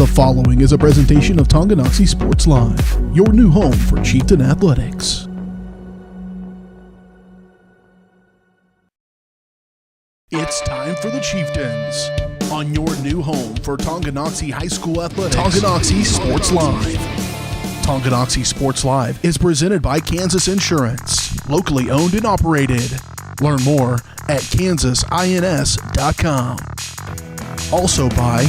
The following is a presentation of Tonganoxie Sports Live, your new home for Chieftain athletics. It's time for the Chieftains on your new home for Tonganoxie High School athletics. Tonganoxie Sports Live. Tonganoxie Sports Live is presented by Kansas Insurance, locally owned and operated. Learn more at kansasins.com. Also by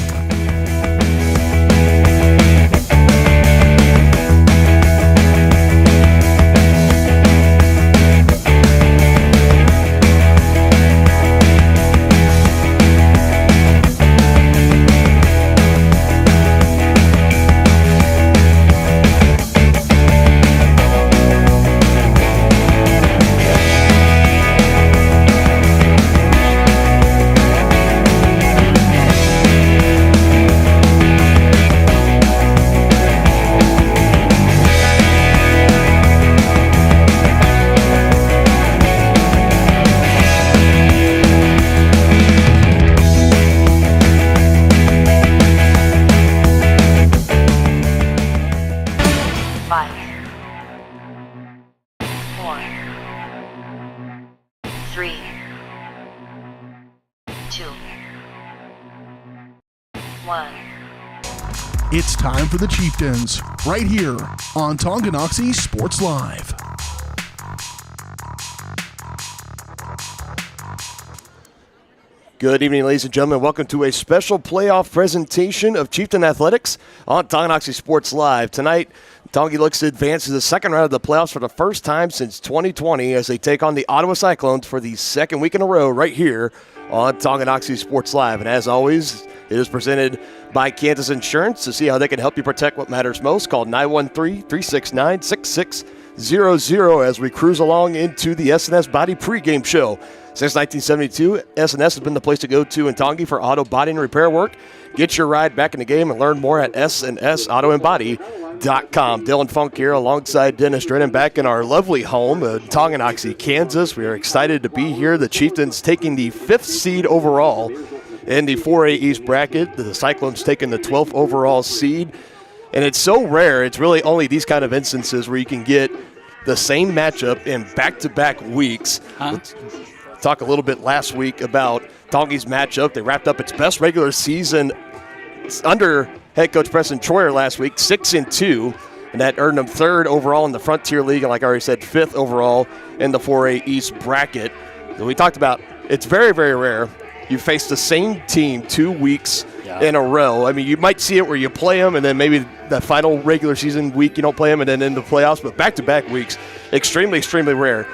It's time for the Chieftains, right here on Tonganoxie Sports Live. Good evening, ladies and gentlemen. Welcome to a special playoff presentation of Chieftain Athletics on Tonganoxie Sports Live. Tonight, Tongi looks to advance to the second round of the playoffs for the first time since 2020 as they take on the Ottawa Cyclones for the second week in a row right here on Tonganoxie Sports Live. And as always, it is presented by Kansas Insurance. To see how they can help you protect what matters most, call 913-369-6600 as we cruise along into the S&S Body pregame show. Since 1972, S&S has been the place to go to in Tongi for auto body and repair work. Get your ride back in the game and learn more at snsautoandbody.com. Dylan Funk here alongside Dennis Drennan back in our lovely home in Tonganoxie, Kansas. We are excited to be here. The Chieftains taking the 5th seed overall in the 4A East bracket. The Cyclones taking the 12th overall seed. And it's so rare. It's really only these kind of instances where you can get the same matchup in back-to-back weeks. Let's talk a little bit last week about Tongi's matchup. They wrapped up its best regular season under head coach Preston Troyer last week, 6-2, and that earned them 3rd overall in the Frontier League, and like I already said, 5th overall in the 4A East bracket. And we talked about it's very, very rare you face the same team 2 weeks in a row. I mean, you might see it where you play them, and then maybe that final regular season week you don't play them, and then in the playoffs, but back-to-back weeks, extremely, extremely rare.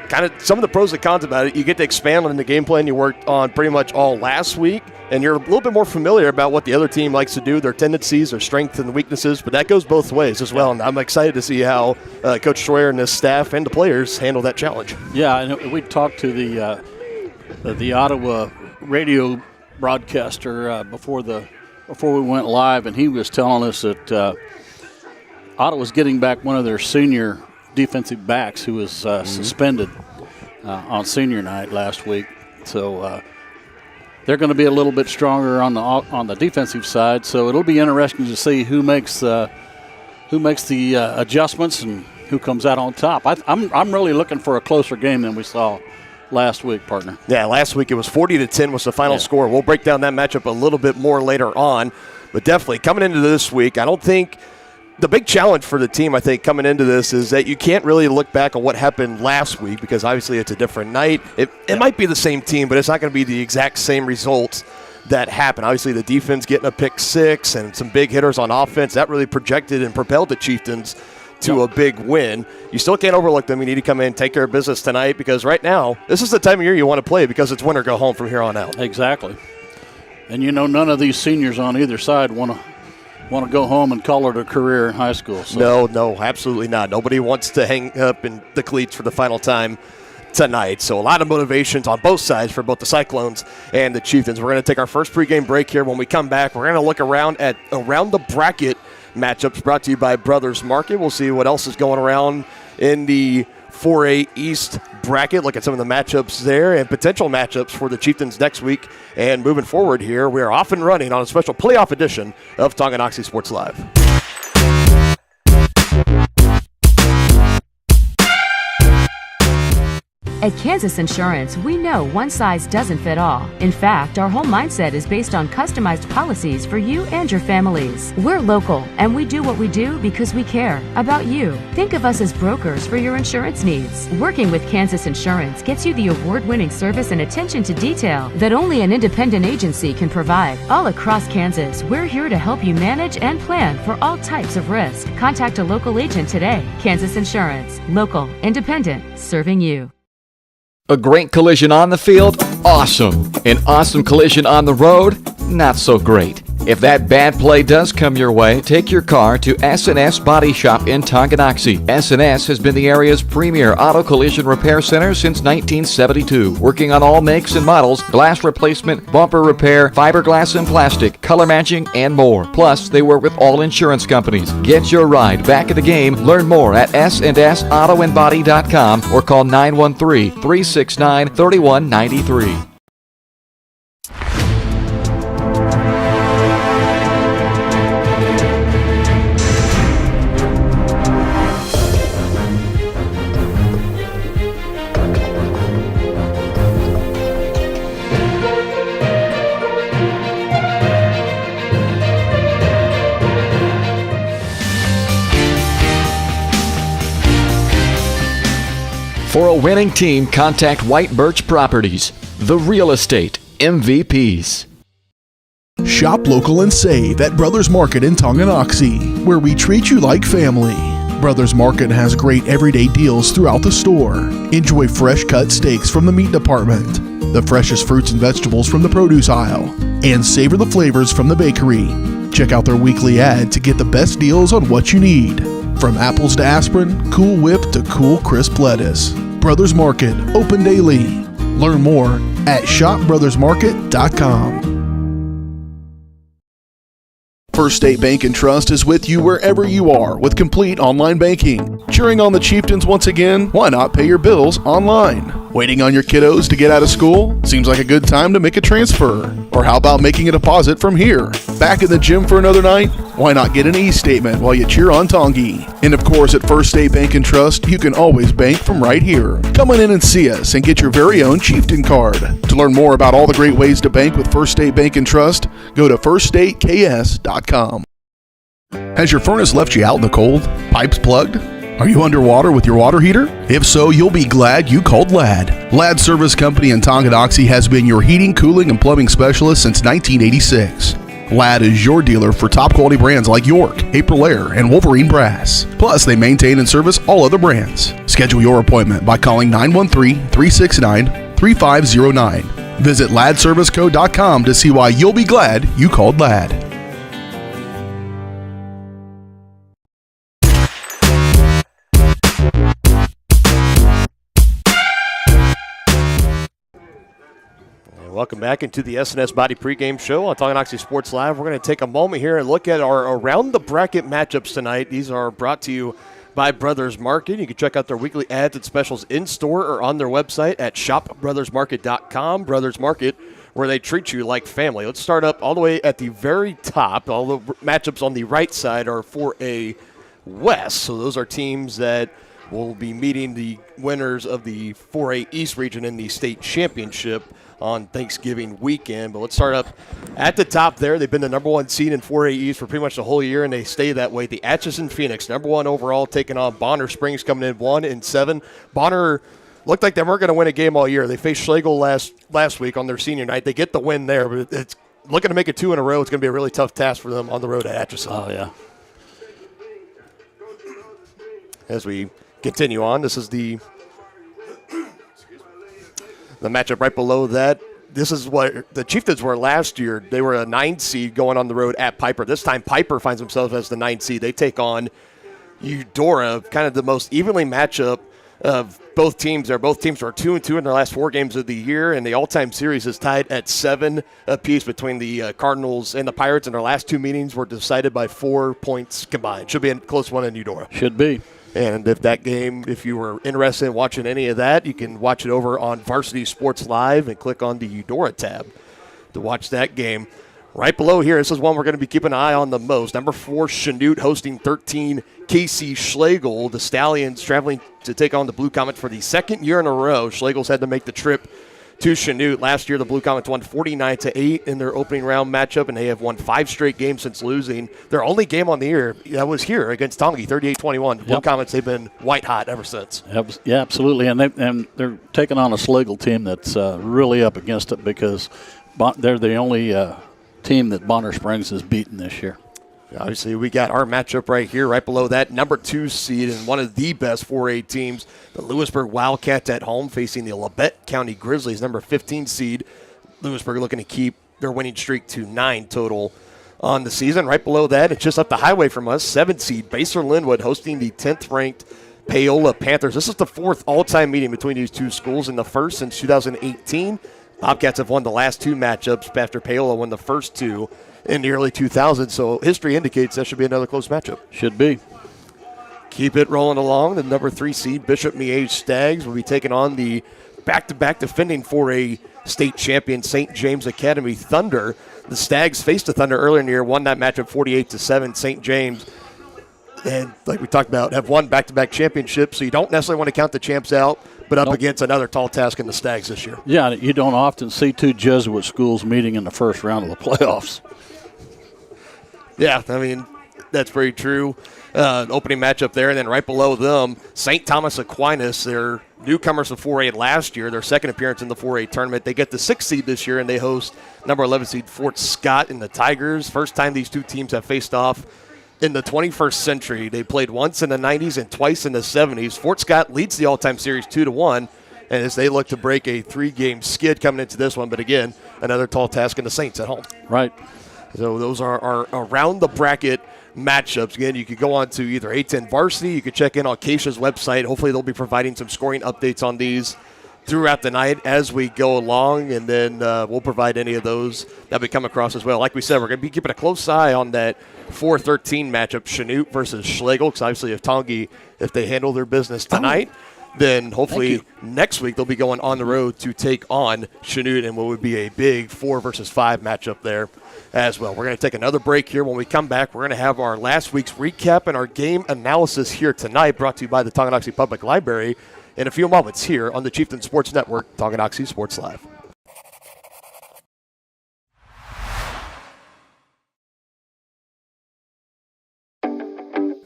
Kind of some of the pros and cons about it, you get to expand on the game plan you worked on pretty much all last week, and you're a little bit more familiar about what the other team likes to do, their tendencies, their strengths and weaknesses, but that goes both ways as well, and I'm excited to see how Coach Troyer and his staff and the players handle that challenge. Yeah, and we talked to the Ottawa radio broadcaster before we went live, and he was telling us that Ottawa's getting back one of their senior defensive backs who was suspended on senior night last week. So they're going to be a little bit stronger on the defensive side. So it'll be interesting to see who makes the adjustments and who comes out on top. I'm really looking for a closer game than we saw last week, partner. Yeah, last week it was 40-10 was the final score. We'll break down that matchup a little bit more later on. But definitely coming into this week, I don't think the big challenge for the team, I think, coming into this is that you can't really look back on what happened last week because obviously it's a different night. It might be the same team, but it's not going to be the exact same results that happened. Obviously the defense getting a pick 6 and some big hitters on offense, that really projected and propelled the Chieftains to a big win. You still can't overlook them. You need to come in and take care of business tonight because right now, this is the time of year you want to play because it's win or go home from here on out. Exactly. And you know, none of these seniors on either side want to go home and call it a career in high school. So. No, absolutely not. Nobody wants to hang up in the cleats for the final time tonight. So a lot of motivations on both sides for both the Cyclones and the Chieftains. We're going to take our first pregame break here. When we come back, we're going to look around at around the bracket matchups brought to you by Brothers Market. We'll see what else is going around in the 4A East bracket, look at some of the matchups there and potential matchups for the Chieftains next week. And moving forward here, we are off and running on a special playoff edition of Tonganoxie Sports Live. At Kansas Insurance, we know one size doesn't fit all. In fact, our whole mindset is based on customized policies for you and your families. We're local, and we do what we do because we care about you. Think of us as brokers for your insurance needs. Working with Kansas Insurance gets you the award-winning service and attention to detail that only an independent agency can provide. All across Kansas, we're here to help you manage and plan for all types of risk. Contact a local agent today. Kansas Insurance. Local, independent, serving you. A great collision on the field? Awesome. An awesome collision on the road? Not so great. If that bad play does come your way, take your car to S&S Body Shop in Tonganoxie. S&S has been the area's premier auto collision repair center since 1972, working on all makes and models, glass replacement, bumper repair, fiberglass and plastic, color matching, and more. Plus, they work with all insurance companies. Get your ride back in the game. Learn more at snsautoandbody.com or call 913-369-3193. For a winning team, contact White Birch Properties, the real estate MVPs. Shop local and save at Brothers Market in Tonganoxie, where we treat you like family. Brothers Market has great everyday deals throughout the store. Enjoy fresh cut steaks from the meat department, the freshest fruits and vegetables from the produce aisle, and savor the flavors from the bakery. Check out their weekly ad to get the best deals on what you need. From apples to aspirin, Cool Whip to cool crisp lettuce. Brothers Market, open daily. Learn more at shopbrothersmarket.com. First State Bank and Trust is with you wherever you are with complete online banking. Cheering on the Chieftains once again? Why not pay your bills online? Waiting on your kiddos to get out of school? Seems like a good time to make a transfer. Or how about making a deposit from here? Back in the gym for another night? Why not get an e-statement while you cheer on Tongi? And of course, at First State Bank and Trust, you can always bank from right here. Come on in and see us and get your very own Chieftain card. To learn more about all the great ways to bank with First State Bank and Trust, go to firststateks.com. Has your furnace left you out in the cold? Pipes plugged? Are you underwater with your water heater? If so, you'll be glad you called Ladd. Ladd Service Company in Tonganoxie has been your heating, cooling, and plumbing specialist since 1986. Ladd is your dealer for top quality brands like York, Aprilaire, and Wolverine Brass. Plus, they maintain and service all other brands. Schedule your appointment by calling 913-369-3509. Visit laddserviceco.com to see why you'll be glad you called Ladd. Welcome back into the S&S Body pregame show on Tonganoxie Sports Live. We're going to take a moment here and look at our Around the Bracket matchups tonight. These are brought to you by Brothers Market. You can check out their weekly ads and specials in-store or on their website at shopbrothersmarket.com. Brothers Market, where they treat you like family. Let's start up all the way at the very top. All the matchups on the right side are 4A West. So those are teams that will be meeting the winners of the 4A East region in the state championship on Thanksgiving weekend. But let's start up at the top there. They've been the number one seed in 4A East for pretty much the whole year, and they stay that way. The Atchison Phoenix, number one overall, taking on Bonner Springs, coming in 1-7. Bonner looked like they weren't going to win a game all year. They faced Schlegel last week on their senior night. They get the win there, but it's looking to make it 2 in a row. It's going to be a really tough task for them on the road at Atchison. Oh, yeah. As we continue on, this is the matchup right below that. This is what the Chieftains were last year. They were a 9 seed going on the road at Piper. This time Piper finds themselves as the 9 seed. They take on Eudora, kind of the most evenly matchup of both teams there. Both teams are 2-2 in their last 4 games of the year, and the all-time series is tied at 7 apiece between the Cardinals and the Pirates, and their last 2 meetings were decided by 4 points combined. Should be a close one in Eudora. Should be. And if you were interested in watching any of that, you can watch it over on Varsity Sports Live and click on the Eudora tab to watch that game. Right below here, this is one we're going to be keeping an eye on the most. Number 4, Chanute hosting 13, Casey Schlegel. The Stallions traveling to take on the Blue Comet for the second year in a row. Schlegel's had to make the trip to Chanute. Last year, the Blue Comets won 49-8 in their opening round matchup, and they have won 5 straight games since losing. Their only game on the year, that was here against Tongi, 38-21. Blue Comets, they've been white hot ever since. Yeah, absolutely. And they're taking on a Schlegel team that's really up against it because they're the only team that Bonner Springs has beaten this year. Obviously, we got our matchup right here, right below that, number 2 seed and one of the best 4A teams, the Lewisburg Wildcats at home facing the Labette County Grizzlies, number 15 seed. Lewisburg looking to keep their winning streak to 9 total on the season. Right below that, it's just up the highway from us, 7 seed Basler Linwood hosting the 10th-ranked Paola Panthers. This is the 4th all-time meeting between these two schools, and the first since 2018. Bobcats have won the last 2 matchups after Paola won the first 2 in the early 2000s, so history indicates that should be another close matchup. Should be. Keep it rolling along. The number 3 seed Bishop Miege Stags will be taking on the back-to-back defending 4A state champion St. James Academy Thunder. The Stags faced the Thunder earlier in the year, won that matchup 48-7. St. James, and like we talked about, have won back-to-back championships, so you don't necessarily want to count the champs out, but up against another tall task in the Stags this year. Yeah, you don't often see 2 Jesuit schools meeting in the first round of the playoffs. Yeah, I mean, that's very true. Opening matchup there, and then right below them, St. Thomas Aquinas. They're newcomers to 4A last year, their second appearance in the 4A tournament. They get the 6th seed this year, and they host number 11 seed Fort Scott in the Tigers. First time these two teams have faced off in the 21st century. They played once in the 90s and twice in the 70s. Fort Scott leads the all-time series 2-1, and as they look to break a 3-game skid coming into this one, but again, another tall task in the Saints at home. Right. So those are our around the bracket matchups. Again, you could go on to either A10 Varsity. You could check in on Acacia's website. Hopefully they'll be providing some scoring updates on these throughout the night as we go along, and then we'll provide any of those that we come across as well. Like we said, we're going to be keeping a close eye on that 4-13 matchup, Chanute versus Schlegel, because obviously if they handle their business tonight, then hopefully next week they'll be going on the road to take on Chanute, and what would be a big 4 versus 5 matchup there as well. We're going to take another break here. When we come back, we're going to have our last week's recap and our game analysis here tonight, brought to you by the Tonganoxie Public Library, in a few moments here on the Chieftain Sports Network, Tonganoxie Sports Live.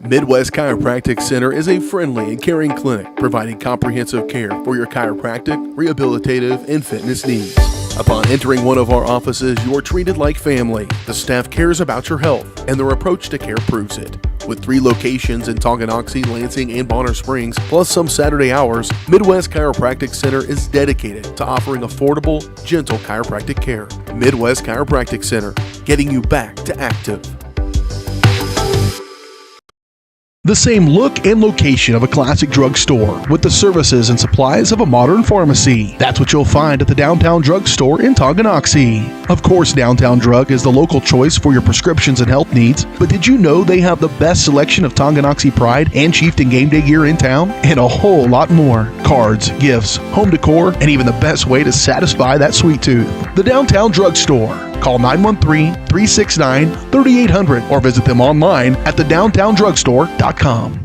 Midwest Chiropractic Center is a friendly and caring clinic providing comprehensive care for your chiropractic, rehabilitative, and fitness needs. Upon entering one of our offices, you are treated like family. The staff cares about your health, and their approach to care proves it. With 3 locations in Tonganoxie, Lansing, and Bonner Springs, plus some Saturday hours, Midwest Chiropractic Center is dedicated to offering affordable, gentle chiropractic care. Midwest Chiropractic Center, getting you back to active. The same look and location of a classic drugstore with the services and supplies of a modern pharmacy. That's what you'll find at the Downtown Drug Store in Tonganoxie. Of course, Downtown Drug is the local choice for your prescriptions and health needs, but did you know they have the best selection of Tonganoxie Pride and Chieftain Game Day gear in town? And a whole lot more. Cards, gifts, home decor, and even the best way to satisfy that sweet tooth. The Downtown Drug Store. Call 913-369-3800 or visit them online at thedowntowndrugstore.com.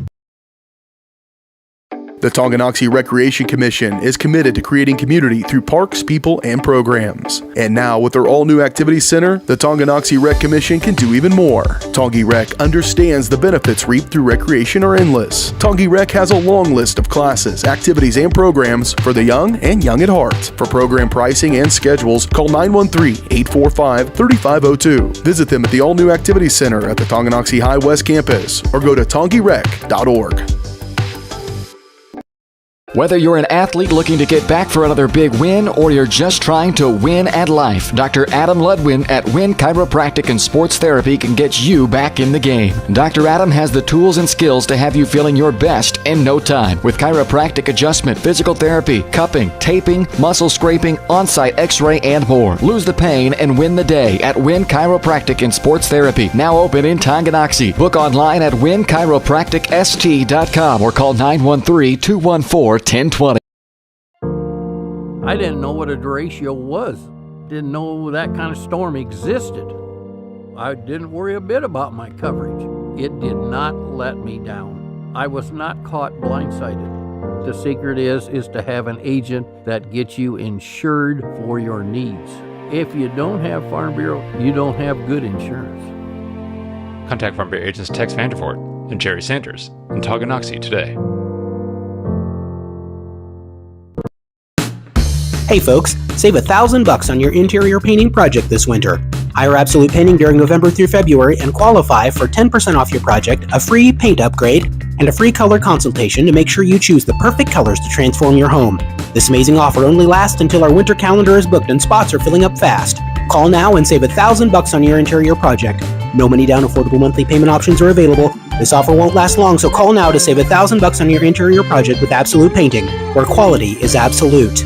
The Tonganoxie Recreation Commission is committed to creating community through parks, people, and programs. And now, with their all-new activity center, the Tonganoxie Rec Commission can do even more. Tongi Rec understands the benefits reaped through recreation are endless. Tongi Rec has a long list of classes, activities, and programs for the young and young at heart. For program pricing and schedules, call 913-845-3502. Visit them at the all-new activity center at the Tonganoxie High West campus or go to tongirec.org. Whether you're an athlete looking to get back for another big win or you're just trying to win at life, Dr. Adam Ludwin at Win Chiropractic and Sports Therapy can get you back in the game. Dr. Adam has the tools and skills to have you feeling your best in no time with chiropractic adjustment, physical therapy, cupping, taping, muscle scraping, on-site x-ray, and more. Lose the pain and win the day at Win Chiropractic and Sports Therapy, now open in Tonganoxie. Book online at winchiropracticst.com or call 913-214-1020. I didn't know what a derecho was. Didn't know that kind of storm existed. I didn't worry a bit about my coverage. It did not let me down. I was not caught blindsided. The secret is to have an agent that gets you insured for your needs. If you don't have Farm Bureau, you don't have good insurance. Contact Farm Bureau agents Tex Vandervoort and Jerry Sanders in Tonganoxie today. Hey folks, save $1,000 on your interior painting project this winter. Hire Absolute Painting during November through February and qualify for 10% off your project, a free paint upgrade, and a free color consultation to make sure you choose the perfect colors to transform your home. This amazing offer only lasts until our winter calendar is booked and spots are filling up fast. Call now and save $1,000 on your interior project. No money down, affordable monthly payment options are available. This offer won't last long, so call now to save $1,000 on your interior project with Absolute Painting, where quality is absolute.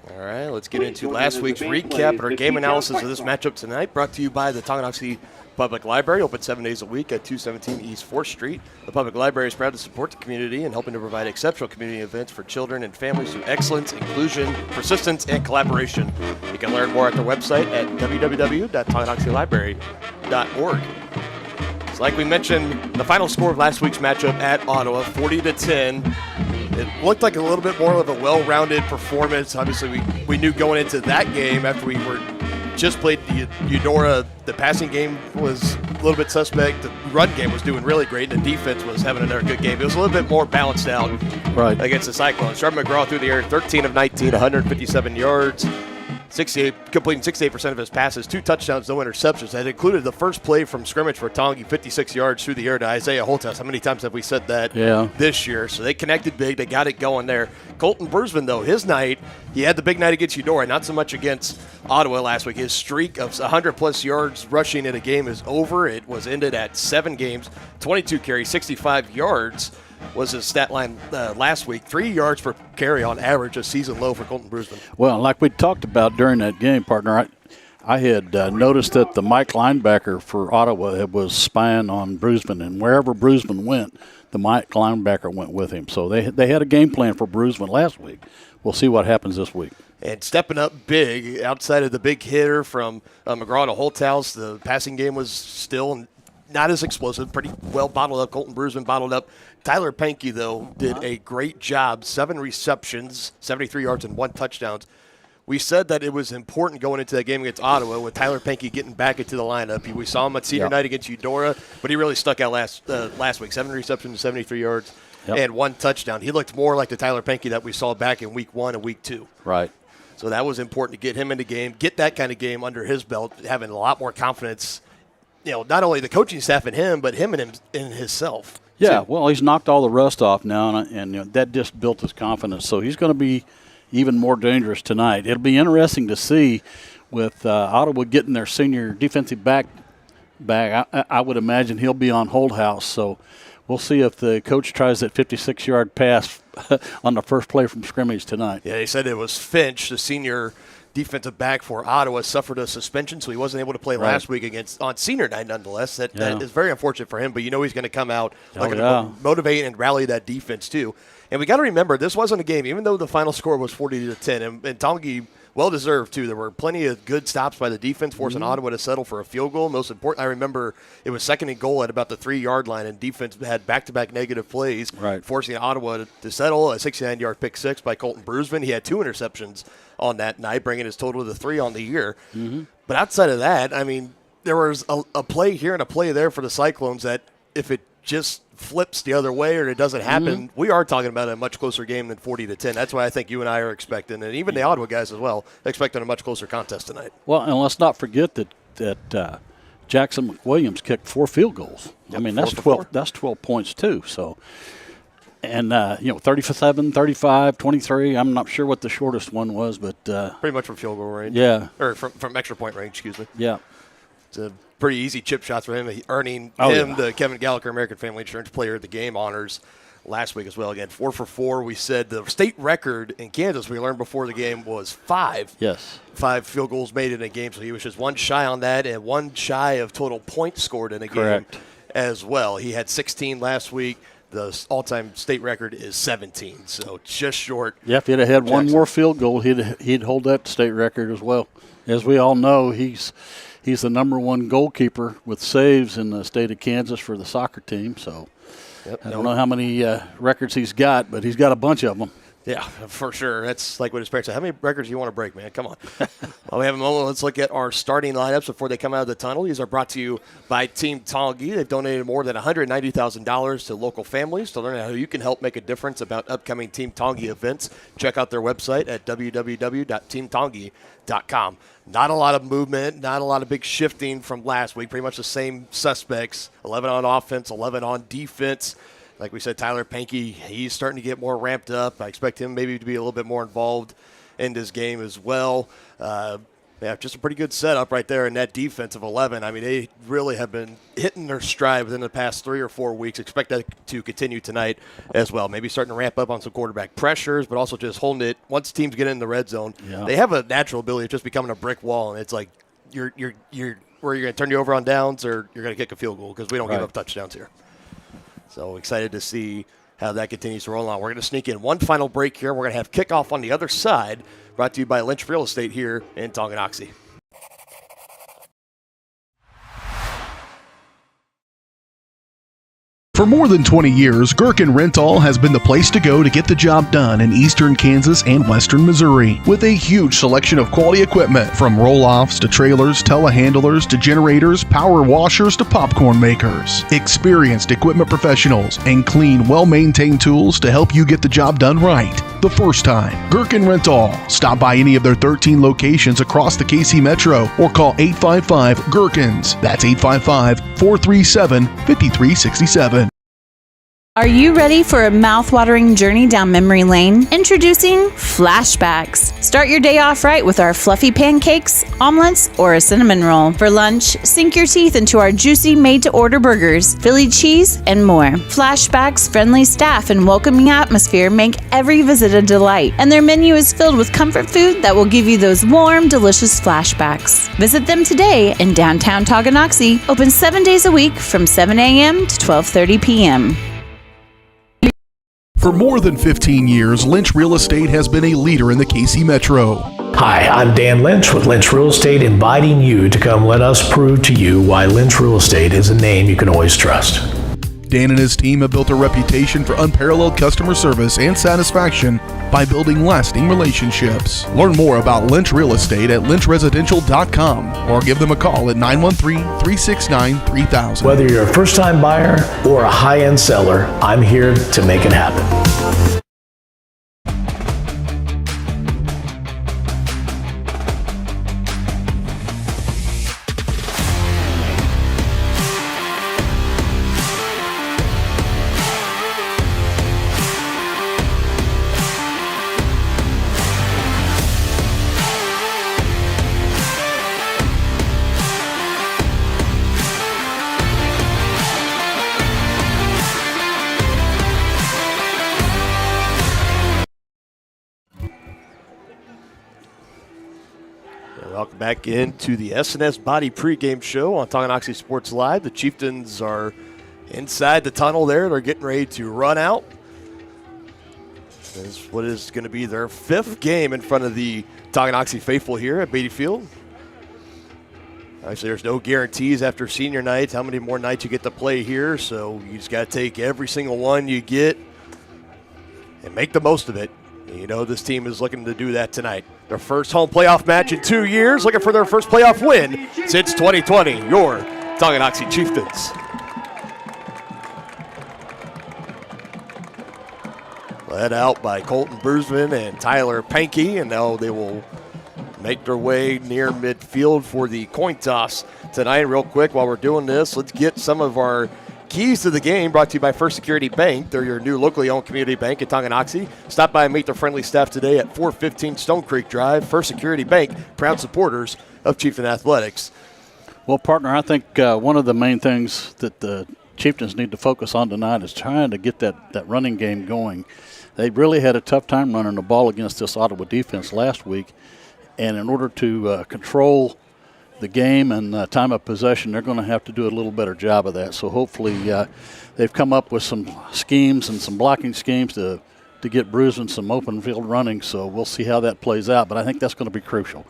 All right, let's get into last week's recap and our game analysis of this matchup tonight, brought to you by the Tonganoxie Public Library, open 7 days a week at 217 East 4th Street. The Public Library is proud to support the community and helping to provide exceptional community events for children and families through excellence, inclusion, persistence, and collaboration. You can learn more at their website at www.tonganoxielibrary.org. So like we mentioned, the final score of last week's matchup at Ottawa, 40-10. It looked like a little bit more of a well-rounded performance. Obviously, we knew going into that game after we were just played Eudora, the passing game was a little bit suspect. The run game was doing really great, and the defense was having another good game. It was a little bit more balanced out against the Cyclones. Sharp McGraw through the air, 13 of 19, 157 yards, completing 68% of his passes, 2 touchdowns, no interceptions. That included the first play from scrimmage for Tongi, 56 yards through the air to Isaiah Holthouse. How many times have we said that this year? So they connected big. They got it going there. Colton Brusman, though, his night, he had the big night against Eudora, not so much against Ottawa last week. His streak of 100-plus yards rushing in a game is over. It was ended at 7 games, 22 carries, 65 yards. Was his stat line last week. 3 yards per carry on average, a season low for Colton Brusman. Well, like we talked about during that game, partner, I had noticed that the Mike linebacker for Ottawa was spying on Brusman, and wherever Brusman went, the Mike linebacker went with him. So they had a game plan for Brusman last week. We'll see what happens this week. And stepping up big, outside of the big hitter from McGraw to Holthouse, the passing game was still not as explosive, pretty well bottled up. Colton Brusman bottled up. Tyler Pankey, though, did a great job. 7 receptions, 73 yards, and 1 touchdown. We said that it was important going into that game against Ottawa with Tyler Pankey getting back into the lineup. We saw him at senior night against Eudora, but he really stuck out last week. 7 receptions, 73 yards, and 1 touchdown. He looked more like the Tyler Pankey that we saw back in week 1 and week 2. Right. So that was important to get him in the game, get that kind of game under his belt, having a lot more confidence not only the coaching staff and him, but him and himself. Yeah, well, he's knocked all the rust off now, and that just built his confidence. So he's going to be even more dangerous tonight. It'll be interesting to see with Ottawa getting their senior defensive back. I would imagine he'll be on hold house. So we'll see if the coach tries that 56-yard pass on the first play from scrimmage tonight. Yeah, they said it was Finch, the senior defensive back for Ottawa, suffered a suspension, so he wasn't able to play last week on senior night nonetheless. That is very unfortunate for him, but he's going to come out to motivate and rally that defense too. And we got to remember, this wasn't a game, even though the final score was 40-10, and Tongi well-deserved, too. There were plenty of good stops by the defense, forcing Ottawa to settle for a field goal. Most important, I remember it was second and goal at about the 3-yard line, and defense had back-to-back negative plays, forcing Ottawa to settle. A 69-yard pick six by Colton Brusman. He had 2 interceptions on that night, bringing his total to 3 on the year. But outside of that, I mean, there was a play here and a play there for the Cyclones that if it just flips the other way or it doesn't happen, we are talking about a much closer game than 40-10. That's why I think you and I are expecting, and even the Ottawa guys as well, expecting a much closer contest tonight. Well, and let's not forget that Jackson McWilliams kicked 4 field goals. I mean, that's 12 points too. So, and 37, 35, 23. I'm not sure what the shortest one was, but pretty much from field goal range. Yeah, or from extra point range. Excuse me. Yeah. It's a pretty easy chip shots for him, earning the Kevin Gallagher American Family Insurance Player of the Game honors last week as well. Again, 4 for 4. We said the state record in Kansas, we learned before the game, was 5. Yes. 5 field goals made in a game, so he was just 1 shy on that and 1 shy of total points scored in a game as well. He had 16 last week. The all-time state record is 17, so just short. Yeah, if he'd have had one more field goal, he'd hold that state record as well. As we all know, he's the number 1 goalkeeper with saves in the state of Kansas for the soccer team. So I don't know how many records he's got, but he's got a bunch of them. Yeah, for sure. That's like what his parents said. How many records do you want to break, man? Come on. Well, we have a moment. Let's look at our starting lineups before they come out of the tunnel. These are brought to you by Team Tongi. They've donated more than $190,000 to local families. To learn how you can help make a difference about upcoming Team Tongi events, check out their website at www.teamtongi.com. Not a lot of movement, not a lot of big shifting from last week. Pretty much the same suspects, 11 on offense, 11 on defense. Like we said, Tyler Pankey, he's starting to get more ramped up. I expect him maybe to be a little bit more involved in this game as well. Just a pretty good setup right there in that defense of 11. I mean, they really have been hitting their stride within the past 3 or 4 weeks. Expect that to continue tonight as well. Maybe starting to ramp up on some quarterback pressures, but also just holding it. Once teams get in the red zone, they have a natural ability of just becoming a brick wall, and it's like you're where you're going to turn you over on downs or you're going to kick a field goal because we don't give up touchdowns here. So excited to see how that continues to roll on. We're going to sneak in one final break here. We're going to have kickoff on the other side, brought to you by Lynch Real Estate here in Tonganoxie. For more than 20 years, Gherkin Rental has been the place to go to get the job done in eastern Kansas and western Missouri. With a huge selection of quality equipment, from roll-offs to trailers, telehandlers to generators, power washers to popcorn makers. Experienced equipment professionals and clean, well-maintained tools to help you get the job done right the first time. Gherkin Rental. Stop by any of their 13 locations across the KC Metro or call 855-GHERKINS. That's 855-437-5367. Are you ready for a mouth-watering journey down memory lane? Introducing Flashbacks. Start your day off right with our fluffy pancakes, omelets, or a cinnamon roll. For lunch, sink your teeth into our juicy made-to-order burgers, Philly cheese, and more. Flashbacks' friendly staff and welcoming atmosphere make every visit a delight, and their menu is filled with comfort food that will give you those warm, delicious flashbacks. Visit them today in downtown Tonganoxie, open 7 days a week from 7 a.m. to 12:30 p.m. For more than 15 years, Lynch Real Estate has been a leader in the KC Metro. Hi, I'm Dan Lynch with Lynch Real Estate, inviting you to come let us prove to you why Lynch Real Estate is a name you can always trust. Dan and his team have built a reputation for unparalleled customer service and satisfaction by building lasting relationships. Learn more about Lynch Real Estate at lynchresidential.com or give them a call at 913-369-3000. Whether you're a first-time buyer or a high-end seller, I'm here to make it happen. Welcome back into the S&S Body pregame show on Tonganoxie Sports Live. The Chieftains are inside the tunnel there. They're getting ready to run out. This is what is going to be their 5th game in front of the Tonganoxie faithful here at Beatty Field. Obviously, there's no guarantees after senior night how many more nights you get to play here, so you just got to take every single one you get and make the most of it. And you know this team is looking to do that tonight. Their first home playoff match in 2 years, looking for their first playoff win since 2020. Your Tonganoxie Chieftains. Led out by Colton Brusman and Tyler Pankey, and now they will make their way near midfield for the coin toss tonight. Real quick, while we're doing this, let's get some of our keys to the game brought to you by First Security Bank. They're your new locally owned community bank in Tonganoxie. Stop by and meet their friendly staff today at 415 Stone Creek Drive. First Security Bank, proud supporters of Chieftain Athletics. Well, partner, I think one of the main things that the Chieftains need to focus on tonight is trying to get that running game going. They really had a tough time running the ball against this Ottawa defense last week, and in order to control the game and time of possession, they're going to have to do a little better job of that. So hopefully they've come up with some schemes and some blocking schemes to get Brusman some open field running. So we'll see how that plays out, but I think that's going to be crucial.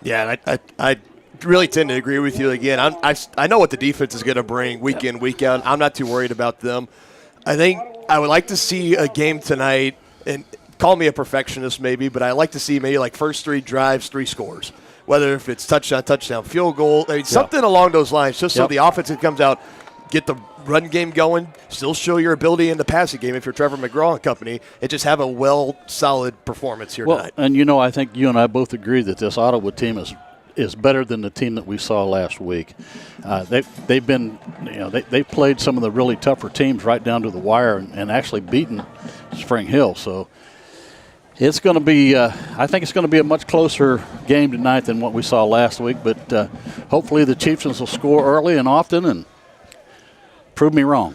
Yeah, and I really tend to agree with you again. I know what the defense is going to bring week in, week out. I'm not too worried about them. I think I would like to see a game tonight, and call me a perfectionist maybe, but I like to see maybe like first 3 drives, 3 scores. Whether if it's touchdown, field goal, something along those lines, just so the offense that comes out, get the run game going, still show your ability in the passing game if you're Trevor McGraw and company, and just have a solid performance here tonight. And I think you and I both agree that this Ottawa team is better than the team that we saw last week. They've been, they've played some of the really tougher teams right down to the wire and actually beaten Spring Hill. So it's going to be, I think it's going to be a much closer game tonight than what we saw last week. But hopefully the Chieftains will score early and often and prove me wrong.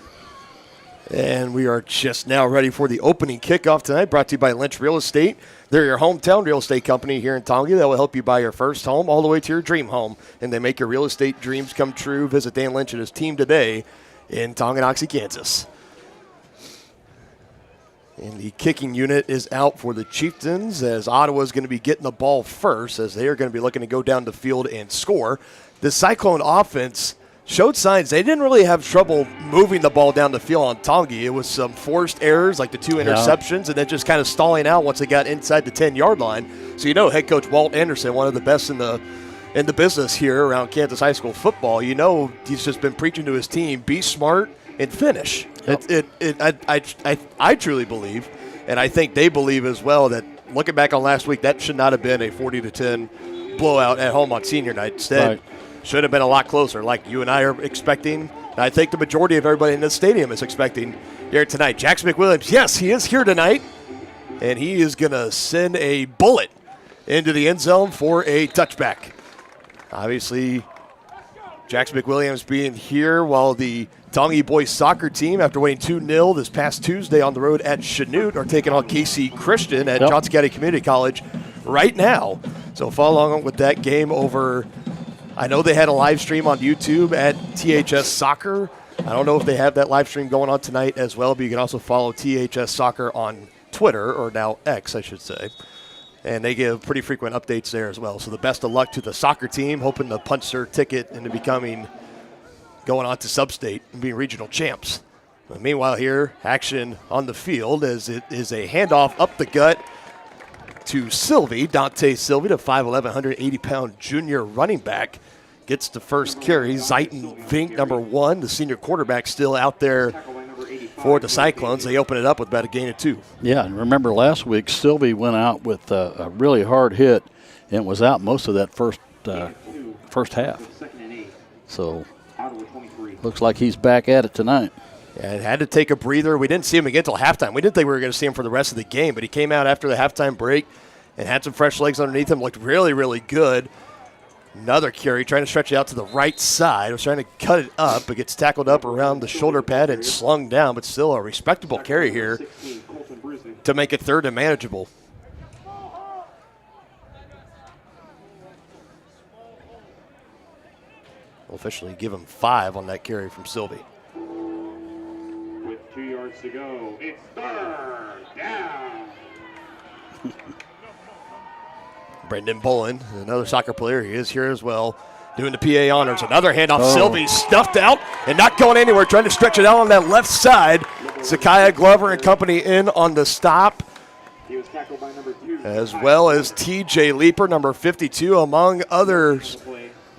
And we are just now ready for the opening kickoff tonight, brought to you by Lynch Real Estate. They're your hometown real estate company here in Tonga that will help you buy your first home all the way to your dream home. And they make your real estate dreams come true. Visit Dan Lynch and his team today in Tonganoxie, Kansas. And the kicking unit is out for the Chieftains as Ottawa is going to be getting the ball first as they are going to be looking to go down the field and score. The Cyclone offense showed signs they didn't really have trouble moving the ball down the field on Tongi. It was some forced errors like the 2 interceptions and then just kind of stalling out once they got inside the 10-yard line. So head coach Walt Anderson, one of the best in the business here around Kansas high school football, he's just been preaching to his team, be smart and finish. I truly believe, and I think they believe as well, that looking back on last week, that should not have been a 40-10 blowout at home on senior night. Instead, should have been a lot closer, like you and I are expecting. And I think the majority of everybody in this stadium is expecting here tonight. Jax McWilliams, yes, he is here tonight, and he is going to send a bullet into the end zone for a touchback. Obviously, Jax McWilliams being here while the Tongi boys soccer team, after winning 2-0 this past Tuesday on the road at Chanute, are taking on KC Christian at Johnson County Community College right now. So follow along with that game over. I know they had a live stream on YouTube at THS Soccer. I don't know if they have that live stream going on tonight as well, but you can also follow THS Soccer on Twitter, or now X, I should say. And they give pretty frequent updates there as well. So the best of luck to the soccer team, hoping to punch their ticket into going on to Sub-State and being regional champs. But meanwhile here, action on the field as it is a handoff up the gut to Sylvie, Dante Sylvie, the 5'11", 180-pound junior running back. Gets the first carry. Zayton Vink, number 1, the senior quarterback, still out there for the Cyclones. They open it up with about a gain of 2. Yeah, and remember last week, Sylvie went out with a really hard hit and was out most of that first half. So looks like he's back at it tonight. Yeah, it had to take a breather. We didn't see him again until halftime. We didn't think we were going to see him for the rest of the game, but he came out after the halftime break and had some fresh legs underneath him. Looked really, really good. Another carry, trying to stretch it out to the right side. Was trying to cut it up, but gets tackled up around the shoulder pad and slung down, but still a respectable carry here to make it third and manageable. We'll officially give him 5 on that carry from Sylvie. With 2 yards to go, it's third down. Brendan Bolin, another soccer player, he is here as well, doing the PA honors. Another handoff, Sylvie stuffed out and not going anywhere, trying to stretch it out on that left side. Sakaya Glover and company in on the stop, as well as TJ Leeper, number 52, among others.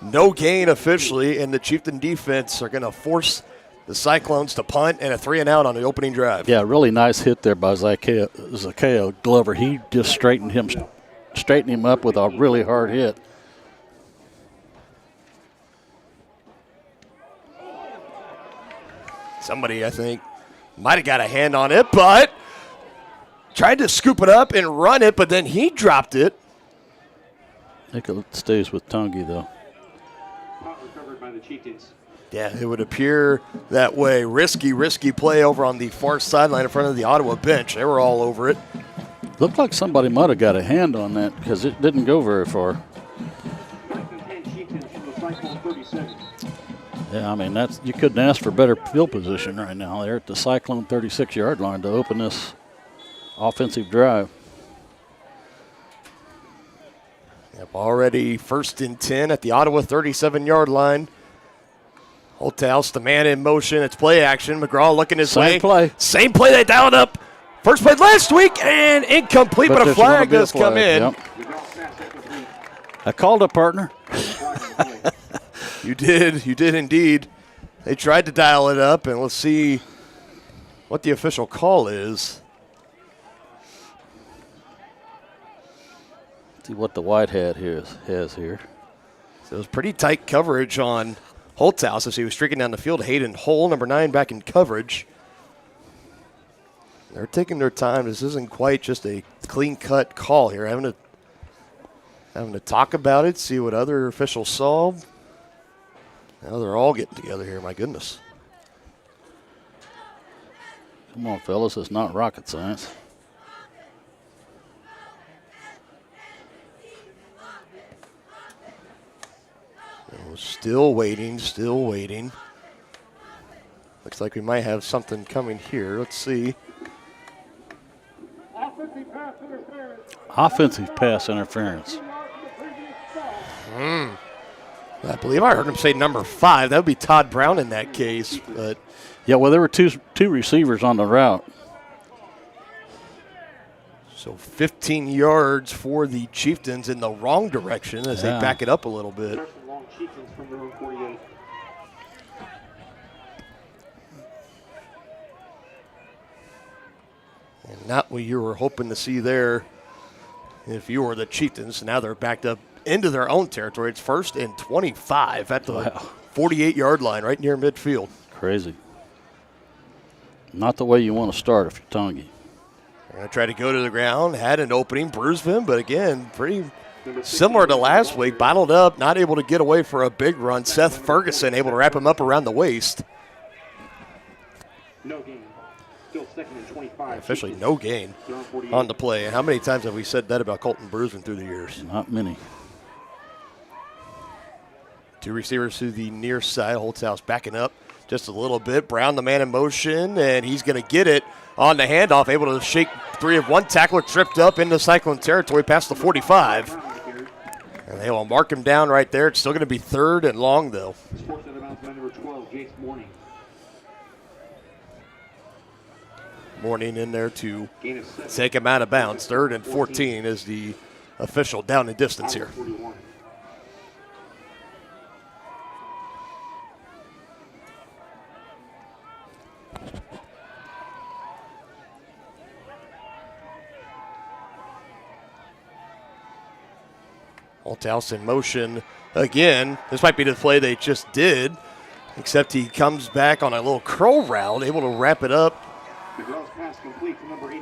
No gain officially, and the Chieftain defense are going to force the Cyclones to punt and a 3-and-out on the opening drive. Yeah, really nice hit there by Sakaya Glover. He just straightened him up with a really hard hit. Somebody, I think, might have got a hand on it, but tried to scoop it up and run it, but then he dropped it. I think it stays with Tongi, though. Recovered by the Chieftains. Yeah, it would appear that way. Risky play over on the far sideline in front of the Ottawa bench. They were all over it. Looked like somebody might have got a hand on that because it didn't go very far. Yeah, I mean, you couldn't ask for better field position right now. They're at the Cyclone 36-yard line to open this offensive drive. Yep, already 1st and 10 at the Ottawa 37-yard line. Holthouse, the man in motion. It's play action. McGraw looking his way. Same play they dialed up. First play last week and incomplete, but a flag does come in. Yep. I called a partner. You did indeed. They tried to dial it up, and let's see what the official call is. See what the white hat has here. So it was pretty tight coverage on Holthouse as he was streaking down the field. Hayden Hull, number 9, back in coverage. They're taking their time. This isn't quite just a clean-cut call here. Having to talk about it, see what other officials saw. Now they're all getting together here. My goodness. Come on, fellas. It's not rocket science. Still waiting. Looks like we might have something coming here. Let's see. Offensive pass interference. I believe I heard him say number 5. That would be Todd Brown in that case. But yeah, well, there were two receivers on the route. So 15 yards for the Chieftains in the wrong direction as they back it up a little bit. And not what you were hoping to see there if you were the Chieftains. Now they're backed up into their own territory. It's 1st and 25 at the 48-yard line right near midfield. Crazy. Not the way you want to start if you're Tongi. They're going to try to go to the ground. Had an opening, bruised him, but again, pretty similar to last week. Bottled up, not able to get away for a big run. Seth Ferguson able to wrap him up around the waist. No gain. Still 2nd and 25. Officially no gain on the play. And how many times have we said that about Colton Bruisman through the years? Not many. 2 receivers to the near side. Holthouse backing up just a little bit. Brown, the man in motion, and he's going to get it on the handoff. Able to shake 3 of 1. Tackler tripped up into Cyclone territory past the 45. And they will mark him down right there. It's still going to be 3rd and long, though. Morning in there to take him out of bounds. 3rd and 14 is the official down and distance here. Holthouse in motion again. This might be the play they just did, except he comes back on a little curl route, able to wrap it up.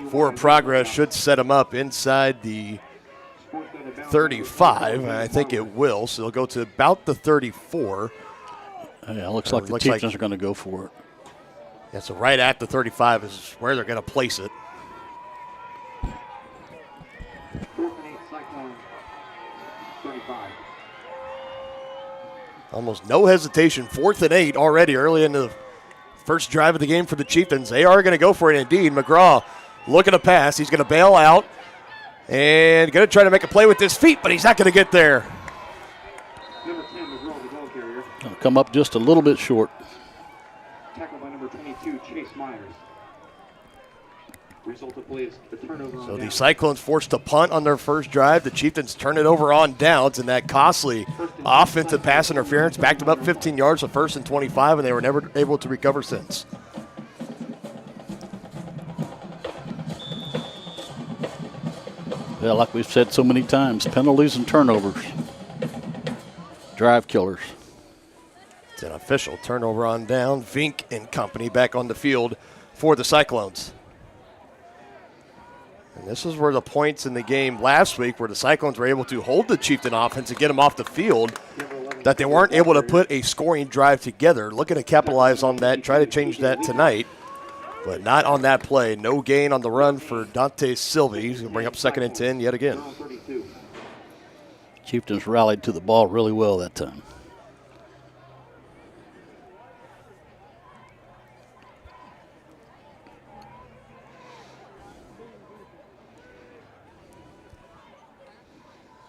Forward progress should set him up inside the 35, and I think it will. So they'll go to about the 34. Yeah, it looks like the Chieftains are going to go for it. Yeah, so right at the 35 is where they're going to place it. Almost no hesitation. 4th and 8 already early in the first drive of the game for the Chieftains. They are going to go for it indeed. McGraw looking to pass. He's going to bail out and going to try to make a play with his feet, but he's not going to get there. Number 10, McGraw, the ball carrier. Gonna come up just a little bit short. Tackled by number 22, Chase Myers. Result of play is the turnover on So the downs. Cyclones forced to punt on their first drive. The Chieftains turn it over on downs, and that costly offensive pass interference backed them up 15 yards, the 1st and 25, and they were never able to recover since. Yeah, like we've said so many times, penalties and turnovers, drive killers. It's an official turnover on down. Vink and company back on the field for the Cyclones. And this is where the points in the game last week, where the Cyclones were able to hold the Chieftain offense and get them off the field, that they weren't able to put a scoring drive together. Looking to capitalize on that, try to change that tonight, but not on that play. No gain on the run for Dante Sylvie. He's going to bring up 2nd and 10 yet again. Chieftains rallied to the ball really well that time.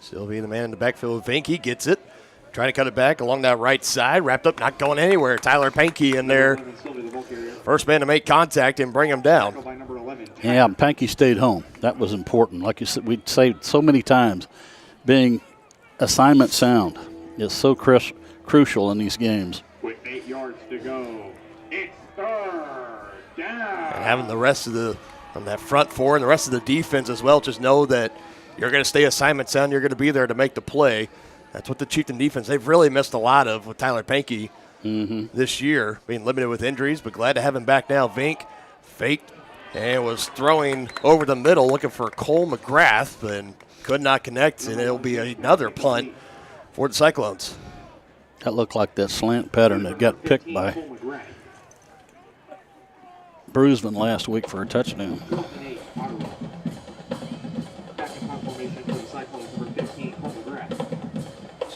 Sylvie, the man in the backfield. Vinky gets it. Trying to cut it back along that right side. Wrapped up, not going anywhere. Tyler Pankey in there. First man to make contact and bring him down. Yeah, Pankey stayed home. That was important. Like you said, we'd say so many times, being assignment sound is so crucial in these games. With 8 yards to go, it's 3rd down. And having the rest of the, on that front four and the rest of the defense as well, just know that you're going to stay assignment sound. You're going to be there to make the play. That's what the Chieftain defense, they've really missed a lot of with Tyler Pankey this year, being limited with injuries, but glad to have him back now. Vink faked and was throwing over the middle, looking for Cole McGrath, and could not connect, and it'll be another punt for the Cyclones. That looked like that slant pattern that got picked by Bruisman last week for a touchdown.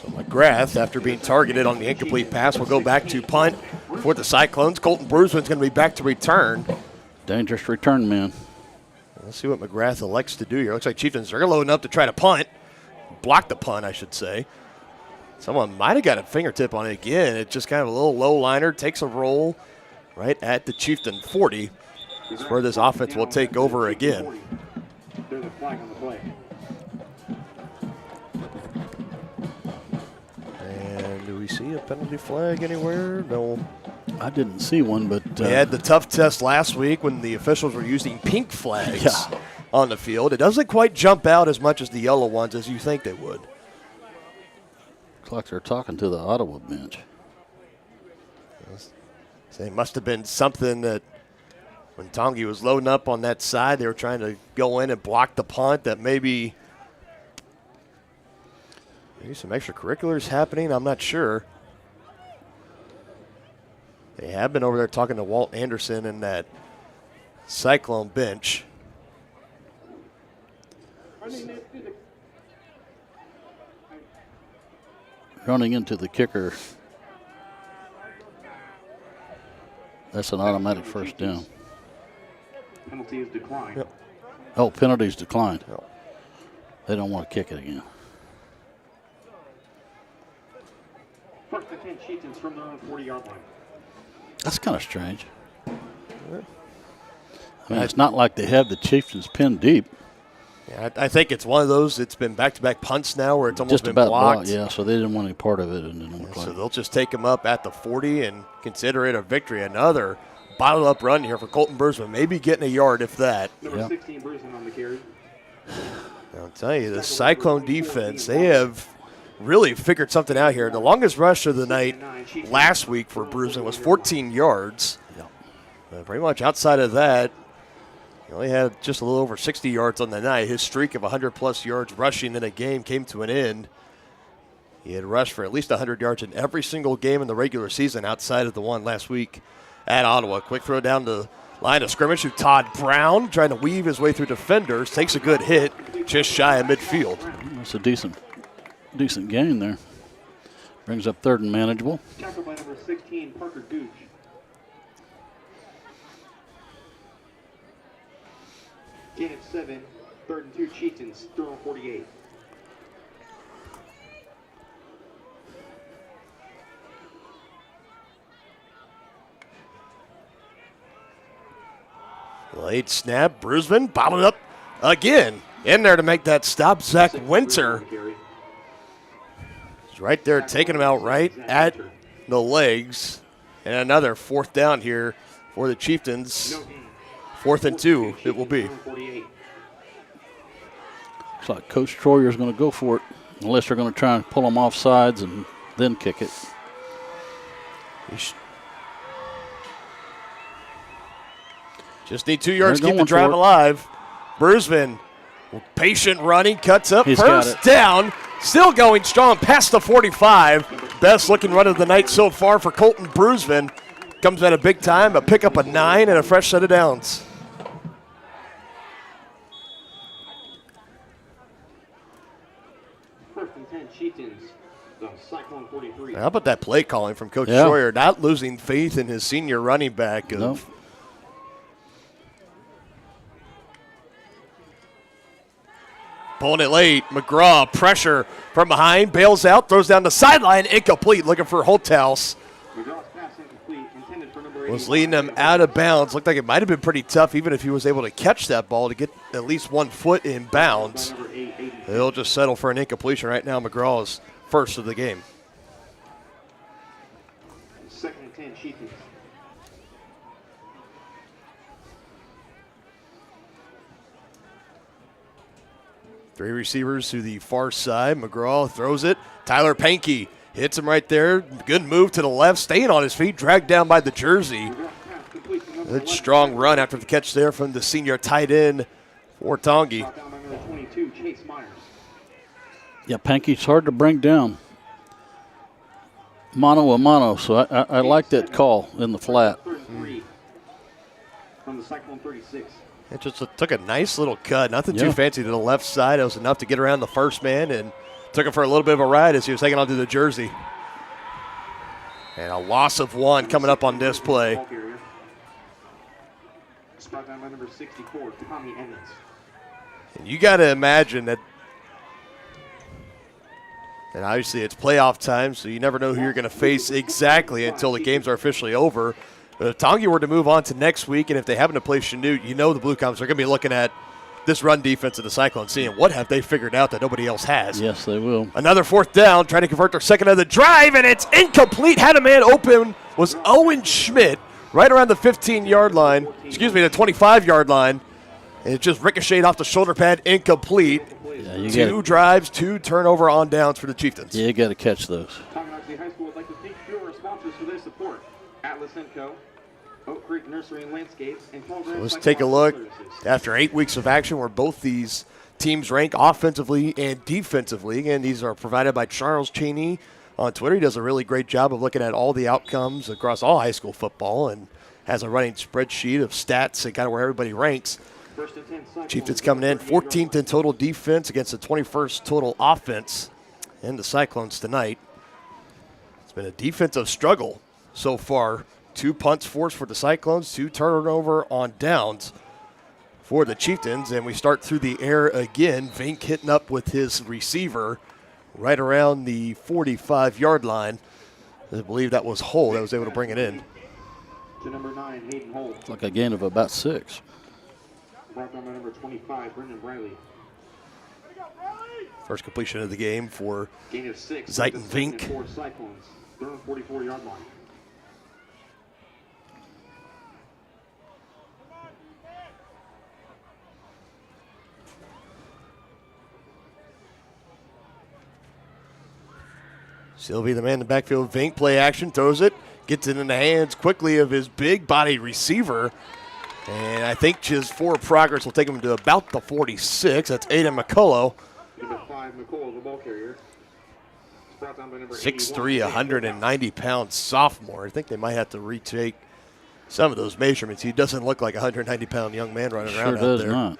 McGrath, after being targeted on the incomplete pass, will go back to punt for the Cyclones. Colton Bruisman's going to be back to return. Dangerous return, man. Let's see what McGrath elects to do here. Looks like Chieftains are loading up to try to punt. Block the punt, I should say. Someone might have got a fingertip on it again. It's just kind of a little low liner. Takes a roll right at the Chieftain 40. That's where this offense will take over again. There's a flag on the play. Do we see a penalty flag anywhere? No. I didn't see one, but we had the tough test last week when the officials were using pink flags on the field. It doesn't quite jump out as much as the yellow ones as you think they would. Looks like they're talking to the Ottawa bench. So it must have been something that when Tongi was loading up on that side, they were trying to go in and block the punt, that maybe some extracurriculars happening. I'm not sure. They have been over there talking to Walt Anderson and that Cyclone bench. Running into the kicker. That's an automatic first down. Penalty is declined. Yep. Oh, penalty's declined. Yep. They don't want to kick it again. 1st and 10 Chieftains from their own 40-yard line. That's kind of strange. I mean, it's not like they have the Chieftains pinned deep. Yeah, I think it's one of those. It's been back-to-back punts now where it's almost Just been about blocked. Yeah, so they didn't want any part of it. And So they'll just take them up at the 40 and consider it a victory. Another bottled-up run here for Colton Bruisman, maybe getting a yard if that. Number 16 Bruisman on the carry. I'll tell you, the Cyclone defense, they have really figured something out here. The longest rush of the night last week for Bruisman was 14 yards. Pretty much outside of that, he only had just a little over 60 yards on the night. His streak of 100-plus yards rushing in a game came to an end. He had rushed for at least 100 yards in every single game in the regular season outside of the one last week at Ottawa. Quick throw down the line of scrimmage to Todd Brown, trying to weave his way through defenders. Takes a good hit, just shy of midfield. That's a decent gain there. Brings up 3rd and manageable. Tackled by number 16, Parker Gooch. Gain of 7, 3rd and 2, Chieftains, throw 48. Late snap, Brusman bottled up again. In there to make that stop, Zach Winter. He's right there taking him out right at the legs. And another 4th down here for the Chieftains. 4th and 2 it will be. Looks like Coach Troyer's going to go for it, unless they're going to try and pull them off sides and then kick it. Just need 2 yards to keep the drive alive. Brusman, patient running, cuts up. First down, still going strong past the 45. Best looking run of the night so far for Colton Brusman. Comes at a big time, a pickup of 9 and a fresh set of downs. First and 10, Chieftains, the Cyclone 43. How about that play calling from Coach Troyer? Not losing faith in his senior running back. Pulling it late. McGraw, pressure from behind, bails out, throws down the sideline, incomplete, looking for Holthouse. Was leading him out of bounds. Looked like it might have been pretty tough, even if he was able to catch that ball to get at least 1 foot in bounds. He'll just settle for an incompletion right now. McGraw is first of the game. 2nd and 10, Chieftains. Three receivers to the far side. McGraw throws it. Tyler Pankey hits him right there. Good move to the left, staying on his feet, dragged down by the jersey. Good strong run after the catch there from the senior tight end for Tongi. Yeah, Pankey's hard to bring down. Mano a mano, so I like that call in the flat. From the Cyclone 36. It just took a nice little cut. Nothing too fancy to the left side. It was enough to get around the first man and took him for a little bit of a ride as he was hanging onto the jersey. And a loss of 1 coming up on this play. Spot down by number 64, Tommy Emmons. And you got to imagine that, and obviously it's playoff time, so you never know who you're going to face exactly until the games are officially over. But if Tongi were to move on to next week, and if they happen to play Chanute, you know the Blue Coms are going to be looking at this run defense of the Cyclones, seeing what have they figured out that nobody else has. Yes, they will. Another 4th down, trying to convert their second of the drive, and it's incomplete. Had a man open, was Owen Schmidt, right around the 15-yard line, the 25-yard line, and it just ricocheted off the shoulder pad, incomplete. Yeah, 2 drives, 2 turnover on downs for the Chieftains. Yeah, you got to catch those. Tonganoxie High School would like to thank your sponsors for their support. Atlas & Co., Oak Creek Nursery and Landscape, and so let's take a look after 8 weeks of action where both these teams rank offensively and defensively. And these are provided by Charles Cheney on Twitter. He does a really great job of looking at all the outcomes across all high school football and has a running spreadsheet of stats and kind of where everybody ranks. Chieftains coming in 14th in total defense against the 21st total offense in the Cyclones tonight. It's been a defensive struggle so far. 2 punts forced for the Cyclones, 2 turnover on downs for the Chieftains. And we start through the air again. Vink hitting up with his receiver right around the 45-yard line. I believe that was Hull that was able to bring it in. To number 9, Hayden Hull. Like a gain of about 6. Brought down by number 25, Brendan Riley. First completion of the game for Gain of 6. Zayton Vink. Cyclones, they're on 44-yard line. Sylvie, the man in the backfield. Vink play action, throws it, gets it in the hands quickly of his big-bodied receiver. And I think his forward progress will take him to about the 46. That's Aiden McCullough. Number 5, McCullough, the ball carrier. 6'3", 190-pound sophomore. I think they might have to retake some of those measurements. He doesn't look like a 190-pound young man running around out there. Sure does not.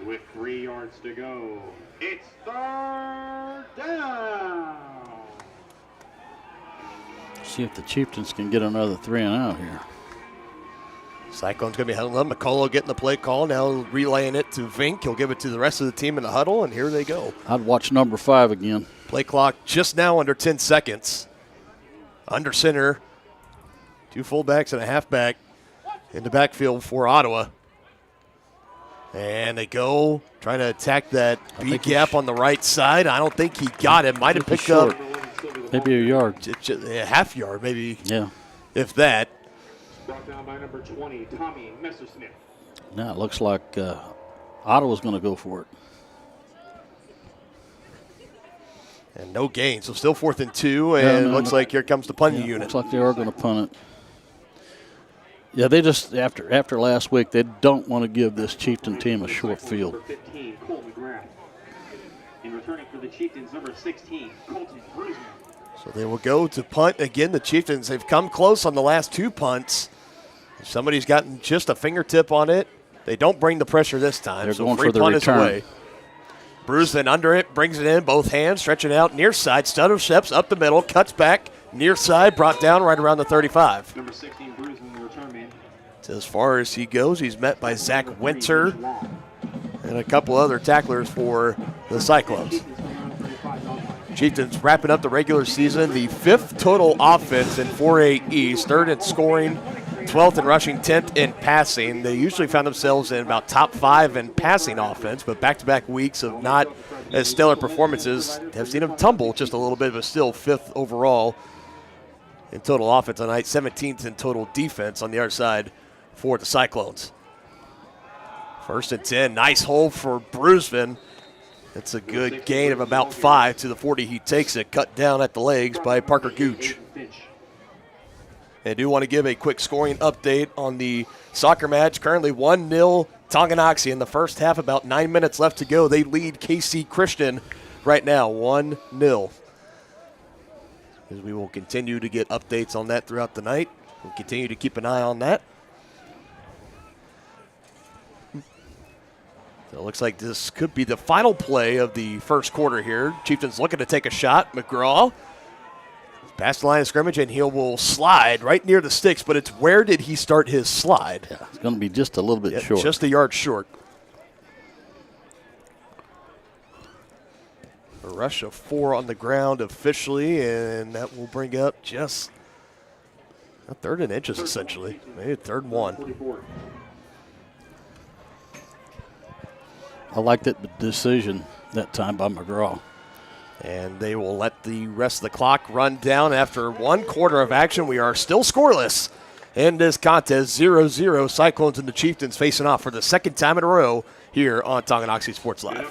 With 3 yards to go, it's 3rd down. See if the Chieftains can get another 3 and out here. Cyclones going to be huddling up. McCullough getting the play call. Now relaying it to Vink. He'll give it to the rest of the team in the huddle, and here they go. I'd watch number 5 again. Play clock just now under 10 seconds. Under center. 2 fullbacks and a halfback in the backfield for Ottawa. And they go trying to attack that B gap on the right side. I don't think he got it. Might have picked up maybe a yard. A half yard, maybe. Yeah. If that. Brought down by number 20, Tommy Messersmith. Now it looks like Ottawa's going to go for it. And no gain, so still 4th and 2, and it looks like here comes the punting unit. Looks like they are going to punt it. Yeah, they just, after last week, they don't want to give this Chieftain team a short field. Number 15, Cole McGrath. And returning for the Chieftains, number 16, Colton Brusman. So they will go to punt again. The Chieftains have come close on the last 2 punts. Somebody's gotten just a fingertip on it. They don't bring the pressure this time. They're so going free for the punt return. Is away. Brusman under it, brings it in, both hands, stretching out near side. Stutter steps up the middle, cuts back, near side, brought down right around the 35. Number 16, Brusman, the return man. So as far as he goes, he's met by Zach Winter and a couple other tacklers for the Cyclones. Chieftains wrapping up the regular season, the 5th total offense in 4A East, 3rd in scoring, 12th in rushing, 10th in passing. They usually found themselves in about top 5 in passing offense, but back-to-back weeks of not as stellar performances have seen them tumble just a little bit, but still 5th overall in total offense tonight, 17th in total defense on the other side for the Cyclones. 1st and 10, nice hold for Brusman. That's a good gain of about 5 to the 40. He takes it, cut down at the legs by Parker Gooch. I do want to give a quick scoring update on the soccer match. Currently 1-0 Tonganoxie in the first half, about 9 minutes left to go. They lead KC Christian right now, 1-0. As we will continue to get updates on that throughout the night. We'll continue to keep an eye on that. So it looks like this could be the final play of the first quarter here. Chieftains looking to take a shot. McGraw past the line of scrimmage, and he will slide right near the sticks, but it's where did he start his slide? Yeah, it's going to be just a little bit short. Just a yard short. A rush of 4 on the ground officially, and that will bring up just a 3rd and inches essentially. Maybe a 3rd and 1. I like that decision that time by McGraw. And they will let the rest of the clock run down after 1 quarter of action. We are still scoreless in this contest. 0-0 Cyclones and the Chieftains facing off for the 2nd time in a row here on Tonganoxie Sports Live.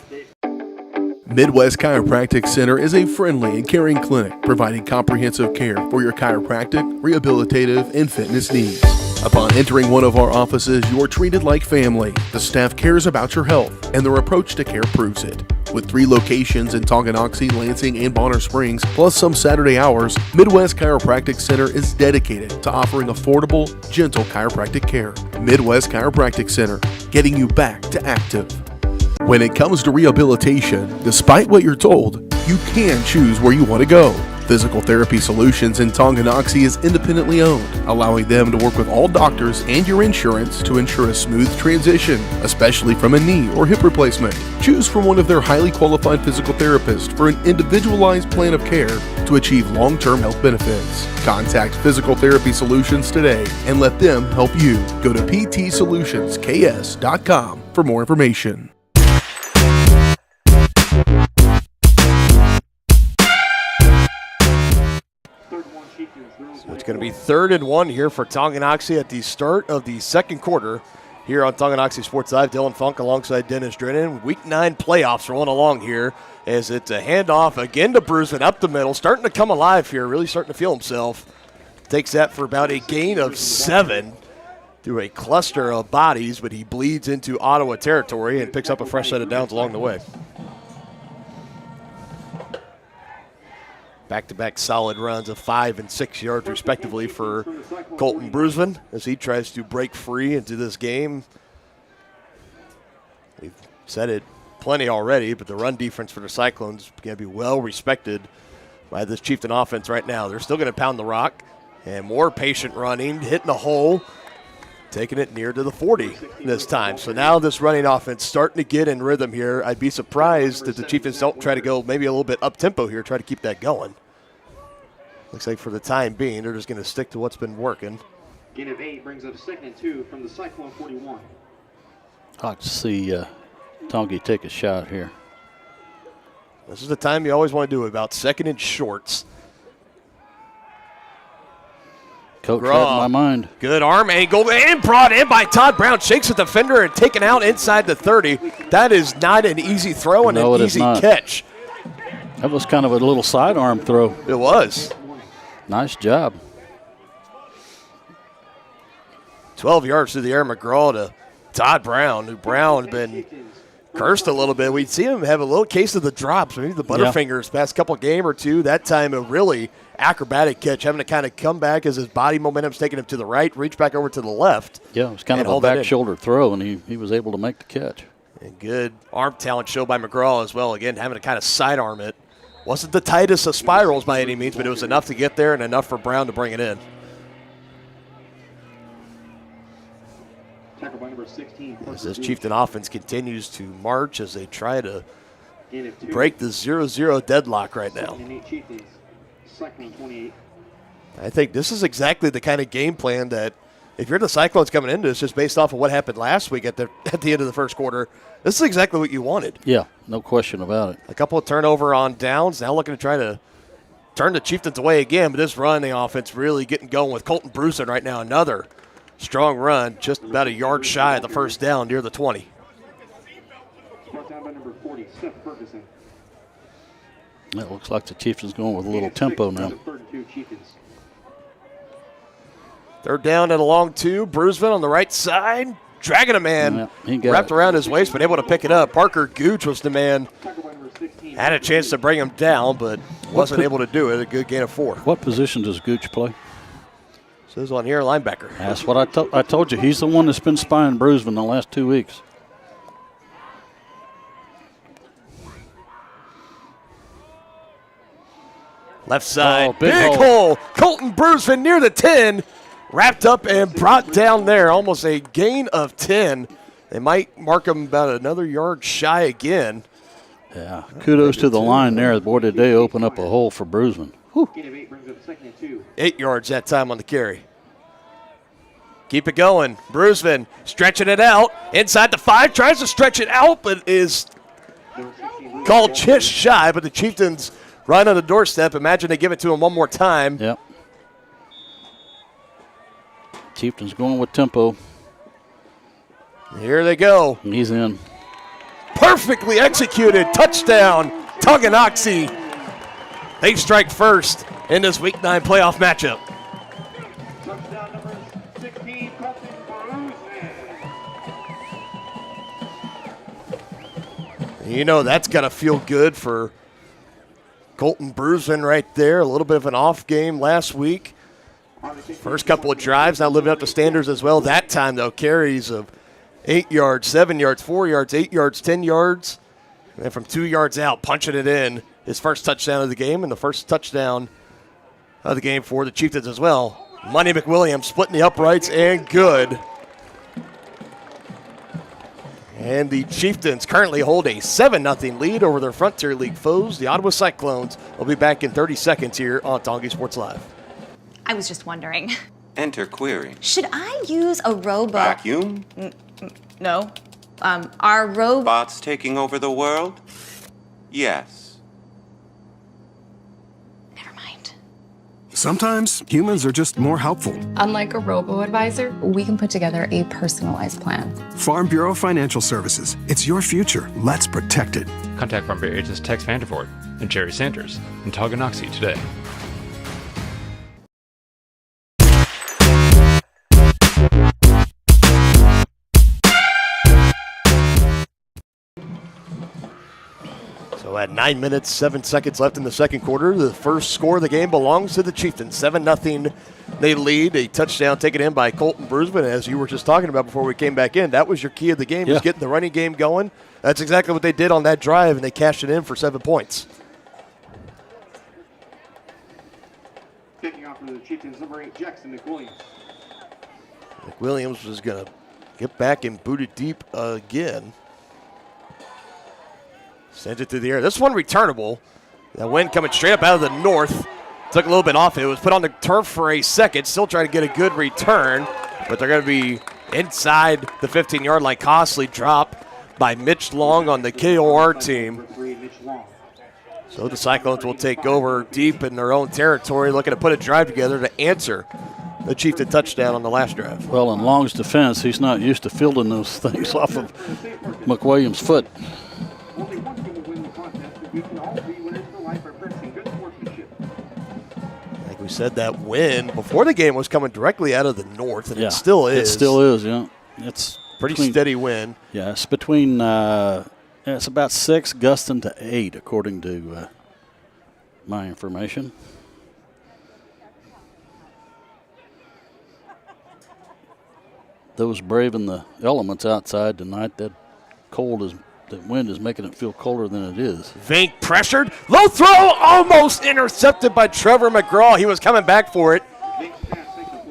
Midwest Chiropractic Center is a friendly and caring clinic providing comprehensive care for your chiropractic, rehabilitative, and fitness needs. Upon entering one of our offices, you are treated like family. The staff cares about your health, and their approach to care proves it. With 3 locations in Tonganoxie, Lansing, and Bonner Springs, plus some Saturday hours, Midwest Chiropractic Center is dedicated to offering affordable, gentle chiropractic care. Midwest Chiropractic Center, getting you back to active. When it comes to rehabilitation, despite what you're told, you can choose where you want to go. Physical Therapy Solutions in Tonganoxie is independently owned, allowing them to work with all doctors and your insurance to ensure a smooth transition, especially from a knee or hip replacement. Choose from one of their highly qualified physical therapists for an individualized plan of care to achieve long-term health benefits. Contact Physical Therapy Solutions today and let them help you. Go to ptsolutionsks.com for more information. So it's going to be 3rd and 1 here for Tonganoxie at the start of the 2nd quarter here on Tonganoxie Sports Live. Dylan Funk alongside Dennis Drennan. Week 9 playoffs rolling along here as it's a handoff again to Brusman up the middle. Starting to come alive here, really starting to feel himself. Takes that for about a gain of 7 through a cluster of bodies, but he bleeds into Ottawa territory and picks up a fresh set of downs along the way. Back-to-back solid runs of 5 and 6 yards respectively for Colton Brusman as he tries to break free into this game. We've said it plenty already, but the run defense for the Cyclones is going to be well respected by this Chieftain offense right now. They're still going to pound the rock, and more patient running, hitting the hole, taking it near to the 40 this time. So now this running offense starting to get in rhythm here. I'd be surprised if the Chieftains don't try to go maybe a little bit up-tempo here, try to keep that going. Looks like for the time being, they're just going to stick to what's been working. Gain of 8 brings up 2nd and 2 from the Cyclone 41. I'd like to see Tongi take a shot here. This is the time you always want to do it, about 2nd and shorts. Coach had in my mind. Good arm angle and brought in by Todd Brown. Shakes the defender and taken out inside the 30. That is not an easy throw and an easy catch. That was kind of a little sidearm throw. It was. Nice job. 12 yards through the air, McGraw to Todd Brown, who Brown has been cursed a little bit. We'd see him have a little case of the drops, maybe the Butterfingers past couple game or two. That time a really acrobatic catch, having to kind of come back as his body momentum's taking him to the right, reach back over to the left. Yeah, it was kind of a back shoulder throw, and he was able to make the catch. And good arm talent show by McGraw as well. Again, having to kind of sidearm it. Wasn't the tightest of spirals by any means, but it was enough to get there and enough for Brown to bring it in. As this Chieftain offense continues to march as they try to break the 0-0 deadlock right now. I think this is exactly the kind of game plan that if you're the Cyclones coming into this, just based off of what happened last week at the end of the first quarter, this is exactly what you wanted. Yeah, no question about it. A couple of turnover on downs, now looking to try to turn the Chieftains away again, but this running offense really getting going with Colton Bruson right now. Another strong run, just about a yard shy of the first down near the 20. It looks like the Chieftains going with a little tempo now. 3rd down and a long 2. Bruisman on the right side, dragging a man, wrapped around his waist, but able to pick it up. Parker Gooch was the man. Had a chance to bring him down, but wasn't able to do it. A good gain of 4. What position does Gooch play? Says on here, linebacker. That's what I told you. He's the one that's been spying Bruisman the last 2 weeks. Left side, big hole. Colton Bruisman near the 10. Wrapped up and brought down there. Almost a gain of 10. They might mark him about another yard shy again. Yeah, kudos to the line there. Boy, did they open up a hole for Bruisman. 8 yards that time on the carry. Keep it going. Bruisman stretching it out. Inside the 5, tries to stretch it out, but is called just shy. But the Chieftains right on the doorstep. Imagine they give it to him one more time. Yep. Chieftains going with tempo. Here they go. He's in. Perfectly executed. Touchdown, Tonganoxie. They strike first in this Week 9 playoff matchup. Touchdown number 16, Colton Bruisman. You know that's got to feel good for Colton Bruisman right there. A little bit of an off game last week. First couple of drives, now living up to standards as well. That time, though, carries of 8 yards, 7 yards, 4 yards, 8 yards, 10 yards. And then from 2 yards out, punching it in. His first touchdown of the game and the first touchdown of the game for the Chieftains as well. Money McWilliams splitting the uprights and good. And the Chieftains currently hold a 7-0 lead over their Frontier League foes, the Ottawa Cyclones. We'll be back in 30 seconds here on Tonganoxie Sports Live. I was just wondering. Enter query. Should I use a robot? Vacuum? No. Are robots taking over the world? Yes. Sometimes humans are just more helpful. Unlike a robo-advisor, we can put together a personalized plan. Farm Bureau Financial Services. It's your future. Let's protect it. Contact Farm Bureau agents Tex Vandervoort and Jerry Sanders in Tonganoxie today. So at 9 minutes, 7 seconds left in the second quarter, the first score of the game belongs to the Chieftains. 7-0 they lead. A touchdown taken in by Colton Bruisman, as you were just talking about before we came back in. That was your key of the game, was getting the running game going. That's exactly what they did on that drive, and they cashed it in for 7 points. Kicking off for the Chieftains, number 8, Jackson McWilliams. McWilliams was going to get back and boot it deep again. Sends it through the air. This one returnable. That wind coming straight up out of the north. Took a little bit off it. It was put on the turf for a second. Still trying to get a good return. But they're going to be inside the 15-yard line. Costly drop by Mitch Long on the KOR team. So the Cyclones will take over deep in their own territory, looking to put a drive together to answer the Chieftain touchdown on the last drive. Well, in Long's defense, he's not used to fielding those things off of McWilliams' foot. Like we said, that wind before the game was coming directly out of the north, and Yeah, it still is. It still is, yeah. It's pretty steady wind. Yeah, it's between, it's about 6 gusting to 8, according to my information. Those braving the elements outside tonight, that wind is making it feel colder than it is. Vink pressured. Low throw, almost intercepted by Trevor McGraw. He was coming back for it.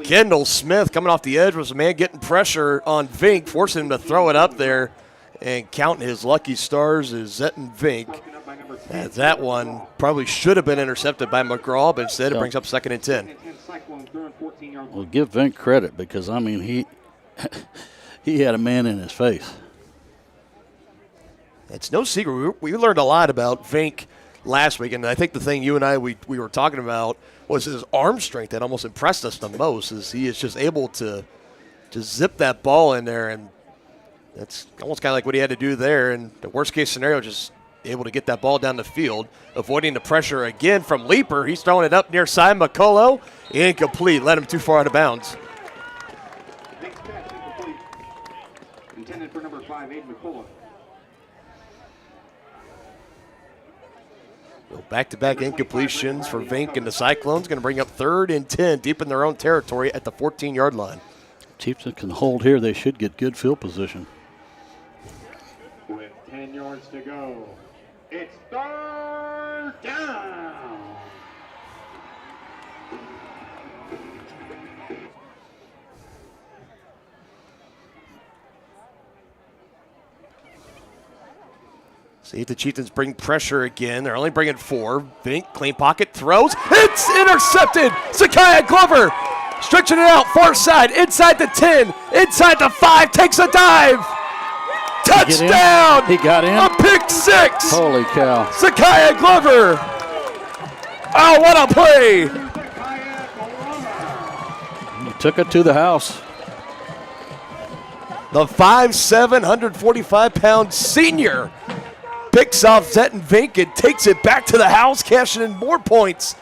Kendall Smith coming off the edge was a man getting pressure on Vink, forcing him to throw it up there. And counting his lucky stars is Zetten Vink. And that one probably should have been intercepted by McGraw, but instead it brings up 2nd and 10. Well, give Vink credit because, I mean, he had a man in his face. It's no secret. We learned a lot about Vink last week, and I think the thing you and I we were talking about was his arm strength that almost impressed us the most. Is he is just able to zip that ball in there, and that's almost kind of like what he had to do there. And the worst case scenario, just able to get that ball down the field, avoiding the pressure again from Leaper. He's throwing it up near side McCullough. Incomplete. Led him too far out of bounds. Intended for number 5, Aiden McCullough. Back-to-back incompletions for Vink and the Cyclones. Going to bring up 3rd and 10 deep in their own territory at the 14-yard line. Chiefs can hold here. They should get good field position. With 10 yards to go, it's 3rd down. See if the Chieftains bring pressure again. They're only bringing 4. Vink, clean pocket, throws. It's intercepted. Zakiah Glover stretching it out, far side, inside the 10, inside the 5, takes a dive. Touchdown. He got in. A pick 6. Holy cow. Zakiah Glover. Oh, what a play. He took it to the house. The 5'7", 145-pound senior picks off Zetten Vink and takes it back to the house, cashing in more points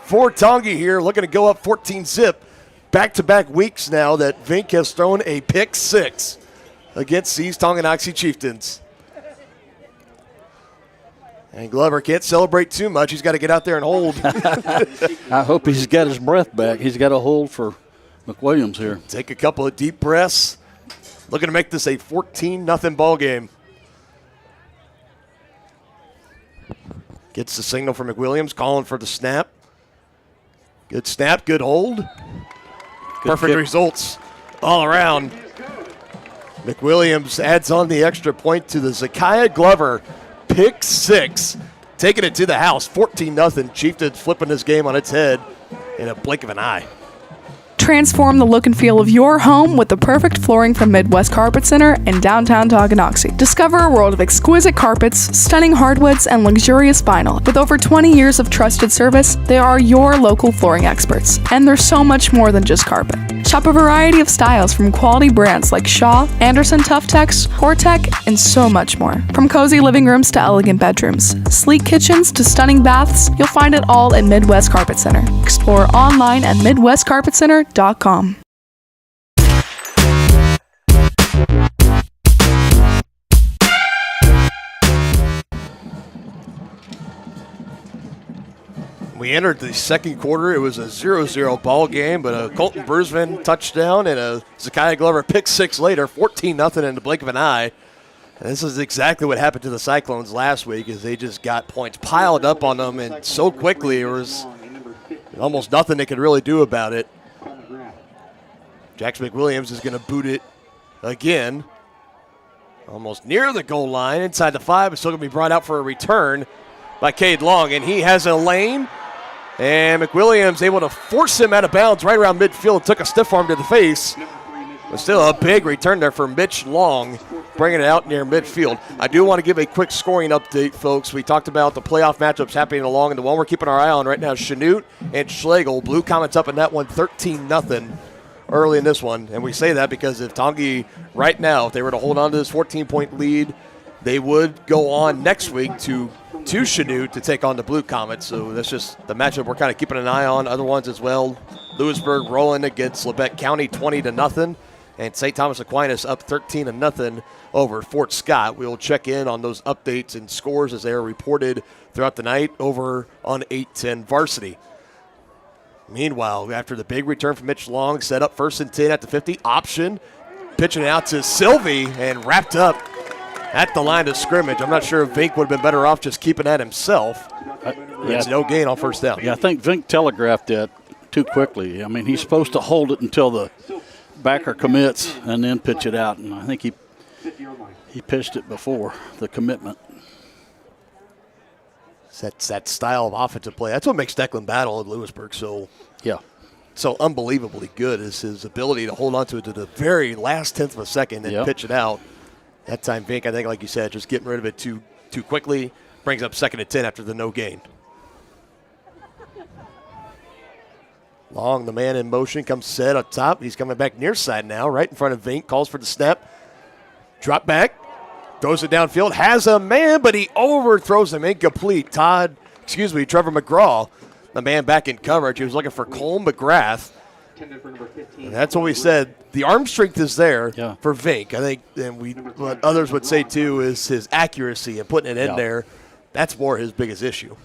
for Tonga here, looking to go up 14-zip. Back-to-back weeks now that Vink has thrown a pick 6 against these Tonganoxie Chieftains. And Glover can't celebrate too much. He's got to get out there and hold. I hope he's got his breath back. He's got to hold for McWilliams here. Take a couple of deep breaths. Looking to make this a 14-0 ball game. Gets the signal from McWilliams, calling for the snap. Good snap, good hold. Perfect kick. Results all around. McWilliams adds on the extra point to the Zakiah Glover pick 6. Taking it to the house, 14-0. Chieftains flipping this game on its head in a blink of an eye. Transform the look and feel of your home with the perfect flooring from Midwest Carpet Center in downtown Tonganoxie. Discover a world of exquisite carpets, stunning hardwoods, and luxurious vinyl. With over 20 years of trusted service, they are your local flooring experts. And they're so much more than just carpet. Shop a variety of styles from quality brands like Shaw, Anderson Tuftex, Hortec, and so much more. From cozy living rooms to elegant bedrooms, sleek kitchens to stunning baths, you'll find it all at Midwest Carpet Center. Explore online at MidwestCarpetCenter.com. We entered the second quarter. It was a 0-0 ball game, but a Colton Bruisman touchdown and a Zakiah Glover pick 6 later, 14-0 in the blink of an eye. And this is exactly what happened to the Cyclones last week, is they just got points piled up on them, and so quickly it was Almost nothing they could really do about it. Jax McWilliams is going to boot it again. Almost near the goal line, inside the 5, but still going to be brought out for a return by Cade Long, and he has a lane. And McWilliams able to force him out of bounds right around midfield, took a stiff arm to the face. But still a big return there for Mitch Long, bringing it out near midfield. I do want to give a quick scoring update, folks. We talked about the playoff matchups happening along, and the one we're keeping our eye on right now is Chanute and Schlegel. Blue Comets up in that one 13-0 early in this one. And we say that because if Tongi right now, if they were to hold on to this 14-point lead, they would go on next week to Chanute to take on the Blue Comets. So that's just the matchup we're kind of keeping an eye on. Other ones as well. Lewisburg rolling against Labette County 20-0. And St. Thomas Aquinas up 13-0 over Fort Scott. We will check in on those updates and scores as they are reported throughout the night over on 810 Varsity. Meanwhile, after the big return from Mitch Long, set up 1st and 10 at the 50. Option, pitching it out to Sylvie and wrapped up at the line of scrimmage. I'm not sure if Vink would have been better off just keeping that himself. It's no gain on 1st down. Yeah, I think Vink telegraphed that too quickly. I mean, he's supposed to hold it until the backer commits and then pitch it out, and I think he pitched it before the commitment. That's that style of offensive play. That's what makes Declan Battle at Lewisburg so unbelievably good, is his ability to hold on to it to the very last tenth of a second and pitch it out. That time, Vink, I think, like you said, just getting rid of it too quickly, brings up 2nd and 10 after the no gain. Long, the man in motion, comes set up top. He's coming back near side now, right in front of Vink, calls for the snap. Drop back, throws it downfield, has a man, but he overthrows him, incomplete. Trevor McGraw, the man back in coverage. He was looking for Cole McGrath. And that's what we said. The arm strength is there for Vink. I think, and what others would say too is his accuracy and putting it in there. That's more his biggest issue.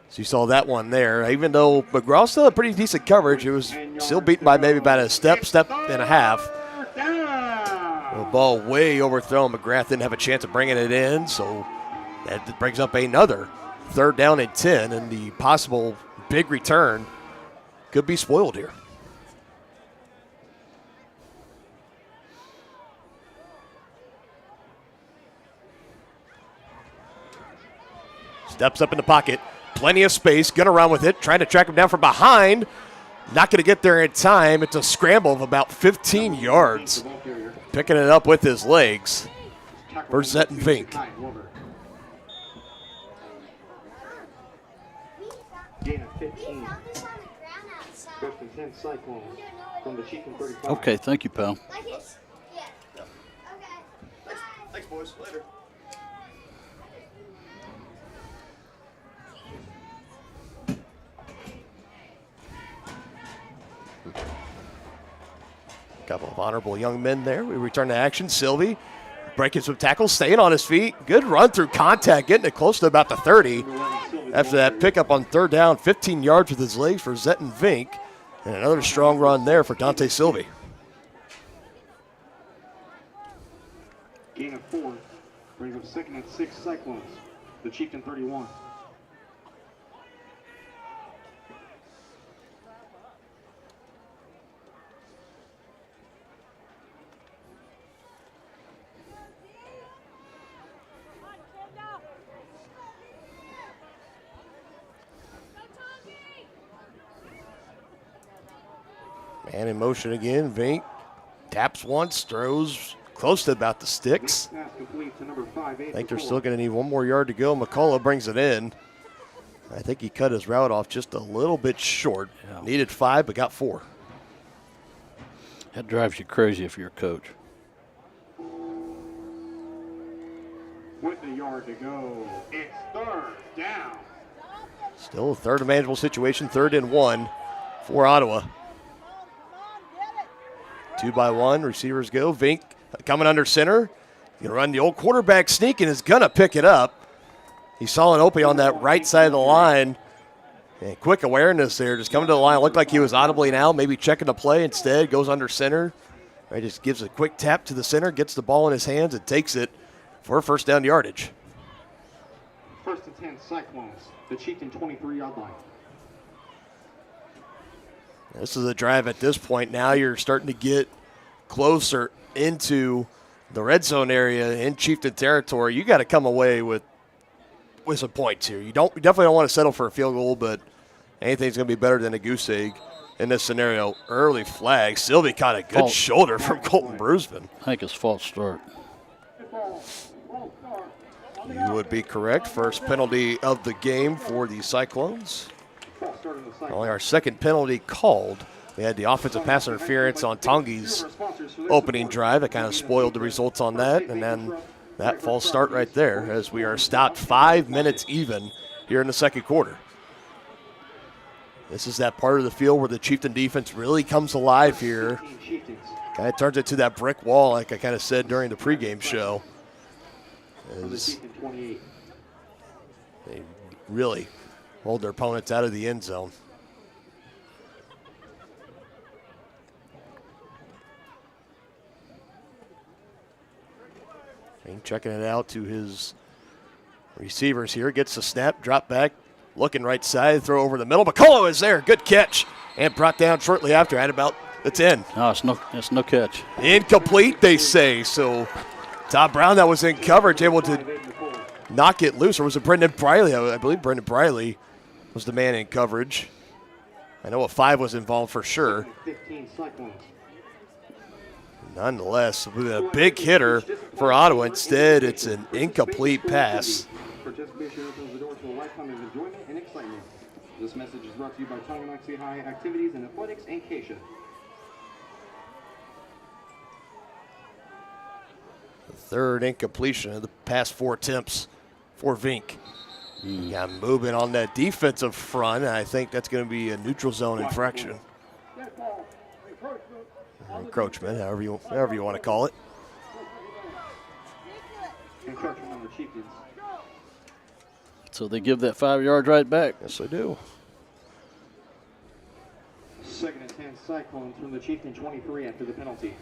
So you saw that one there. Even though McGraw still had pretty decent coverage, it was still beaten by maybe about a step and a half. The ball way overthrown. McGrath didn't have a chance of bringing it in, so that brings up another 3rd down and 10, and the possible big return could be spoiled here. Steps up in the pocket. Plenty of space, going to run with it, trying to track him down from behind. Not going to get there in time. It's a scramble of about 15 yards. Picking it up with his legs for Zetton Vink. Gain of 15. 1st and 10 Cyclones from the Chieftain 35. Okay, thank you, pal. Thanks, boys. Later. Couple of honorable young men there. We return to action. Sylvie breaking some tackles, staying on his feet. Good run through contact, getting it close to about the 30. After that pickup on 3rd down, 15 yards with his legs for Zetton Vink. And another strong run there for Dante Sylvie. Gain of 4 brings up 2nd and 6 Cyclones. The Chieftain 31. Man in motion again. Vink taps once, throws close to about the sticks. I think they're still going to need 1 more yard to go. McCullough brings it in. I think he cut his route off just a little bit short. Yeah. Needed 5, but got 4. That drives you crazy if you're a coach. With the yard to go, it's 3rd down. Still a 3rd manageable situation, 3rd and 1 for Ottawa. 2 by 1, receivers go. Vink coming under center. Going to run the old quarterback sneak and is going to pick it up. He saw an opening on that right side of the line. And quick awareness there, just coming to the line. Looked like he was audibly now, maybe checking the play instead. Goes under center. Right, just gives a quick tap to the center, gets the ball in his hands and takes it for 1st down yardage. 1st and 10 Cyclones, the Chieftain 23-yard line. This is a drive at this point. Now you're starting to get closer into the red zone area in Chieftain territory. You got to come away with some points here. You definitely don't want to settle for a field goal, but anything's going to be better than a goose egg in this scenario. Early flag. Sylvie caught a good shoulder from Colton Brusman. I think it's false start. You would be correct. First penalty of the game for the Cyclones. Only our second penalty called. We had the offensive pass interference on Tongie's opening drive. That kind of spoiled the results on that. And then that false start right there as we are stopped 5 minutes even here in the second quarter. This is that part of the field where the Chieftain defense really comes alive here. Kind of turns it to that brick wall like I kind of said during the pregame show. As they really hold their opponents out of the end zone. Checking it out to his receivers here. Gets the snap, drop back, looking right side, throw over the middle. McCullough is there. Good catch. And brought down shortly after at about the 10. No, it's no catch. Incomplete, they say. So Todd Brown, that was in coverage, able to knock it loose. Or was it Brendan Briley? I believe Brendan Briley was the man in coverage. I know a 5 was involved for sure. Nonetheless, with a big hitter for Ottawa. Instead, it's an incomplete pass. Participation opens the door to a lifetime of enjoyment and excitement. This message is brought to you by Tonganoxie High Activities and Athletics and Keisha. The third incompletion of the past 4 attempts for Vink. Got moving on that defensive front, and I think that's going to be a neutral zone infraction. Encroachment, however you want to call it. Encroachment on the Chieftains. So they give that 5 yards right back. Yes, they do. 2nd and 10 Cyclones from the Chieftain 23 after the penalty.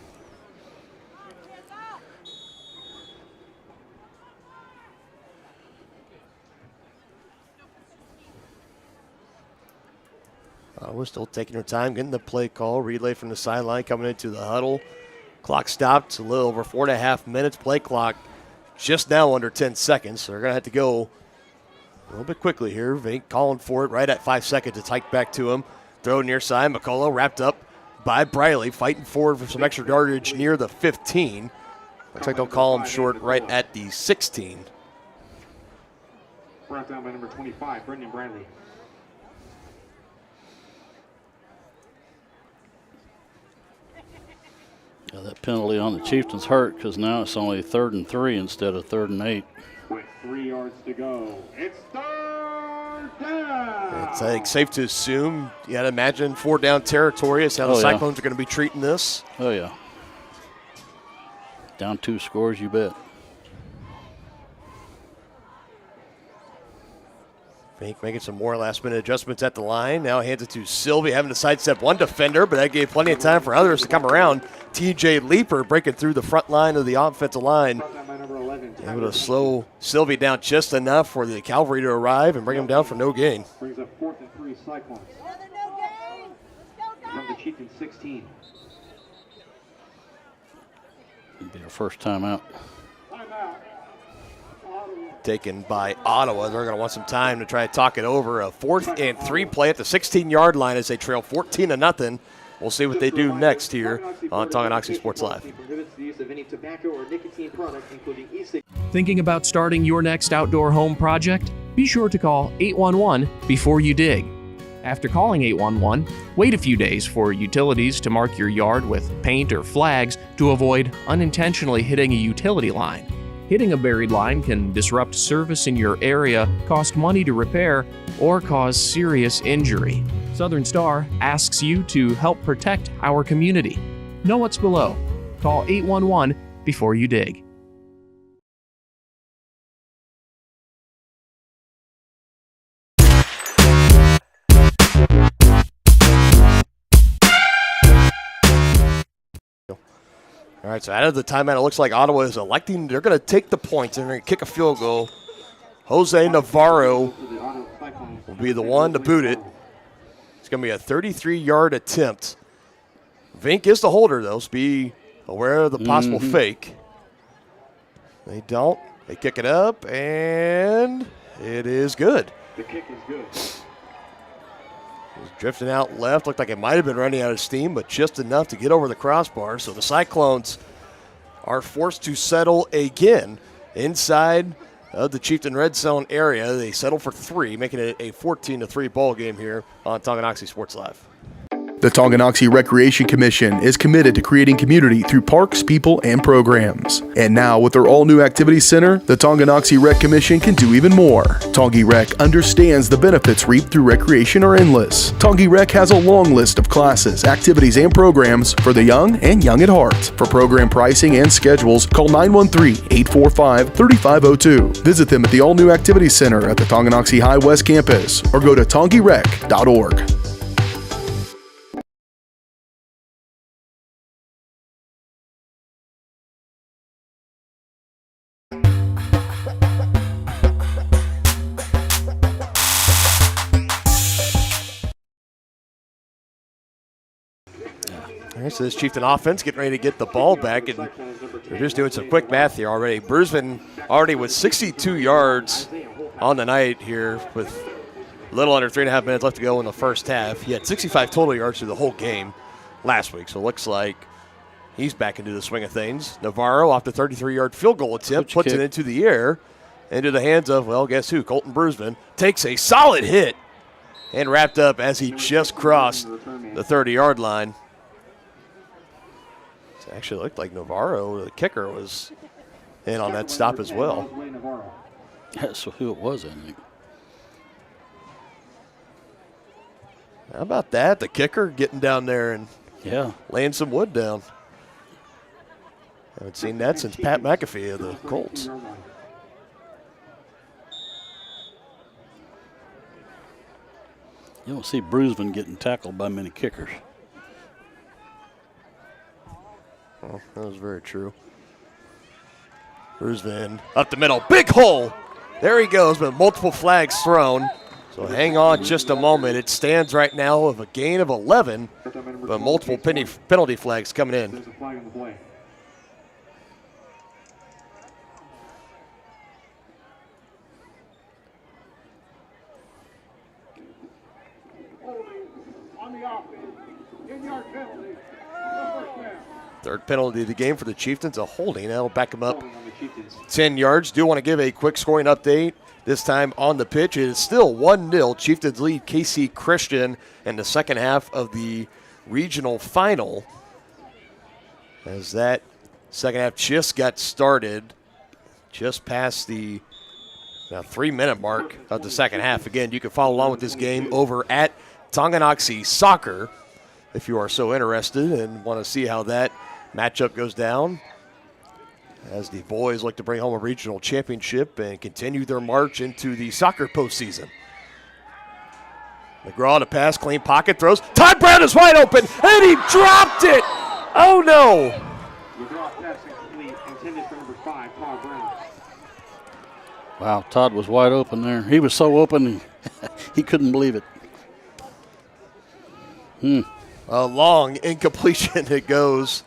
We're still taking our time, getting the play call. Relay from the sideline coming into the huddle. Clock stopped. A little over 4.5 minutes. Play clock just now under 10 seconds. So they're going to have to go a little bit quickly here. Vink calling for it right at 5 seconds. It's hiked back to him. Throw near side. McCullough wrapped up by Briley. Fighting forward for some extra yardage near the 15. Looks like they'll call him short right at the 16. Brought down by number 25, Brendan Bradley. Yeah, that penalty on the Chieftains hurt because now it's only 3rd and 3 instead of 3rd and 8. With 3 yards to go, it's 3rd down. It's, I think, safe to assume, you got to imagine 4 down territory is how the Cyclones are going to be treating this. Oh, yeah. Down 2 scores, you bet. Vink making some more last-minute adjustments at the line. Now hands it to Sylvie, having to sidestep one defender, but that gave plenty of time for others to come around. TJ Leeper breaking through the front line of the offensive line. Able to slow Sylvie down just enough for the cavalry to arrive and bring him down for no gain. Brings up 4th and 3 Cyclones. From the Chieftain 16. It'll be our first time out. Taken by Ottawa. They're going to want some time to try to talk it over. A 4th and 3 play at the 16-yard line as they trail 14-0. We'll see what they do next here on Tonganoxie Sports Live. Thinking about starting your next outdoor home project? Be sure to call 811 before you dig. After calling 811, wait a few days for utilities to mark your yard with paint or flags to avoid unintentionally hitting a utility line. Hitting a buried line can disrupt service in your area, cost money to repair, or cause serious injury. Southern Star asks you to help protect our community. Know what's below. Call 811 before you dig. All right, so out of the timeout, it looks like Ottawa is electing. They're going to take the points and they're going to kick a field goal. Jose Navarro will be the one to boot it. It's going to be a 33-yard attempt. Vink is the holder, though, so be aware of the possible fake. They don't. They kick it up, and it is good. The kick is good. Drifting out left. Looked like it might have been running out of steam, but just enough to get over the crossbar. So the Cyclones are forced to settle again inside of the Chieftain red zone area. They settle for 3, making it a 14-3 ball game here on Tonganoxie Sports Live. The Tonganoxie Recreation Commission is committed to creating community through parks, people, and programs. And now, with their all-new activity center, the Tonganoxie Rec Commission can do even more. Tongi Rec understands the benefits reaped through recreation are endless. Tongi Rec has a long list of classes, activities, and programs for the young and young at heart. For program pricing and schedules, call 913-845-3502. Visit them at the all-new activity center at the Tonganoxie High West campus or go to tongirec.org. All right, so this Chieftain offense getting ready to get the ball back, and we're just doing some quick math here already. Brusman already with 62 yards on the night here with a little under 3.5 minutes left to go in the first half. He had 65 total yards through the whole game last week, so it looks like he's back into the swing of things. Navarro off the 33-yard field goal attempt, puts it into the air, into the hands of, well, guess who? Colton Brusman takes a solid hit and wrapped up as he just crossed the 30-yard line. It actually looked like Navarro, the kicker, was in on that stop as well. That's who it was, I think. How about that? The kicker getting down there and laying some wood down. Haven't seen that since Pat McAfee of the Colts. You don't see Brusman getting tackled by many kickers. Well, that was very true. Brusman up the middle. Big hole. There he goes, but multiple flags thrown. So hang on just a moment. It stands right now of a gain of 11, but multiple penalty flags coming in. Third penalty of the game for the Chieftains, a holding. That'll back them up 10 yards. Do want to give a quick scoring update. This time on the pitch, it is still 1-0. Chieftains lead KC Christian in the second half of the regional final. As that second half just got started, just past the 3-minute mark of the second half. Again, you can follow along with this game over at Tonganoxie Soccer if you are so interested and want to see how that matchup goes down, as the boys look to bring home a regional championship and continue their march into the soccer postseason. McGraw to pass, clean pocket, throws. Todd Brown is wide open, and he dropped it. Oh, no. Wow, Todd was wide open there. He was so open, he couldn't believe it. A long incompletion it goes.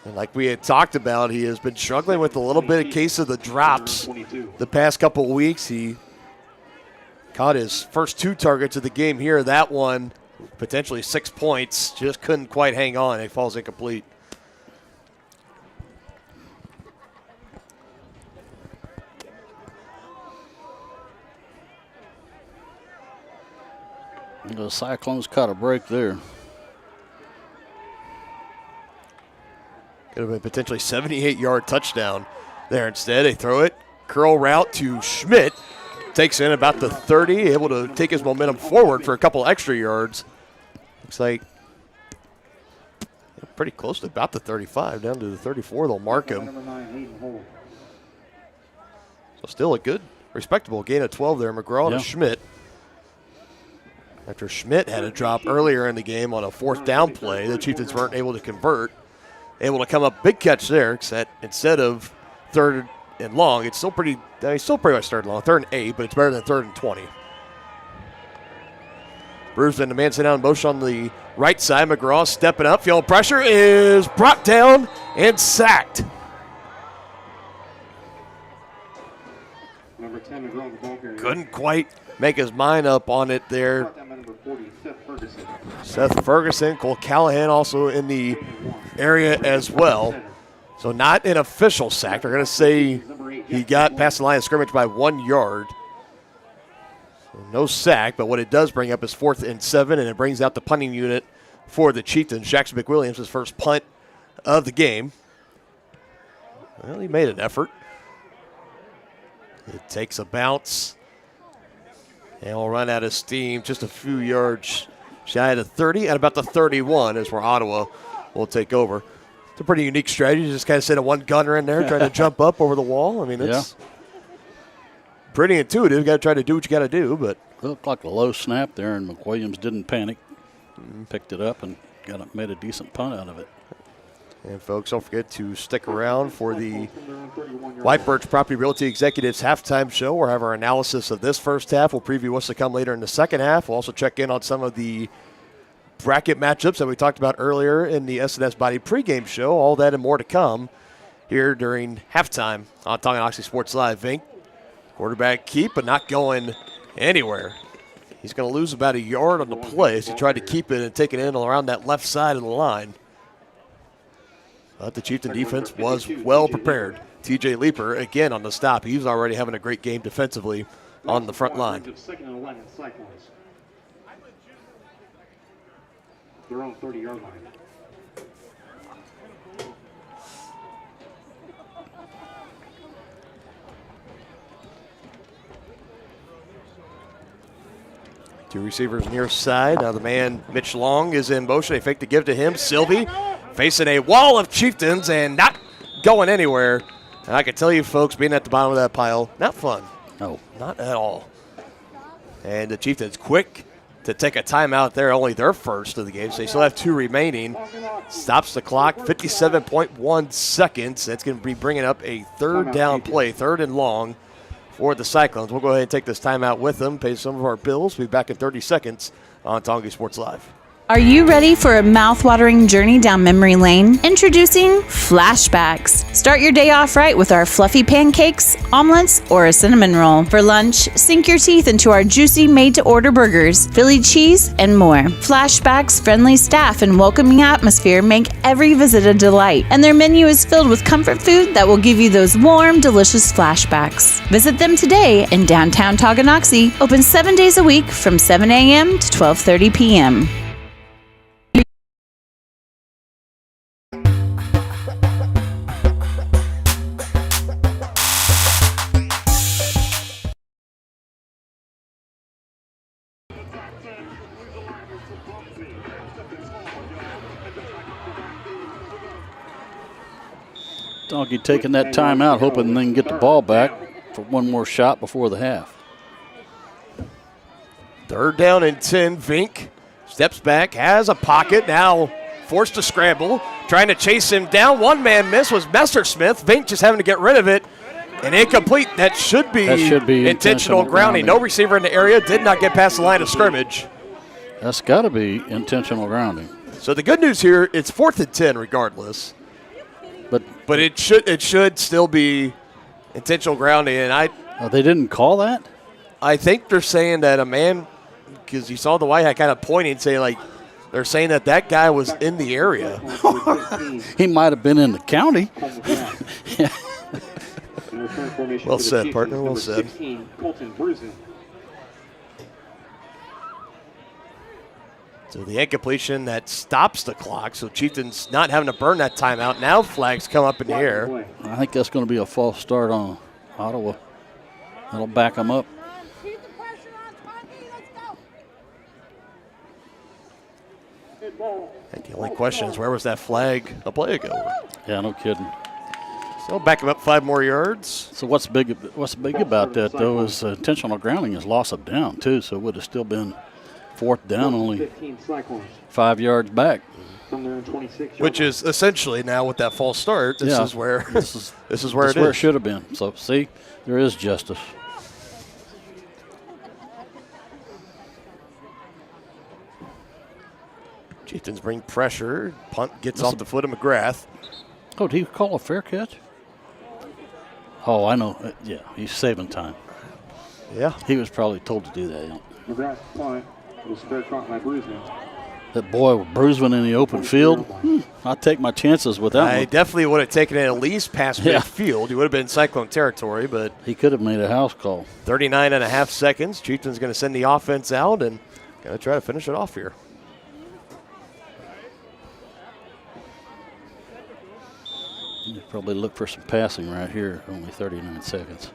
And like we had talked about, he has been struggling with a little bit of case of the drops the past couple of weeks. He caught his first 2 targets of the game here. That one, potentially 6 points, just couldn't quite hang on. It falls incomplete. The Cyclones caught a break there. Could have been potentially 78-yard touchdown there. Instead, they throw it. Curl route to Schmidt. Takes in about the 30, able to take his momentum forward for a couple extra yards. Looks like pretty close to about the 35, down to the 34. They'll mark him. So still a good, respectable gain of 12 there. McGraw to Schmidt. After Schmidt had a drop earlier in the game on a 4th down play, the Chieftains weren't able to convert. Able to come up, big catch there, except instead of 3rd and long, it's still pretty much 3rd and long, 3rd and 8, but it's better than 3rd and 20. Bruce and the man sitting down in motion on the right side. McGraw stepping up. Feeling pressure, is brought down and sacked. Number 10, McGraw, the ball carrier. Couldn't quite make his mind up on it there. Number 40, Seth Ferguson. Cole Callahan also in the area as well. So not an official sack. They're going to say he got past the line of scrimmage by 1 yard. So no sack, but what it does bring up is 4th and 7, and it brings out the punting unit for the Chieftains. Jackson McWilliams, his first punt of the game. Well, he made an effort. It takes a bounce. And will run out of steam just a few yards shy of the 30 and about the 31 is where Ottawa will take over. It's a pretty unique strategy. Just kind of send a one gunner in there trying to jump up over the wall. I mean, it's pretty intuitive. You got to try to do what you got to do. But it looked like a low snap there, and McWilliams didn't panic. Picked it up and made a decent punt out of it. And folks, don't forget to stick around for the White Birch Property Realty Executives halftime show. We'll have our analysis of this first half. We'll preview what's to come later in the second half. We'll also check in on some of the bracket matchups that we talked about earlier in the S&S Body pregame show. All that and more to come here during halftime on Tonganoxie Sports Live. Vink, quarterback keep, but not going anywhere. He's going to lose about a yard on the play as he tried to keep it and take it in around that left side of the line. But the Chieftain defense was well prepared. TJ Leeper, again, on the stop. He's already having a great game defensively on the front line. Second and 11, Cyclones. Their own 30-yard line. Two receivers near side. Now the man, Mitch Long, is in motion. They fake to give to him. Sylvie facing a wall of Chieftains and not going anywhere. And I can tell you, folks, being at the bottom of that pile, not fun. No. Not at all. And the Chieftains quick to take a timeout there, only their first of the game. So they still have 2 remaining. Stops the clock, 57.1 seconds. That's going to be bringing up a third down play, 3rd and long for the Cyclones. We'll go ahead and take this timeout with them, pay some of our bills. We'll be back in 30 seconds on Tonganoxie Sports Live. Are you ready for a mouth-watering journey down memory lane? Introducing Flashbacks. Start your day off right with our fluffy pancakes, omelets, or a cinnamon roll. For lunch, sink your teeth into our juicy made-to-order burgers, Philly cheese, and more. Flashbacks' friendly staff and welcoming atmosphere make every visit a delight, and their menu is filled with comfort food that will give you those warm, delicious flashbacks. Visit them today in downtown Tonganoxie, open 7 days a week from 7 a.m. to 12:30 p.m. Donkey taking that timeout, hoping they can get the ball back for one more shot before the half. 3rd down and 10. Vink steps back, has a pocket, now forced to scramble, trying to chase him down. One man miss was Messersmith. Vink just having to get rid of it. And incomplete. That should be intentional grounding. No receiver in the area, did not get past the line of scrimmage. That's got to be intentional grounding. So the good news here, it's 4th and 10 regardless. But it should still be intentional grounding. And they didn't call that? I think they're saying that a man, because you saw the white hat kind of pointing, saying like, they're saying that guy was in the area. He might have been in the county. Well said, partner. Well said. So the incompletion that stops the clock. So Chieftains not having to burn that timeout. Now flags come up in the air. I think that's going to be a false start on Ottawa. That'll back them up. And the only question is, where was that flag a play ago? Yeah, no kidding. So back him up 5 more yards. So what's big about that, though, is intentional grounding is loss of down, too. So it would have still been 4th down, only 5 yards back. Which is essentially now with that false start, this is where this is where it should have been. So see, there is justice. Chieftains bring pressure. Punt gets off the foot of McGrath. Oh, did he call a fair catch? Oh, I know. Yeah, he's saving time. Yeah. He was probably told to do that. Yeah. McGrath punt was fair caught by Bruisman. That boy, Bruisman in the open field, I'd take my chances with that I one. definitely would have taken it at least past midfield. He would have been in Cyclone territory, but he could have made a house call. 39.5 seconds. Chieftains going to send the offense out and going to try to finish it off here. You probably look for some passing right here. Only 39 seconds.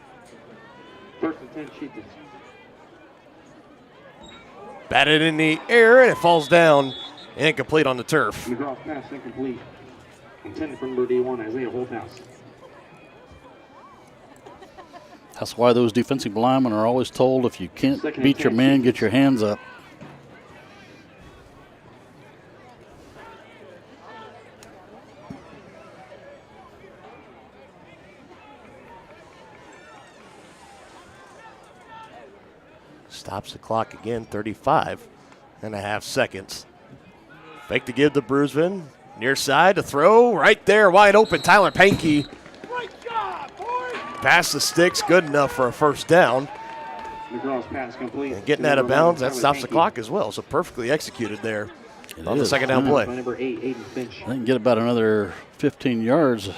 1st and 10 Chieftains. Batted in the air, and it falls down incomplete on the turf. McGrath pass incomplete. Intended for number D1, Isaiah Holthouse. That's why those defensive linemen are always told if you can't beat your man, get your hands up. Stops the clock again, 35.5 seconds. Fake to give to Bruisman. Near side to throw, right there, wide open. Tyler Pankey. Pass the sticks, good enough for a first down. McGraw's pass complete. And getting out of bounds, that stops the clock as well. So perfectly executed there on the second down play. Number 8, Aiden Finch. They can get about another 15 yards.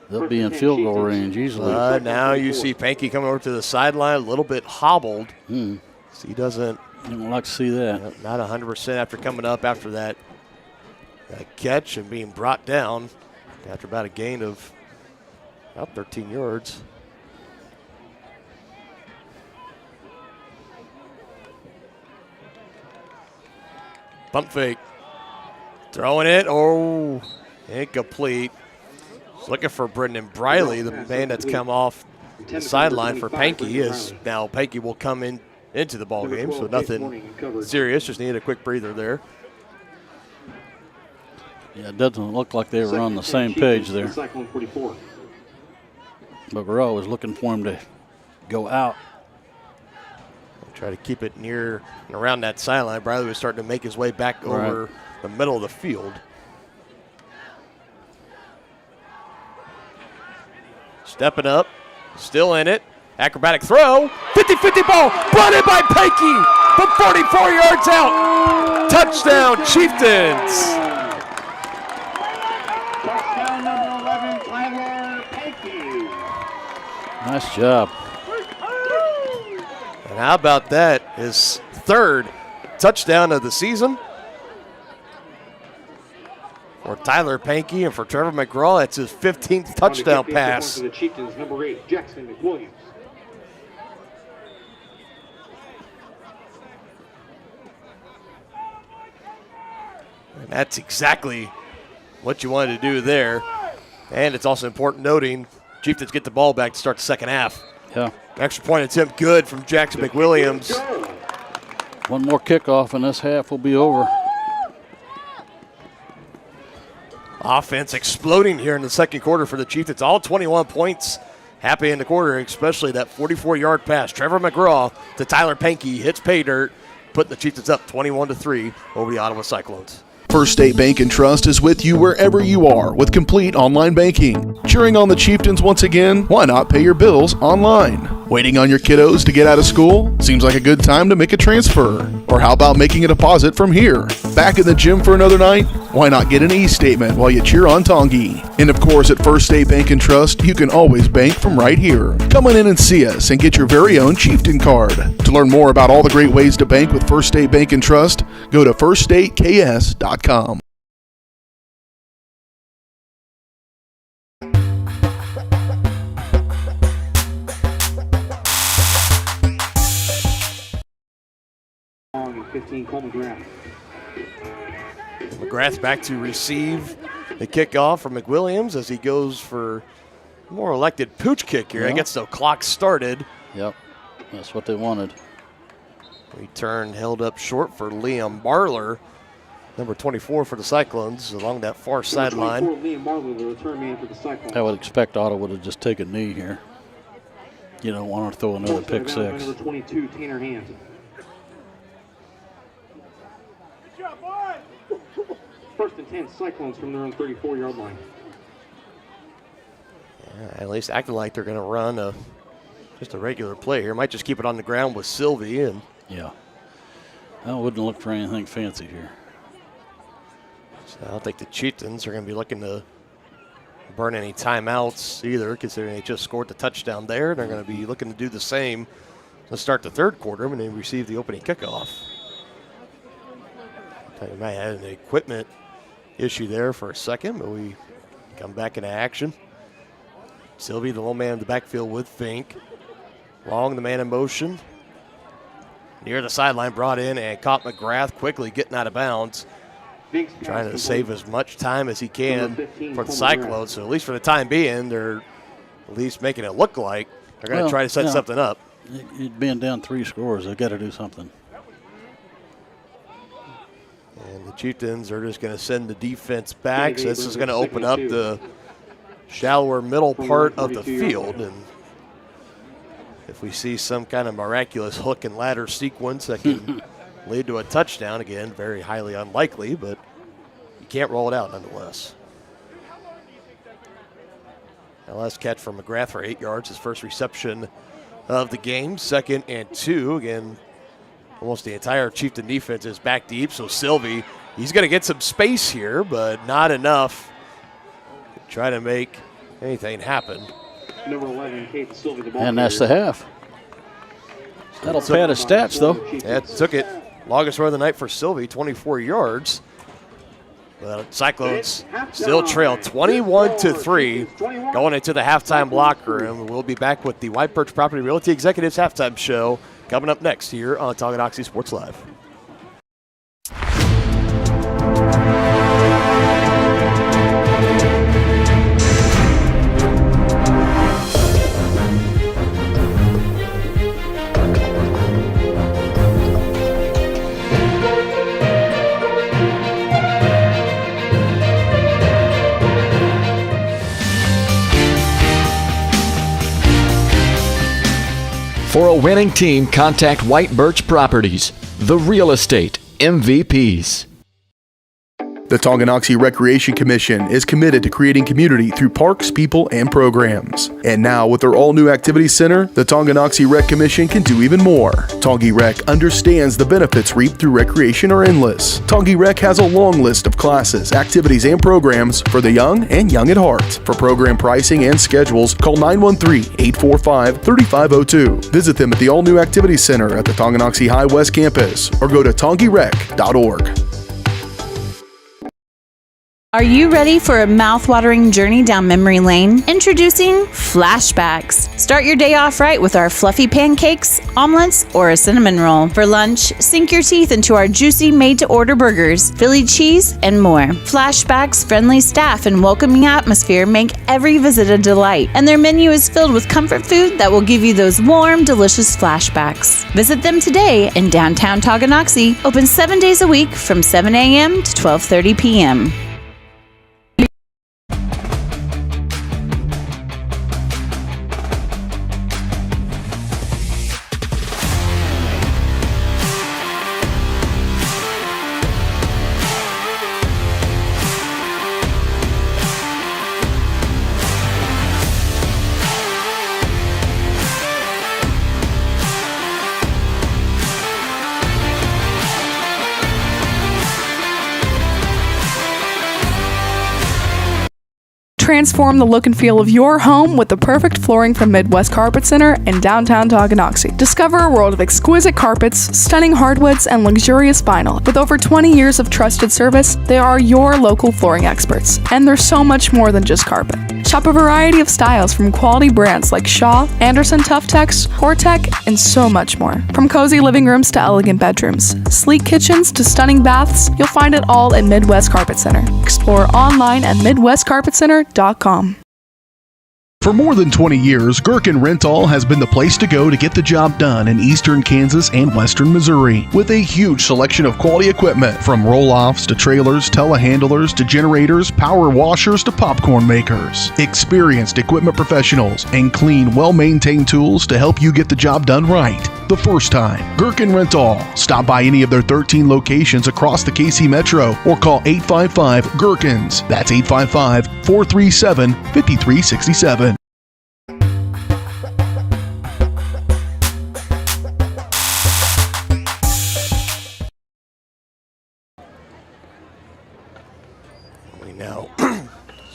They'll be in field goal range easily. Now you see Pankey coming over to the sideline, a little bit hobbled. So he doesn't. You don't like to see that. Not 100% after coming up after that catch and being brought down after about a gain of about 13 yards. Pump fake. Throwing it. Oh, incomplete. Looking for Brendan Briley, the man that's come off the sideline for Pankey. Is now Pankey will come into the ball game, so nothing serious. Just needed a quick breather there. Yeah, it doesn't look like they were on the same page there. But we're always looking for him to go out. Try to keep it near and around that sideline. Briley was starting to make his way back over the middle of the field. Stepping up, still in it. Acrobatic throw, 50-50 ball, brought in by Pankey from 44 yards out. Touchdown, Chieftains. Touchdown number 11, Tyler Pankey. Nice job. And how about that? His third touchdown of the season. For Tyler Pankey and for Trevor McGraw, that's his 15th touchdown pass. For the Chieftains, number 8, Jackson McWilliams. And that's exactly what you wanted to do there. And it's also important noting Chieftains get the ball back to start the second half. Yeah. Extra point attempt good from Jackson McWilliams. One more kickoff and this half will be over. Offense exploding here in the second quarter for the Chieftains. All 21 points. Happy in the quarter, especially that 44-yard pass. Trevor McGraw to Tyler Pankey hits pay dirt, putting the Chieftains up 21-3 over the Ottawa Cyclones. First State Bank and Trust is with you wherever you are with complete online banking. Cheering on the Chieftains once again? Why not pay your bills online? Waiting on your kiddos to get out of school? Seems like a good time to make a transfer. Or how about making a deposit from here? Back in the gym for another night? Why not get an e-statement while you cheer on Tongi? And of course, at First State Bank and Trust, you can always bank from right here. Come on in and see us and get your very own Chieftain card. To learn more about all the great ways to bank with First State Bank and Trust, go to firststateks.com. Long and 15, Cole McGrath. McGrath's back to receive the kickoff from McWilliams as he goes for more elected pooch kick here. Yeah. It gets the clock started. Yep, that's what they wanted. Return held up short for Liam Barler, number 24 for the Cyclones, along that far sideline. Liam Barlow, the return man for the Cyclones. I would expect Ottawa to just take a knee here. You don't want to throw another pick six. Number 22, Tanner Hand. first and 10, Cyclones from their own 34-yard line. Yeah, at least acting like they're going to run just a regular play here. Might just keep it on the ground with Sylvie. Yeah. I wouldn't look for anything fancy here. So I don't think the Chieftains are going to be looking to burn any timeouts either, considering they just scored the touchdown there. They're going to be looking to do the same to start the third quarter when they receive the opening kickoff. They might have an equipment issue there for a second, but we come back into action. Sylvie, the little man in the backfield with Fink. Long, the man in motion. Near the sideline, brought in and caught McGrath, quickly getting out of bounds. Trying to save as much time as he can for the Cyclones. So at least for the time being, they're at least making it look like they're going to try to set something up. Being down 3 scores, they've got to do something. And the Chieftains are just going to send the defense back. So this is going to open up the shallower middle part of the field. And if we see some kind of miraculous hook and ladder sequence that can lead to a touchdown, again, very highly unlikely, but you can't roll it out nonetheless. Now last catch from McGrath for 8 yards, his first reception of the game. 2nd and 2. Again, almost the entire Chieftain defense is back deep, so Sylvie, he's going to get some space here, but not enough to try to make anything happen. Number 11, Kate Sylvie, the ball and that's the half. That'll pad his stats, though. That took it. Longest run of the night for Sylvie, 24 yards. But Cyclones still trail 21-3 going into the halftime locker room. We'll be back with the White Birch Property Realty Executives halftime show coming up next here on Tonganoxie Sports Live. For a winning team, contact White Birch Properties, the real estate MVPs. The Tonganoxie Recreation Commission is committed to creating community through parks, people, and programs. And now, with their all-new activity center, the Tonganoxie Rec Commission can do even more. Tongi Rec understands the benefits reaped through recreation are endless. Tongi Rec has a long list of classes, activities, and programs for the young and young at heart. For program pricing and schedules, call 913-845-3502. Visit them at the all-new activity center at the Tonganoxie High West Campus or go to tongirec.org. Are you ready for a mouth-watering journey down memory lane? Introducing Flashbacks. Start your day off right with our fluffy pancakes, omelets, or a cinnamon roll. For lunch, sink your teeth into our juicy made-to-order burgers, Philly cheese, and more. Flashbacks' friendly staff and welcoming atmosphere make every visit a delight, and their menu is filled with comfort food that will give you those warm, delicious flashbacks. Visit them today in downtown Tonganoxie, open 7 days a week from 7 a.m. to 12:30 p.m. Transform the look and feel of your home with the perfect flooring from Midwest Carpet Center in downtown Tonganoxie. Discover a world of exquisite carpets, stunning hardwoods, and luxurious vinyl. With over 20 years of trusted service, they are your local flooring experts. And they're so much more than just carpet. Shop a variety of styles from quality brands like Shaw, Anderson Tuftex, Hortec, and so much more. From cozy living rooms to elegant bedrooms, sleek kitchens to stunning baths, you'll find it all at Midwest Carpet Center. Explore online at midwestcarpetcenter.com. For more than 20 years, Gherkin Rental has been the place to go to get the job done in eastern Kansas and western Missouri. With a huge selection of quality equipment, from roll-offs to trailers, telehandlers to generators, power washers to popcorn makers. Experienced equipment professionals and clean, well-maintained tools to help you get the job done right the first time. Gherkin Rental. Stop by any of their 13 locations across the KC Metro or call 855-GHERKINS. That's 855-437-5367.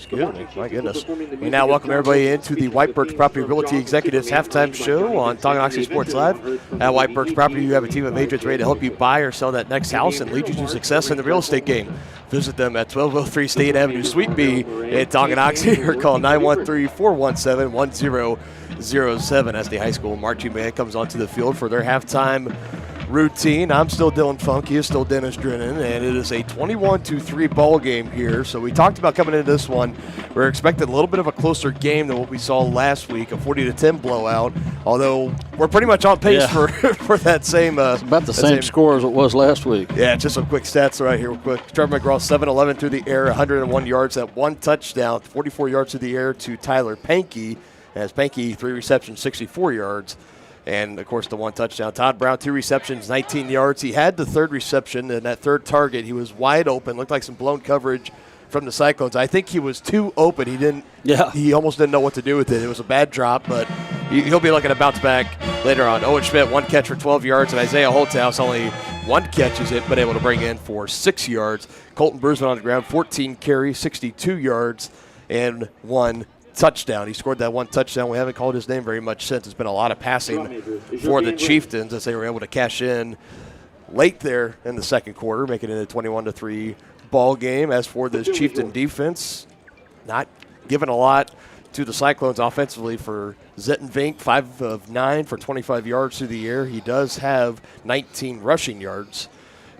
Excuse me, my goodness. We now welcome everybody into the White Birch Property Realty Executives Halftime Show on Tonganoxie Sports Live. At White Birch Property, you have a team of agents ready to help you buy or sell that next house and lead you to success in the real estate game. Visit them at 1203 State Avenue, Suite B in Tonganoxie, or call 913-417-1007 as the high school marching band comes onto the field for their halftime routine. I'm still Dylan Funk. He is still Dennis Drennan, and it is a 21-3 ball game here. So we talked about coming into this one, we're expecting a little bit of a closer game than what we saw last week, a 40-10 blowout. Although we're pretty much on pace for that same. It's about the same score as it was last week. Yeah, just some quick stats right here, real quick. Trevor McGraw 7-11 through the air, 101 yards, that one touchdown, 44 yards through the air to Tyler Pankey. As Pankey 3 receptions, 64 yards. And, of course, the one touchdown. Todd Brown, 2 receptions, 19 yards. He had the third reception and that third target. He was wide open, looked like some blown coverage from the Cyclones. I think he was too open. He didn't. Yeah. He almost didn't know what to do with it. It was a bad drop, but he'll be looking to bounce back later on. Owen Schmidt, 1 catch for 12 yards, and Isaiah Holthouse only 1 catch is it, but able to bring in for 6 yards. Colton Bruisman on the ground, 14 carries, 62 yards, and 1 touchdown. He scored that 1 touchdown. We haven't called his name very much since. It's been a lot of passing for the Chieftains as they were able to cash in late there in the second quarter, making it a 21-3 ball game. As for this Chieftain defense, not giving a lot to the Cyclones offensively for Zettenvink, 5 of 9 for 25 yards through the air. He does have 19 rushing yards.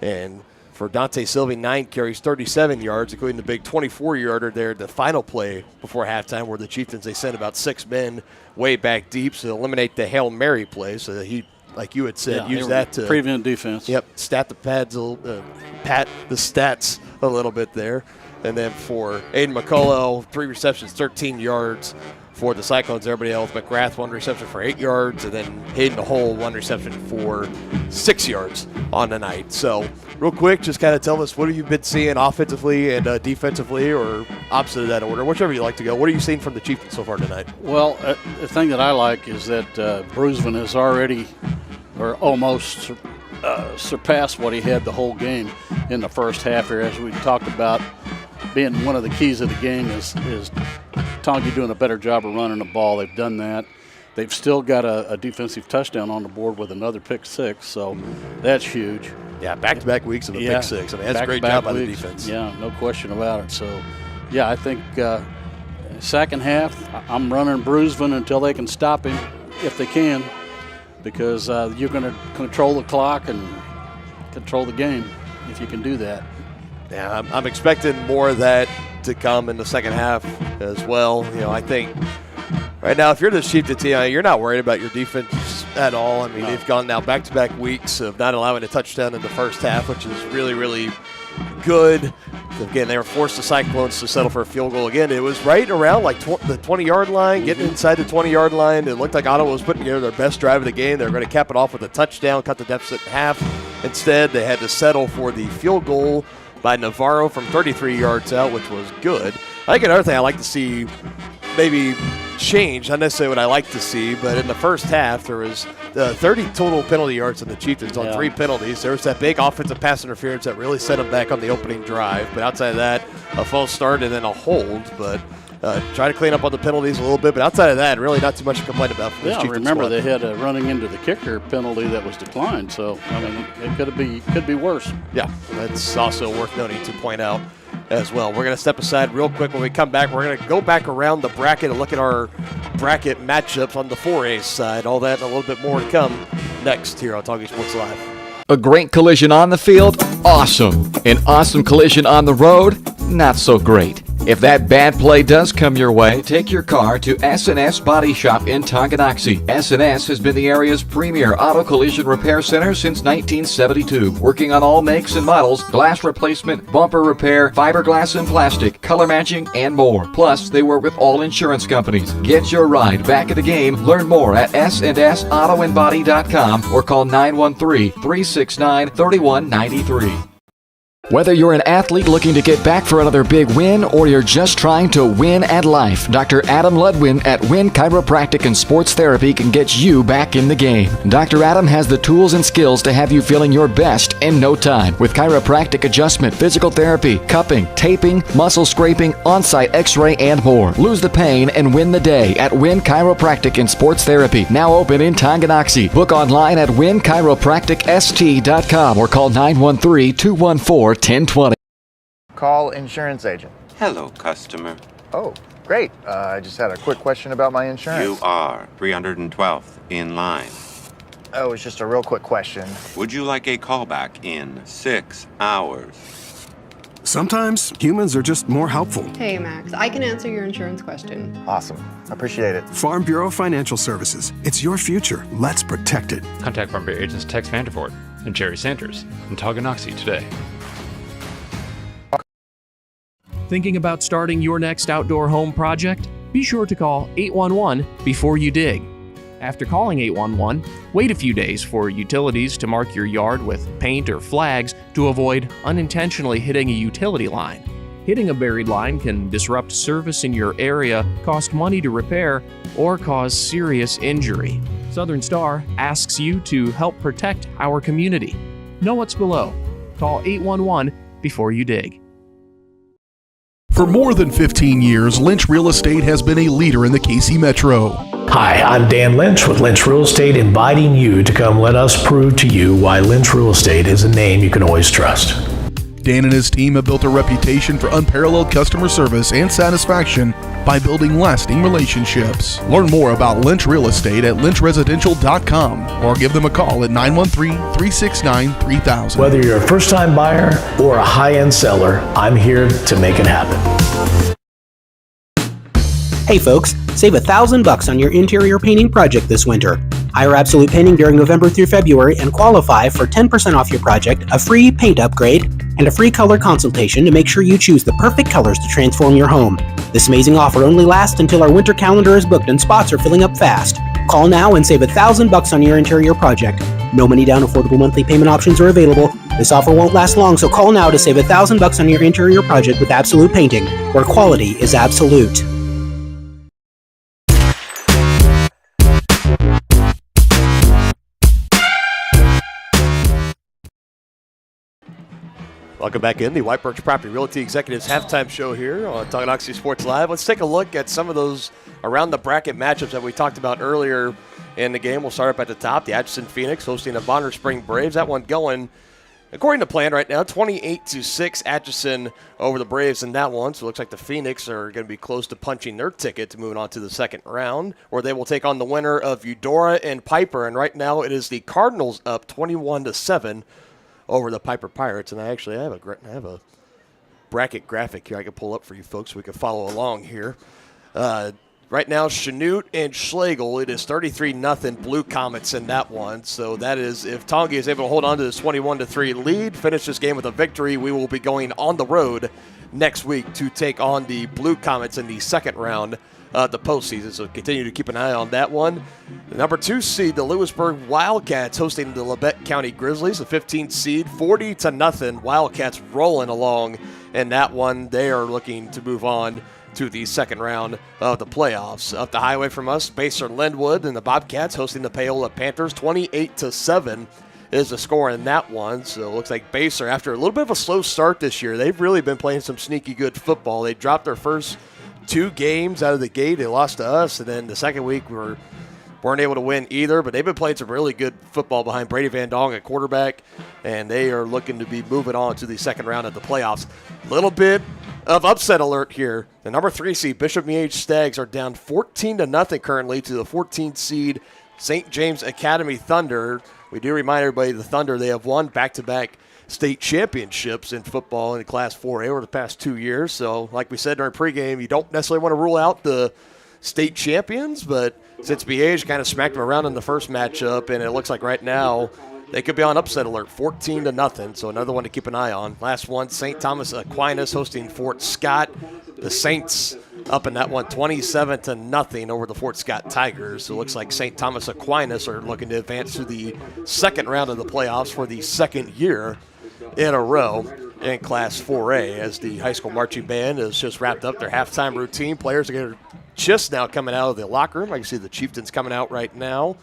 And for Dante Sylvie, 9 carries, 37 yards, including the big 24-yarder there, the final play before halftime where the Chieftains, they sent about 6 men way back deep to eliminate the Hail Mary play. So that he, like you had said, use that to prevent defense. Yep, stat the pads, pat the stats a little bit there. And then for Aiden McCullough, 3 receptions, 13 yards for the Cyclones. Everybody else, McGrath, 1 reception for 8 yards, and then Hayden Hole, 1 reception for 6 yards on the night. So real quick, just kind of tell us what have you been seeing offensively and defensively, or opposite of that order, whichever you like to go. What are you seeing from the Chieftains so far tonight? Well, the thing that I like is that Bruisman has already or almost surpassed what he had the whole game in the first half here. As we talked about, being one of the keys of the game is Tongi doing a better job of running the ball. They've done that. They've still got a defensive touchdown on the board with another pick 6, so that's huge. Yeah, back-to-back weeks of a pick 6. I mean, that's a great job by the defense. Yeah, no question about it. So, yeah, I think second half, I'm running Bruisman until they can stop him, if they can, because you're going to control the clock and control the game if you can do that. Yeah, I'm expecting more of that to come in the second half as well. You know, I think right now, if you're the Chieftains team, you're not worried about your defense at all. I mean, they've gone now back-to-back weeks of not allowing a touchdown in the first half, which is really, really good. Again, they were forced the Cyclones to settle for a field goal. Again, it was right around like the 20-yard line, getting inside the 20-yard line. It looked like Ottawa was putting together their best drive of the game. They were going to cap it off with a touchdown, cut the deficit in half. Instead, they had to settle for the field goal by Navarro from 33 yards out, which was good. I think another thing I like to see maybe change, not necessarily what I like to see, but in the first half there was 30 total penalty yards in the Chieftains on 3 penalties. There was that big offensive pass interference that really set them back on the opening drive, but outside of that, a false start and then a hold, but try to clean up on the penalties a little bit, but outside of that, really not too much to complain about from this Chieftains remember squad. They had a running into the kicker penalty that was declined, so I mean it could be worse. Yeah, that's also worth noting to point out as well. We're going to step aside real quick. When we come back, we're going to go back around the bracket and look at our bracket matchups on the 4A side. All that and a little bit more to come next here on Tonganoxie Sports Live. A great collision on the field? Awesome. An awesome collision on the road? Not so great. If that bad play does come your way, take your car to S&S Body Shop in Tonganoxie. S&S has been the area's premier auto collision repair center since 1972, working on all makes and models, glass replacement, bumper repair, fiberglass and plastic, color matching, and more. Plus, they work with all insurance companies. Get your ride back in the game. Learn more at snsautoandbody.com or call 913-369-3193. Whether you're an athlete looking to get back for another big win or you're just trying to win at life, Dr. Adam Ludwin at Win Chiropractic and Sports Therapy can get you back in the game. Dr. Adam has the tools and skills to have you feeling your best in no time with chiropractic adjustment, physical therapy, cupping, taping, muscle scraping, on-site x-ray, and more. Lose the pain and win the day at Win Chiropractic and Sports Therapy, now open in Tonganoxie. Book online at winchiropracticst.com or call 913-214-1020. Call insurance agent. Hello, customer. Oh, great. I just had a quick question about my insurance. You are 312th in line. Oh, it's just a real quick question. Would you like a callback in 6 hours? Sometimes humans are just more helpful. Hey, Max, I can answer your insurance question. Awesome. Appreciate it. Farm Bureau Financial Services. It's your future. Let's protect it. Contact Farm Bureau agents Tex Vandervoort and Jerry Sanders in Tonganoxie today. Thinking about starting your next outdoor home project? Be sure to call 811 before you dig. After calling 811, wait a few days for utilities to mark your yard with paint or flags to avoid unintentionally hitting a utility line. Hitting a buried line can disrupt service in your area, cost money to repair, or cause serious injury. Southern Star asks you to help protect our community. Know what's below. Call 811 before you dig. For more than 15 years, Lynch Real Estate has been a leader in the KC Metro. Hi, I'm Dan Lynch with Lynch Real Estate, inviting you to come let us prove to you why Lynch Real Estate is a name you can always trust. Dan and his team have built a reputation for unparalleled customer service and satisfaction by building lasting relationships. Learn more about Lynch Real Estate at lynchresidential.com or give them a call at 913-369-3000. Whether you're a first-time buyer or a high-end seller, I'm here to make it happen. Hey folks, save $1,000 on your interior painting project this winter. Hire Absolute Painting during November through February and qualify for 10% off your project, a free paint upgrade, and a free color consultation to make sure you choose the perfect colors to transform your home. This amazing offer only lasts until our winter calendar is booked and spots are filling up fast. Call now and save $1,000 on your interior project. No money down, affordable monthly payment options are available. This offer won't last long, so call now to save $1,000 on your interior project with Absolute Painting, where quality is absolute. Welcome back in the White Birch Property Realty Executives halftime show here on Tonganoxie Sports Live. Let's take a look at some of those around the bracket matchups that we talked about earlier in the game. We'll start up at the top. The Atchison Phoenix hosting the Bonner Spring Braves. That one going according to plan right now, 28-6 Atchison over the Braves in that one. So it looks like the Phoenix are going to be close to punching their ticket to moving on to the second round, where they will take on the winner of Eudora and Piper. And right now it is the Cardinals up 21-7 over the Piper Pirates. And I actually have a bracket graphic here I can pull up for you folks so we can follow along here. Right now, Chanute and Schlegel, it is 33-0 Blue Comets in that one. So that is, if Tongi is able to hold on to this 21-3 lead, finish this game with a victory, we will be going on the road next week to take on the Blue Comets in the second round of the postseason. So continue to keep an eye on that one. The number 2 seed, the Lewisburg Wildcats, hosting the Labette County Grizzlies, the 15th seed, 40-0. Wildcats rolling along in that one. They are looking to move on to the second round of the playoffs. Up the highway from us, Baser Linwood and the Bobcats hosting the Paola Panthers. 28-7 is the score in that one. So it looks like Baser, after a little bit of a slow start this year, they've really been playing some sneaky good football. They dropped their first 2 games out of the gate. They lost to us, and then the second week we weren't able to win either, but they've been playing some really good football behind Brady Van Dong at quarterback, and they are looking to be moving on to the second round of the playoffs. Little bit of upset alert here. The number 3 seed, Bishop Miege Stags, are down 14-0 currently to the 14th seed St. James Academy Thunder. we do remind everybody the Thunder, they have won back-to-back state championships in football in Class 4A over the past 2 years. So like we said during pregame, you don't necessarily want to rule out the state champions, but since BH kind of smacked them around in the first matchup, and it looks like right now they could be on upset alert, 14-0. So another one to keep an eye on. Last one, St. Thomas Aquinas hosting Fort Scott. The Saints up in that one, 27-0 over the Fort Scott Tigers. So it looks like St. Thomas Aquinas are looking to advance to the second round of the playoffs for the second year in a row in Class 4A, as the high school marching band has just wrapped up their halftime routine. Players are just now coming out of the locker room. I can see the Chieftains coming out right now.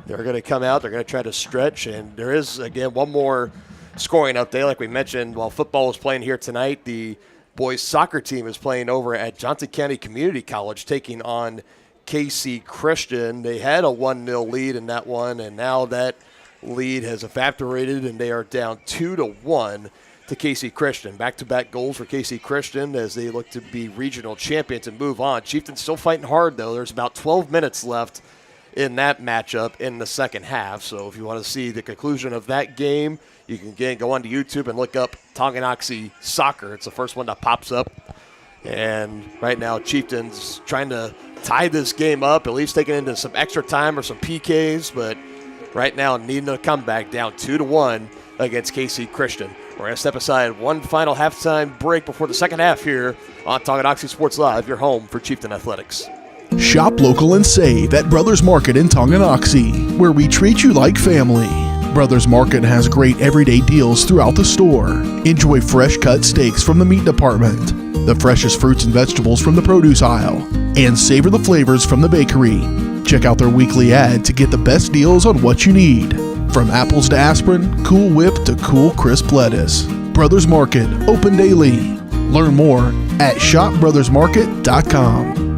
They're going to come out. They're going to try to stretch. And there is, again, one more scoring update. Like we mentioned, while football was playing here tonight, the boys soccer team is playing over at Johnson County Community College, taking on KC Christian. They had a 1-0 lead in that one, and now that lead has evaporated, and they are down 2-1 to KC Christian. Back-to-back goals for KC Christian as they look to be regional champions and move on. Chieftains still fighting hard, though. There's about 12 minutes left in that matchup in the second half. So if you want to see the conclusion of that game, you can again go onto YouTube and look up Tonganoxie Soccer. It's the first one that pops up. And right now, Chieftains trying to tie this game up, at least taking it into some extra time or some PKs, but right now needing a comeback, down 2-1 against KC Christian. We're going to step aside one final halftime break before the second half here on Tonganoxie Sports Live, your home for Chieftain Athletics. Shop local and save at Brothers Market in Tonganoxie, where we treat you like family. Brothers Market has great everyday deals throughout the store. Enjoy fresh cut steaks from the meat department, the freshest fruits and vegetables from the produce aisle, and savor the flavors from the bakery. Check out their weekly ad to get the best deals on what you need. From apples to aspirin, Cool Whip to cool crisp lettuce. Brothers Market, open daily. Learn more at shopbrothersmarket.com.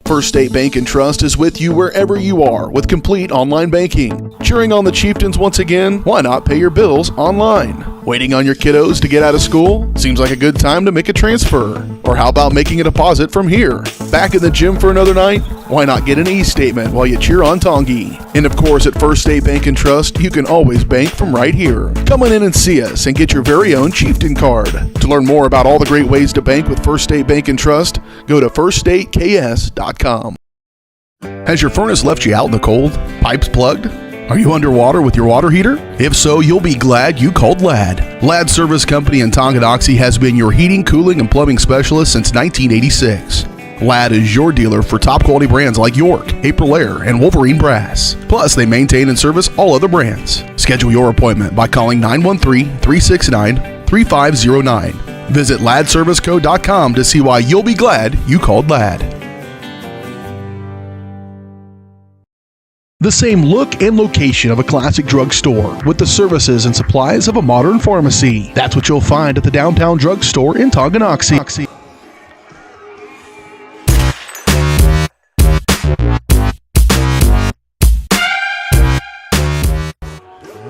First State Bank and Trust is with you wherever you are with complete online banking. Cheering on the Chieftains once again? Why not pay your bills online? Waiting on your kiddos to get out of school? Seems like a good time to make a transfer. Or how about making a deposit from here? Back in the gym for another night? Why not get an e-statement while you cheer on Tongi? And of course, at First State Bank and Trust, you can always bank from right here. Come on in and see us and get your very own Chieftain card. To learn more about all the great ways to bank with First State Bank and Trust, go to firststateks.com. Has your furnace left you out in the cold? Pipes plugged? Are you underwater with your water heater? If so, you'll be glad you called Ladd. Ladd Service Company in Tonganoxie has been your heating, cooling, and plumbing specialist since 1986. Ladd is your dealer for top quality brands like York, Aprilaire, and Wolverine Brass. Plus, they maintain and service all other brands. Schedule your appointment by calling 913-369-3509. Visit laddserviceco.com to see why you'll be glad you called Ladd. The same look and location of a classic drugstore with the services and supplies of a modern pharmacy. That's what you'll find at the downtown drugstore in Tonganoxie.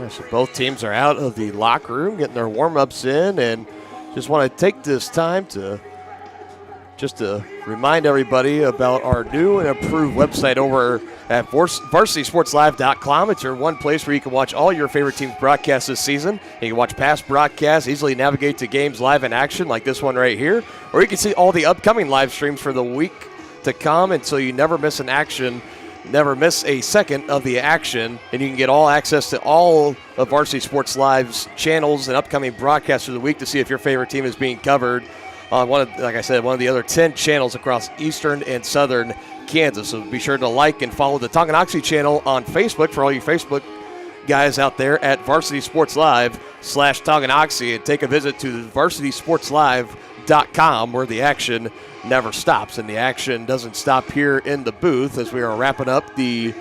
So both teams are out of the locker room, getting their warm-ups in, and just want to take this time to remind everybody about our new and improved website over at varsitysportslive.com. It's your one place where you can watch all your favorite teams' broadcasts this season. You can watch past broadcasts, easily navigate to games live in action like this one right here, or you can see all the upcoming live streams for the week to come, and so you never miss an action, never miss a second of the action, and you can get all access to all of Varsity Sports Live's channels and upcoming broadcasts of the week to see if your favorite team is being covered on one of the other 10 channels across eastern and southern Kansas. So be sure to like and follow the Tonganoxie channel on Facebook for all you Facebook guys out there at Varsity Sports Live /Tonganoxie, and take a visit to varsitysportslive.com where the action never stops. And the action doesn't stop here in the booth as we are wrapping up the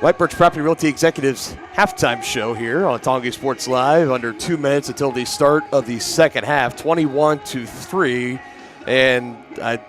White Birch Property Realty Executives halftime show here on Tonganoxie Sports Live. Under 2 minutes until the start of the second half, 21-3. And I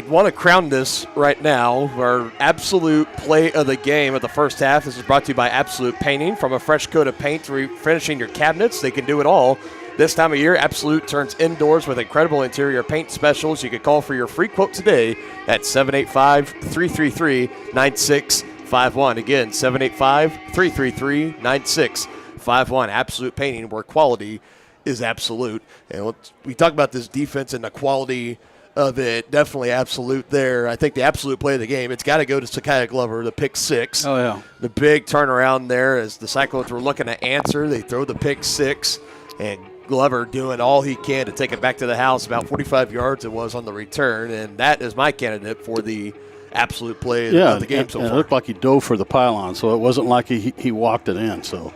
want to crown this right now. Our absolute play of the game of the first half. This is brought to you by Absolute Painting. From a fresh coat of paint to finishing your cabinets, they can do it all This time of year, Absolute turns indoors with incredible interior paint specials. You can call for your free quote today at 785-333-9651. Again, 785-333-9651. Absolute Painting, where quality is absolute. And we talk about this defense and the quality of it. Definitely Absolute there. I think the absolute play of the game, it's got to go to Sakai Glover, the pick 6. Oh, yeah. The big turnaround there as the Cyclones were looking to answer. They throw the pick 6, and Glover doing all he can to take it back to the house. About 45 yards it was on the return, and that is my candidate for the absolute play of the game so far. It looked like he dove for the pylon, so it wasn't like he walked it in. So,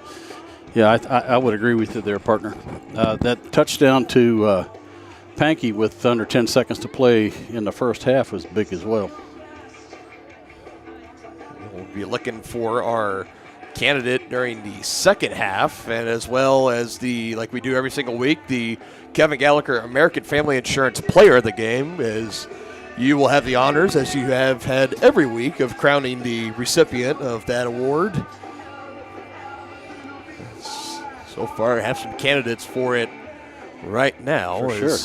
yeah, I would agree with you there, partner. That touchdown to Pankey with under 10 seconds to play in the first half was big as well. We'll be looking for our candidate during the second half, and as well as like we do every single week, the Kevin Gallagher American Family Insurance Player of the Game, as you will have the honors, as you have had every week, of crowning the recipient of that award. So far, I have some candidates for it right now. For sure.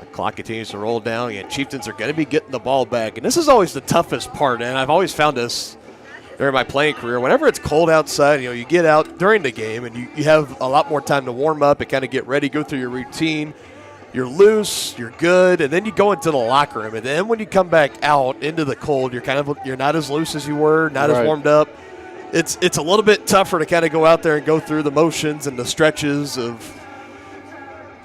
The clock continues to roll down, and Chieftains are going to be getting the ball back. And this is always the toughest part, and I've always found this during my playing career. Whenever it's cold outside, you get out during the game, and you have a lot more time to warm up and kind of get ready, go through your routine. You're loose, you're good, and then you go into the locker room. And then when you come back out into the cold, you're not as loose as you were, not as warmed up. It's a little bit tougher to kind of go out there and go through the motions and the stretches of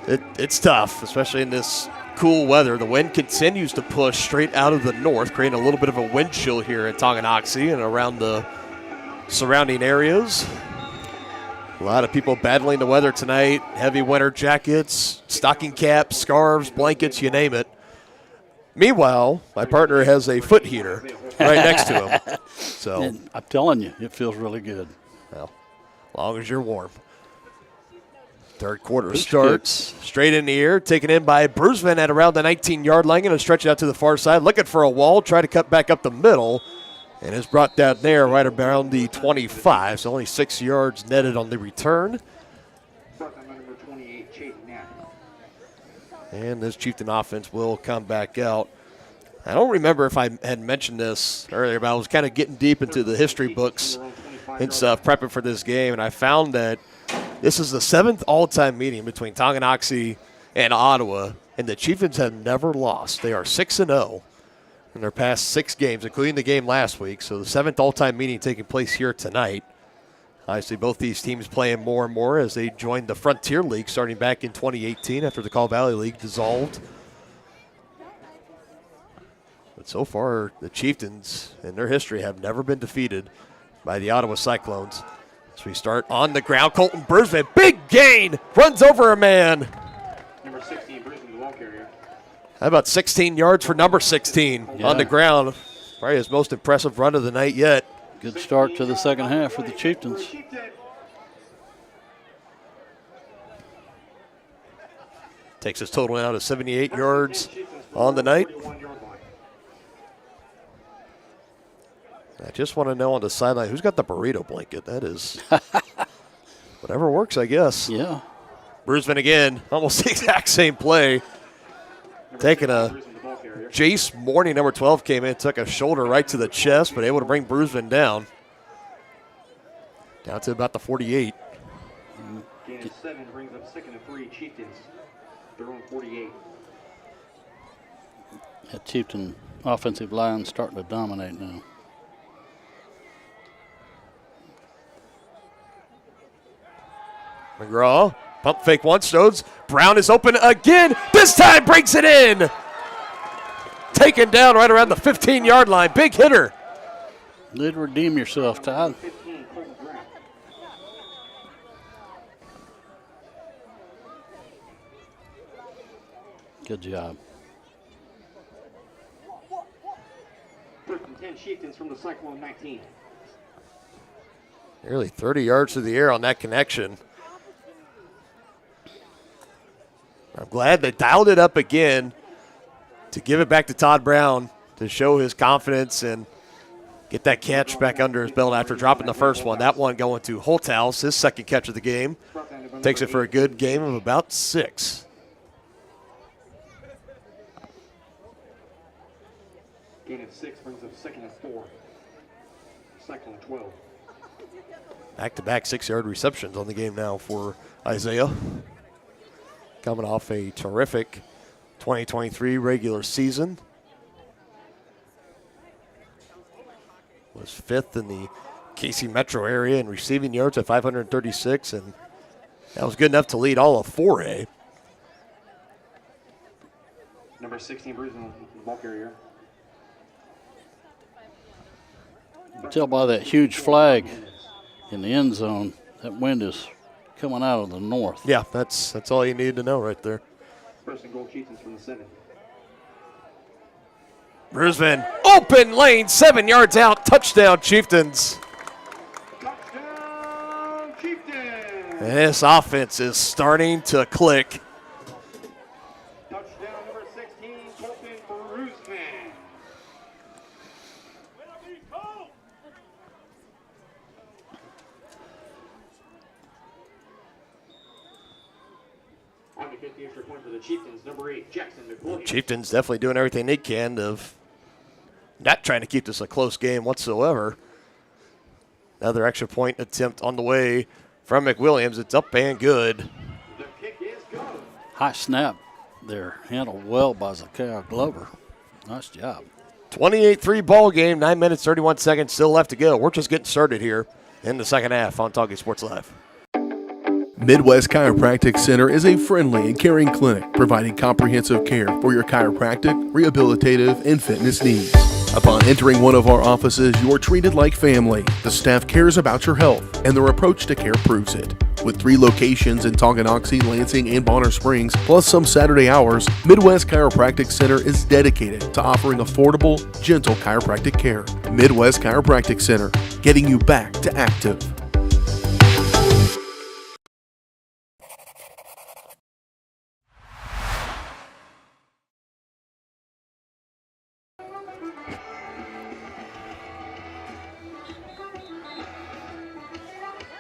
it. It's tough, especially in this cool weather. The wind continues to push straight out of the north, creating a little bit of a wind chill here in Tonganoxie and around the surrounding areas. A lot of people battling the weather tonight. Heavy winter jackets, stocking caps, scarves, blankets, you name it. Meanwhile, my partner has a foot heater right next to him. So and I'm telling you, it feels really good. Well, as long as you're warm. Third quarter starts straight in the air, taken in by Brusman at around the 19-yard line. Going to stretch it out to the far side, looking for a wall, try to cut back up the middle, and is brought down there right around the 25. So only 6 yards netted on the return. And this Chieftain offense will come back out. I don't remember if I had mentioned this earlier, but I was kind of getting deep into the history books and stuff, prepping for this game, and I found that this is the 7th all-time meeting between Tonganoxie and Ottawa, and the Chieftains have never lost. They are 6-0 in their past 6 games, including the game last week. So the 7th all-time meeting taking place here tonight. Obviously, both these teams playing more and more as they joined the Frontier League starting back in 2018 after the Call Valley League dissolved. But so far, the Chieftains in their history have never been defeated by the Ottawa Cyclones. As we start on the ground, Colton Brusman, big gain, runs over a man. Number 16, Brusman, the ball carrier. How about 16 yards for number 16 on the ground? Probably his most impressive run of the night yet. Good start to the second half for the Chieftains. Takes his total now to 78 yards on the night. I just want to know on the sideline, who's got the burrito blanket? That is whatever works, I guess. Yeah. Brusman again, almost the exact same play. Taking a Jace Morning, number 12, came in, took a shoulder right to the chest, but able to bring Brusman down. Down to about the 48. Gain of 7 brings up 2nd and 3, Chieftains. Their own 48. That Chieftain offensive line starting to dominate now. McGraw, pump fake once, Stones. Brown is open again. This time breaks it in. Taken down right around the 15-yard line. Big hitter. Did redeem yourself, Todd. Good job. 1st and 10, Chieftains from the Cyclone 19. Nearly 30 yards to the air on that connection. I'm glad they dialed it up again to give it back to Todd Brown to show his confidence and get that catch back under his belt after dropping the first one. That one going to Holthouse, his second catch of the game. takes it for a good game of about 6. Gain of 6 brings up second and 4. Cyclone 12. Back-to-back 6-yard receptions on the game now for Isaiah. Coming off a terrific 2023 regular season. Was 5th in the KC metro area in receiving yards at 536, and that was good enough to lead all of 4A. Number 16, Bruising, the ball carrier. You can tell by that huge flag in the end zone, that wind is coming out of the north. Yeah, that's all you need to know right there. First and goal, Chieftains from the 7. Brisbane, open lane, 7 yards out, touchdown Chieftains. Touchdown, Chieftains! And this offense is starting to click. Touchdown number 16, Colton Bruisman. On to get the extra point for the Chieftains, number 8, Jackson McWilliams. Chieftains definitely doing everything they can of not trying to keep this a close game whatsoever. Another extra point attempt on the way from McWilliams. It's up and good. The kick is good. High snap there, handled well by Zakiah Glover. Nice job. 28-3 ball game, 9 minutes, 31 seconds still left to go. We're just getting started here in the second half on Tonganoxie Sports Live. Midwest Chiropractic Center is a friendly and caring clinic providing comprehensive care for your chiropractic, rehabilitative, and fitness needs. Upon entering one of our offices, you are treated like family. The staff cares about your health, and their approach to care proves it. With 3 locations in Tonganoxie, Lansing, and Bonner Springs, plus some Saturday hours, Midwest Chiropractic Center is dedicated to offering affordable, gentle chiropractic care. Midwest Chiropractic Center, getting you back to active.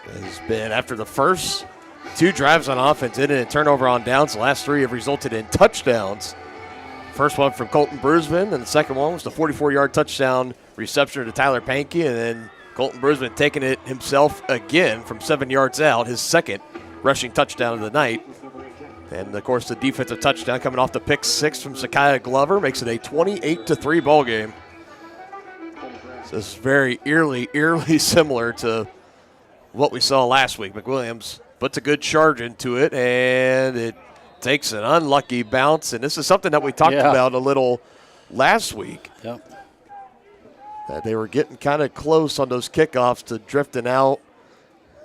Has been after the first 2 drives on offense, ended in turnover on downs. The last 3 have resulted in touchdowns. First one from Colton Bruisman, and the second one was the 44-yard touchdown reception to Tyler Pankey, and then Colton Bruisman taking it himself again from 7 yards out, his second rushing touchdown of the night. And, of course, the defensive touchdown coming off the pick 6 from Zakiah Glover makes it a 28-3 ball game. So this is very eerily similar to what we saw last week. McWilliams puts a good charge into it, and it takes an unlucky bounce. And this is something that we talked about a little last week. Yep. That they were getting kind of close on those kickoffs to drifting out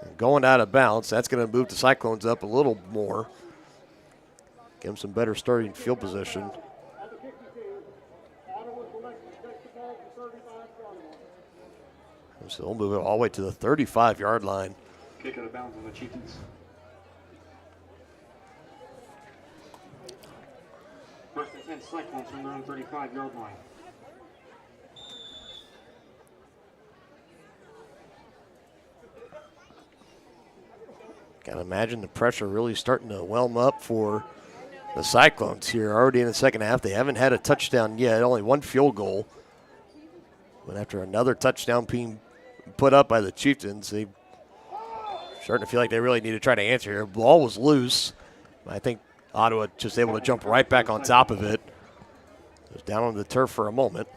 and going out of bounds. That's going to move the Cyclones up a little more. Give them some better starting field position. So they'll move it all the way to the 35-yard line. Kick out of bounds on the Chieftains. First and 10 Cyclones from their own 35-yard line. Gotta imagine the pressure really starting to whelm up for the Cyclones here already in the second half. They haven't had a touchdown yet, only 1 field goal. But after another touchdown being put up by the Chieftains, they starting to feel like they really need to try to answer here. Ball was loose. I think Ottawa just able to jump right back on top of it. It was down on the turf for a moment.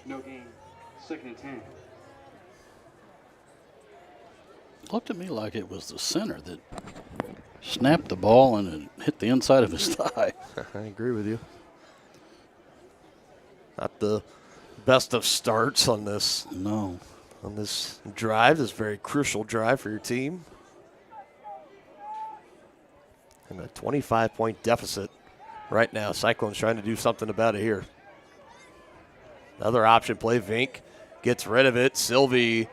No gain. Second and 10. Looked to me like it was the center that snapped the ball and it hit the inside of his thigh. I agree with you. Not the best of starts on this. No. On this drive, this very crucial drive for your team. And a 25-point deficit right now. Cyclones trying to do something about it here. Another option play. Vink gets rid of it. Sylvie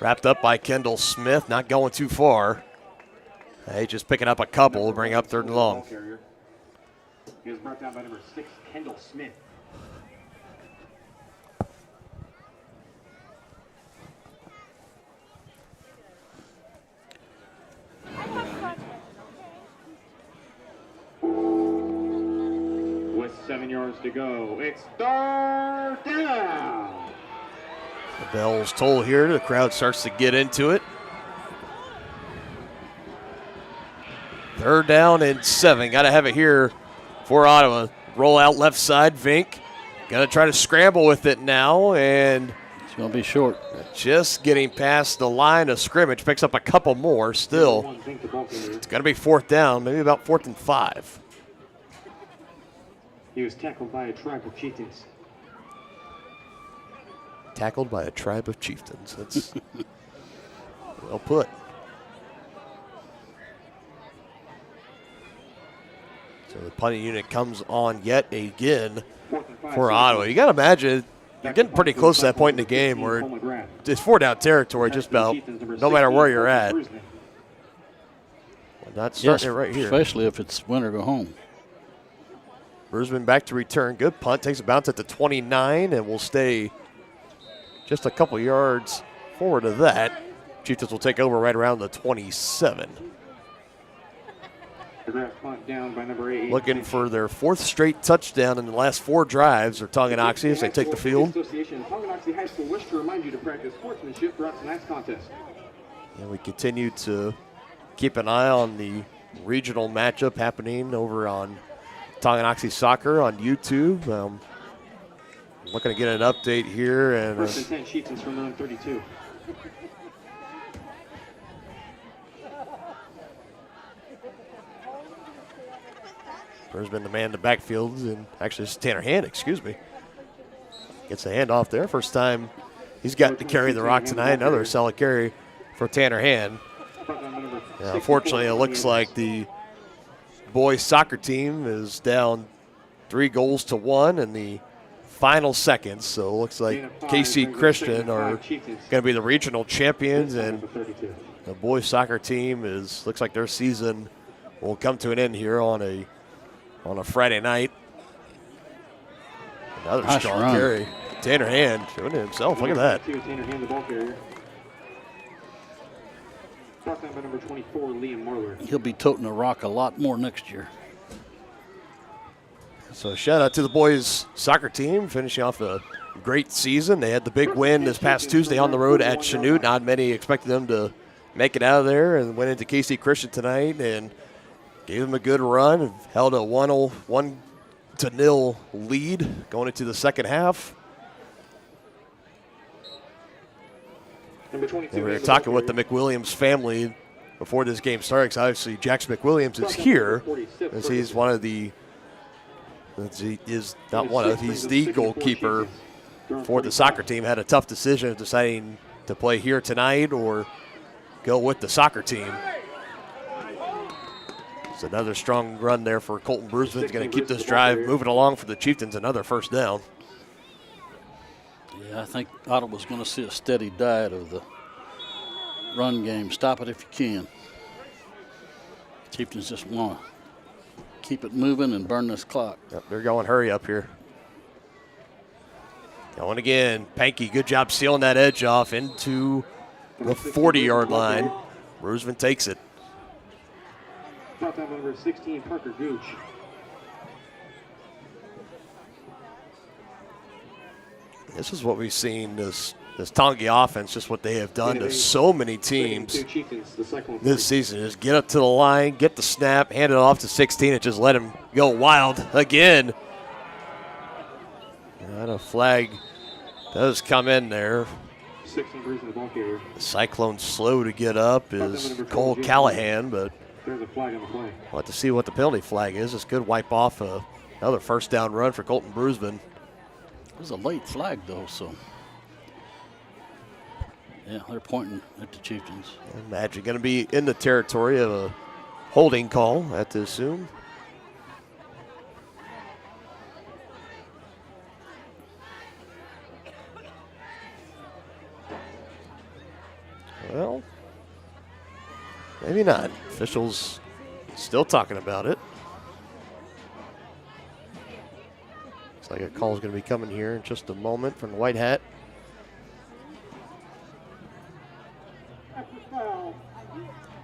wrapped up by Kendall Smith. Not going too far. Hey, just picking up a couple. Bring up 3rd and long. He was brought down by number 6, Kendall Smith. 7 yards to go. It's third down. The bells toll here. The crowd starts to get into it. 3rd down and 7. Got to have it here for Ottawa. Roll out left side. Vink got to try to scramble with it now, and it's going to be short. Just getting past the line of scrimmage. Picks up a couple more still. It's going to be 4th down, maybe about 4th and 5. He was tackled by a tribe of chieftains. Tackled by a tribe of chieftains. That's well put. So the punting unit comes on yet again for Ottawa. You got to imagine you're getting pretty close to that point in the game where it's 4-down territory just about no matter where you're at. Well, not starting it right here. Especially if it's win or go home. Brusman back to return. Good punt. Takes a bounce at the 29 and will stay just a couple yards forward of that. Chieftains will take over right around the 27. Looking for their 4th straight touchdown in the last 4 drives are Tonganoxie as they take the field. Tonganoxie High School wish to remind you to practice sportsmanship throughout tonight's contest. And we continue to keep an eye on the regional matchup happening over on Tonganoxie Soccer on YouTube. Looking to get an update here. And 1st and 10 Chieftains from 9:32. There's been the man in the backfield, and actually it's Tanner Hand, excuse me. Gets the handoff there. First time he's got to carry the rock tonight. Another solid carry for Tanner Hand. Unfortunately, it looks like the boys soccer team is down 3-1 in the final seconds. So it looks like KC Christian are going to be the regional champions, and the boys soccer team looks like their season will come to an end here on a Friday night. Another nice strong run. carry. Tanner Hand doing it himself. Look at that. Tanner Hand, the ball carrier. Brought down by number 24, Liam Marler. He'll be toting the rock a lot more next year. So shout out to the boys soccer team finishing off a great season. They had the big win this past Tuesday on the road at Chanute. Not many expected them to make it out of there, and went into KC Christian tonight and gave them a good run and held a 1-0 lead going into the second half. Number 22, and we were talking with the McWilliams family before this game started, because obviously Jax McWilliams is here, as he's one of the he's the goalkeeper for the soccer team. Had a tough decision of deciding to play here tonight or go with the soccer team. It's another strong run there for Colton Brusman. He's going to keep this drive moving along for the Chieftains. Another 1st down. Yeah, I think Ottawa's going to see a steady diet of the run game. Stop it if you can. Chieftains just want to keep it moving and burn this clock. Yep, they're going hurry up here. Going again. Pankey, good job sealing that edge off into the 40-yard line. Brusman takes it. Brought down by number 16, Parker Gooch. This is what we've seen, this Tongi offense, just what they have done to so many teams this season. Just get up to the line, get the snap, hand it off to 16, and just let him go wild again. And a flag does come in there. 16 the ball carrier. The Cyclones slow to get up is Cole Callahan, but there's a flag on the play. We'll have to see what the penalty flag is. This could wipe off another 1st down run for Colton Brusman. It was a late flag, though, so. Yeah, they're pointing at the Chieftains. Imagine going to be in the territory of a holding call, I have to assume. Well, maybe not. Officials still talking about it. Looks like a call is going to be coming here in just a moment from the white hat.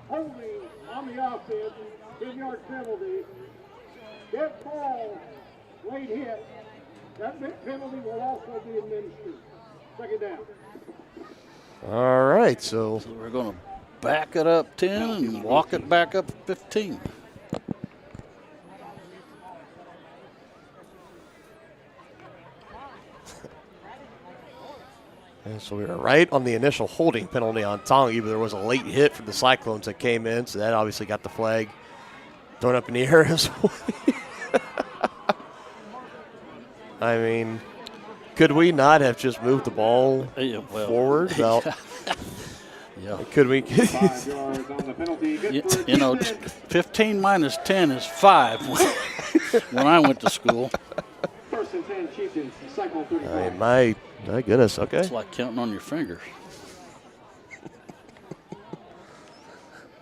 Holding on the offense, 10-yard penalty. Get ball Late hit. That penalty will also be administered. Second down. All right, so we're going to back it up 10 and walk it back up 15. And so we were right on the initial holding penalty on Tongi, but there was a late hit from the Cyclones that came in, so that obviously got the flag thrown up in the air as well. I mean, could we not have just moved the ball forward? Well, yeah. Could we? you know, 15 minus 10 is 5 when I went to school. First and 10, Chieftains, Cyclone 35. I mean, my goodness, okay. It's like counting on your fingers.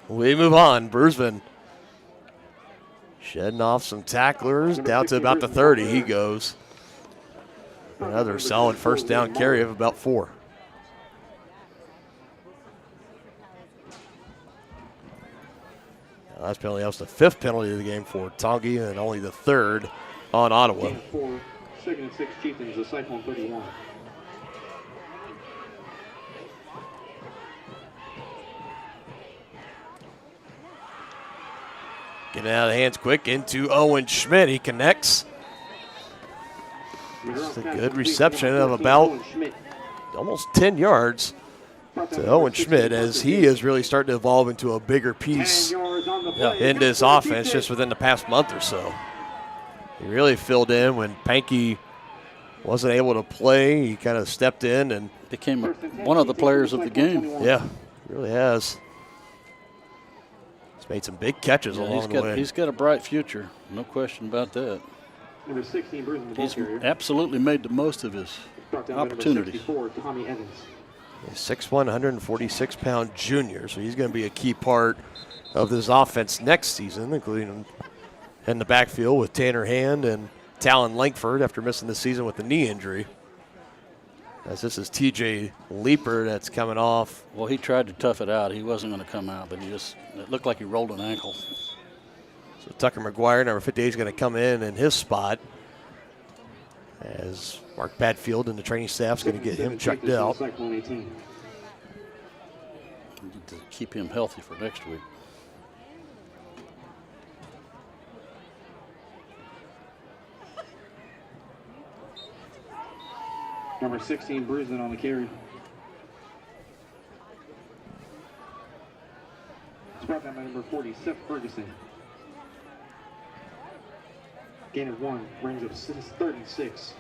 We move on. Bruisman shedding off some tacklers down to about the 30. He goes. Another solid first down carry of about 4. Last penalty, that was the 5th penalty of the game for Tongi and only the 3rd on Ottawa. 4, second and 6 Chieftains, the Cyclone 31. Getting out of the hands quick into Owen Schmidt. He connects. It's a good reception of about almost 10 yards to Owen Schmidt as he is really starting to evolve into a bigger piece in this offense just within the past month or so. He really filled in when Pankey wasn't able to play. He kind of stepped in and became one of the players of the game. Yeah, he really has. He's made some big catches along the way. He's got a bright future, no question about that. Number 16, Bruisman, the He's ball carrier. absolutely made the most of his opportunities. 64, Tommy Evans. He's 6'1", 146-pound junior, so he's going to be a key part of this offense next season, including in the backfield with Tanner Hand and Talon Langford after missing the season with a knee injury. As this is TJ Leeper that's coming off. Well, he tried to tough it out. He wasn't going to come out, but it looked like he rolled an ankle. So Tucker McGuire, number 58, is going to come in his spot as Mark Badfield and the training staff is going to get him checked out. Need to keep him healthy for next week. Number 16, Bruisman on the carry. It's brought down by number 40, Seth Ferguson. Gain of 1, brings up 36.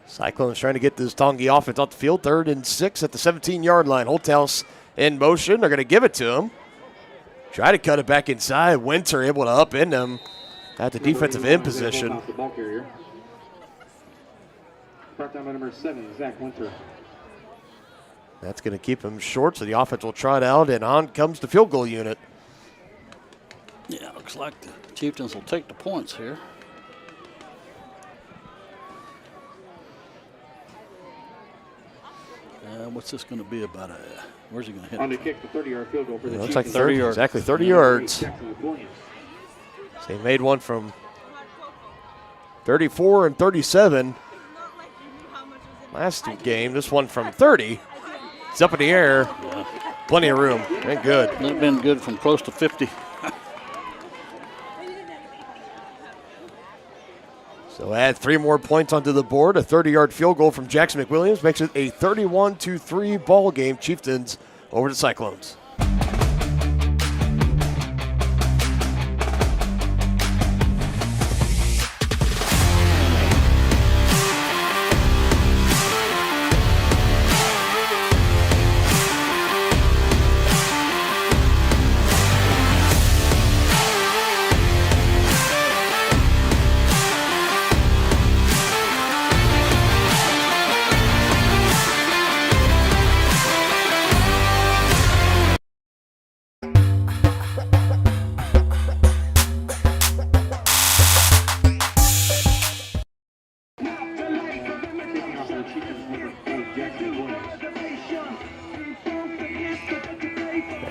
Cyclones trying to get this Tongi offense off the field. 3rd and 6 at the 17-yard line. Holthouse in motion. They're going to give it to him. Try to cut it back inside. Winter able to upend him at the defensive end position. The ball carrier. Brought down by number 7, Zach Winter. That's going to keep him short, so the offense will try it out, and on comes the field goal unit. Yeah, looks like the Chieftains will take the points here. What's this going to be about? Where's he going to hit? On the kick, the 30-yard field goal for the Looks like Chieftains. 30 yards. Exactly 30 yards. So he made one from 34 and 37 last game. This one from 30. It's up in the air. Yeah. Plenty of room. And good. They've been good from close to 50. So add 3 more points onto the board. A 30-yard field goal from Jackson McWilliams makes it a 31-3 ball game. Chieftains over the Cyclones.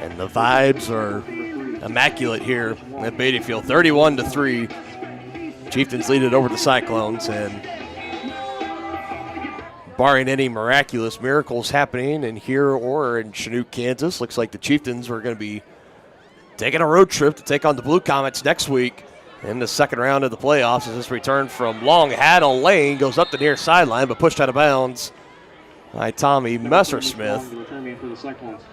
And the vibes are immaculate here at Beatty Field. 31-3. Chieftains lead it over the Cyclones, and barring any miraculous miracles happening in here or in Chinook, Kansas, looks like the Chieftains are going to be taking a road trip to take on the Blue Comets next week in the second round of the playoffs. As this return from long had on lane goes up the near sideline, but pushed out of bounds by Tommy Messersmith.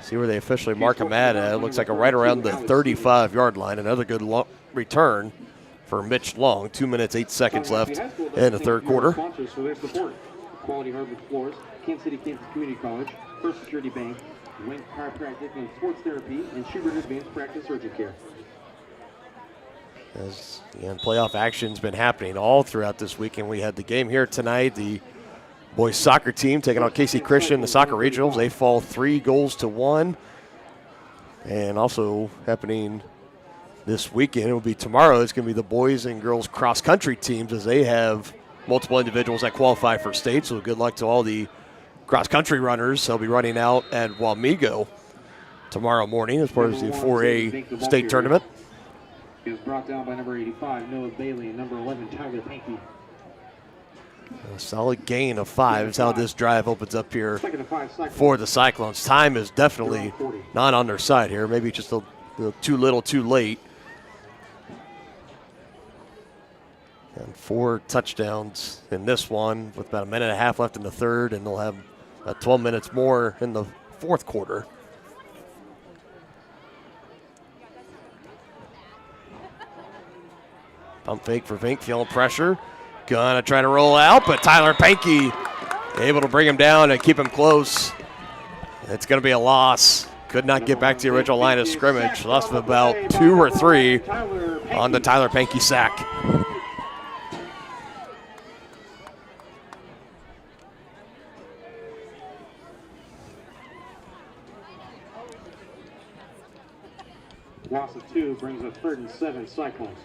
See where they officially mark him at. It looks like right around the 35-yard line. Another good return for Mitch Long. 2 minutes, 8 seconds left in the third quarter. Quality Hardwood Floors, Kansas City, Kansas Community College, First Security Bank, Wink Chiropractic and Sports Therapy, and Schubert Advanced Practice Urgent Care. As again, playoff action's been happening all throughout this weekend. We had the game here tonight. The boys soccer team taking on Casey Christian, the soccer regionals. They fall 3-1. And also happening this weekend, it will be tomorrow. It's going to be the boys and girls cross country teams, as they have multiple individuals that qualify for state. So good luck to all the cross country runners. They'll be running out at Wamego tomorrow morning as part of the 4A state tournament. He was brought down by number 85, Noah Bailey, and number 11, Tyler Pankey. A solid gain of 5 is how this drive opens up here for the Cyclones. Time is definitely not on their side here. Maybe just a little too little, too late. And 4 touchdowns in this one with about a minute and a half left in the third, and they'll have 12 minutes more in the fourth quarter. Pump fake for Vink, feeling pressure. Gonna try to roll out, but Tyler Pankey able to bring him down and keep him close. It's gonna be a loss. Could not get back to the original line of scrimmage. Lost of about 2 or 3 on the Tyler Pankey sack. Loss of 2 brings a 3rd and 7 Cyclones.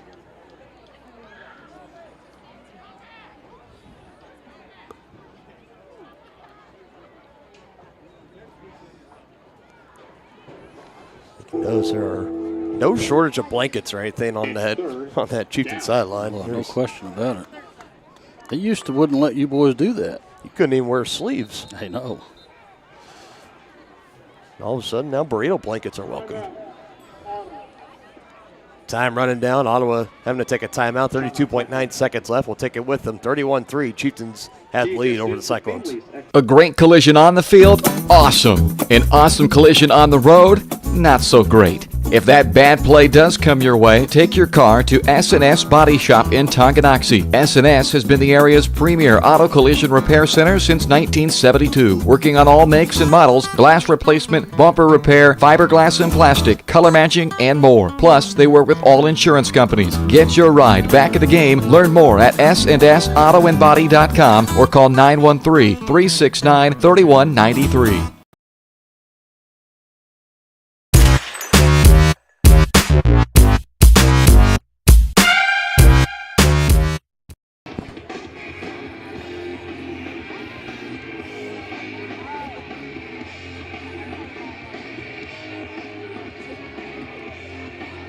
Those are no shortage of blankets or anything on that Chieftain sideline. Well, no question about it. They used to wouldn't let you boys do that. You couldn't even wear sleeves. I know. All of a sudden, now burrito blankets are welcome. Time running down. Ottawa having to take a timeout. 32.9 seconds left. We'll take it with them. 31-3. Chieftains have the lead over the Cyclones. A great collision on the field? Awesome. An awesome collision on the road? Not so great. If that bad play does come your way, take your car to S&S Body Shop in Tonganoxie. S&S has been the area's premier auto collision repair center since 1972, working on all makes and models, glass replacement, bumper repair, fiberglass and plastic, color matching, and more. Plus, they work with all insurance companies. Get your ride back at the game. Learn more at snsautoandbody.com or call 913-369-3193.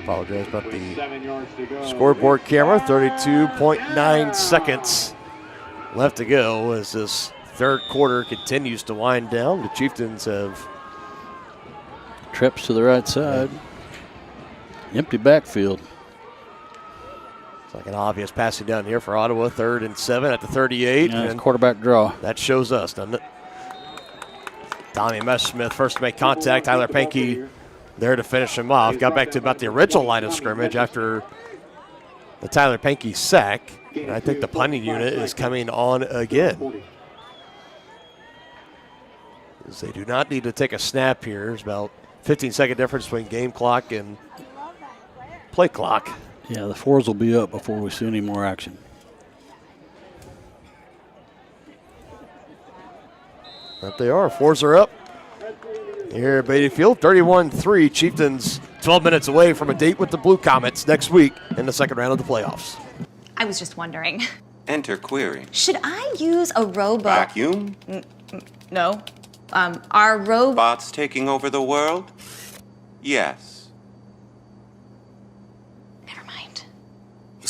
Apologize about the scoreboard camera. 32.9 seconds left to go as this third quarter continues to wind down. The Chieftains have trips to the right side. Empty backfield. It's like an obvious passing down here for Ottawa. 3rd and 7 at the 38. Yeah, and quarterback draw. That shows us, doesn't it? Tommy Messersmith first to make contact. Tyler Pankey there to finish him off. Got back to about the original line of scrimmage after the Tyler Pankey sack. And I think the punting unit is coming on again. As they do not need to take a snap here. There's about 15-second difference between game clock and play clock. Yeah, the 4s will be up before we see any more action. But they are. 4s are up. Here at Beatty Field, 31-3. Chieftains 12 minutes away from a date with the Blue Comets next week in the second round of the playoffs. I was just wondering. Enter query. Should I use a robot? Vacuum? No. Our Bots taking over the world? Yes.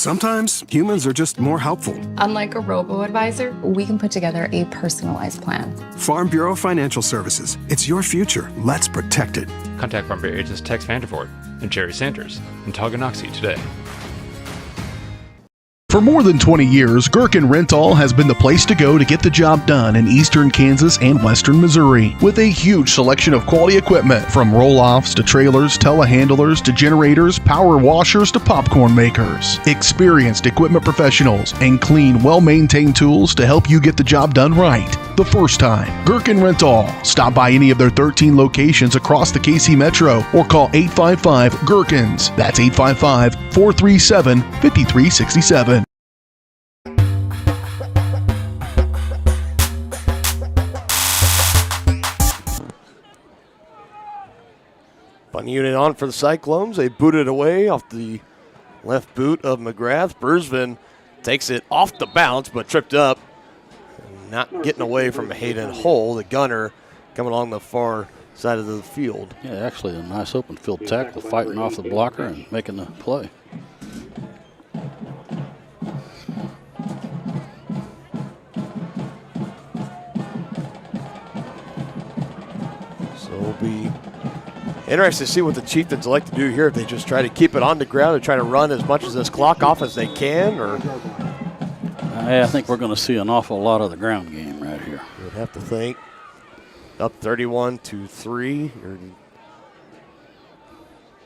Sometimes humans are just more helpful. Unlike a robo-advisor, we can put together a personalized plan. Farm Bureau Financial Services. It's your future. Let's protect it. Contact Farm Bureau agents Tex Vandervoort and Jerry Sanders in Tonganoxie today. For more than 20 years, Gherkin Rental has been the place to go to get the job done in eastern Kansas and western Missouri. With a huge selection of quality equipment, from roll-offs to trailers, telehandlers to generators, power washers to popcorn makers. Experienced equipment professionals and clean, well-maintained tools to help you get the job done right the first time. Gherkin Rental. Stop by any of their 13 locations across the KC Metro or call 855-GHERKINS. That's 855-437-5367. Fun unit on for the Cyclones. They boot it away off the left boot of McGrath. Bursvin takes it off the bounce, but tripped up. Not getting away from Hayden Hull, the gunner, coming along the far side of the field. Yeah, actually a nice open field tackle, fighting off the blocker and making the play. So it'll be interesting to see what the Chieftains like to do here. If they just try to keep it on the ground and try to run as much of this clock off as they can, or I think we're going to see an awful lot of the ground game right here. You would have to think. Up 31-3.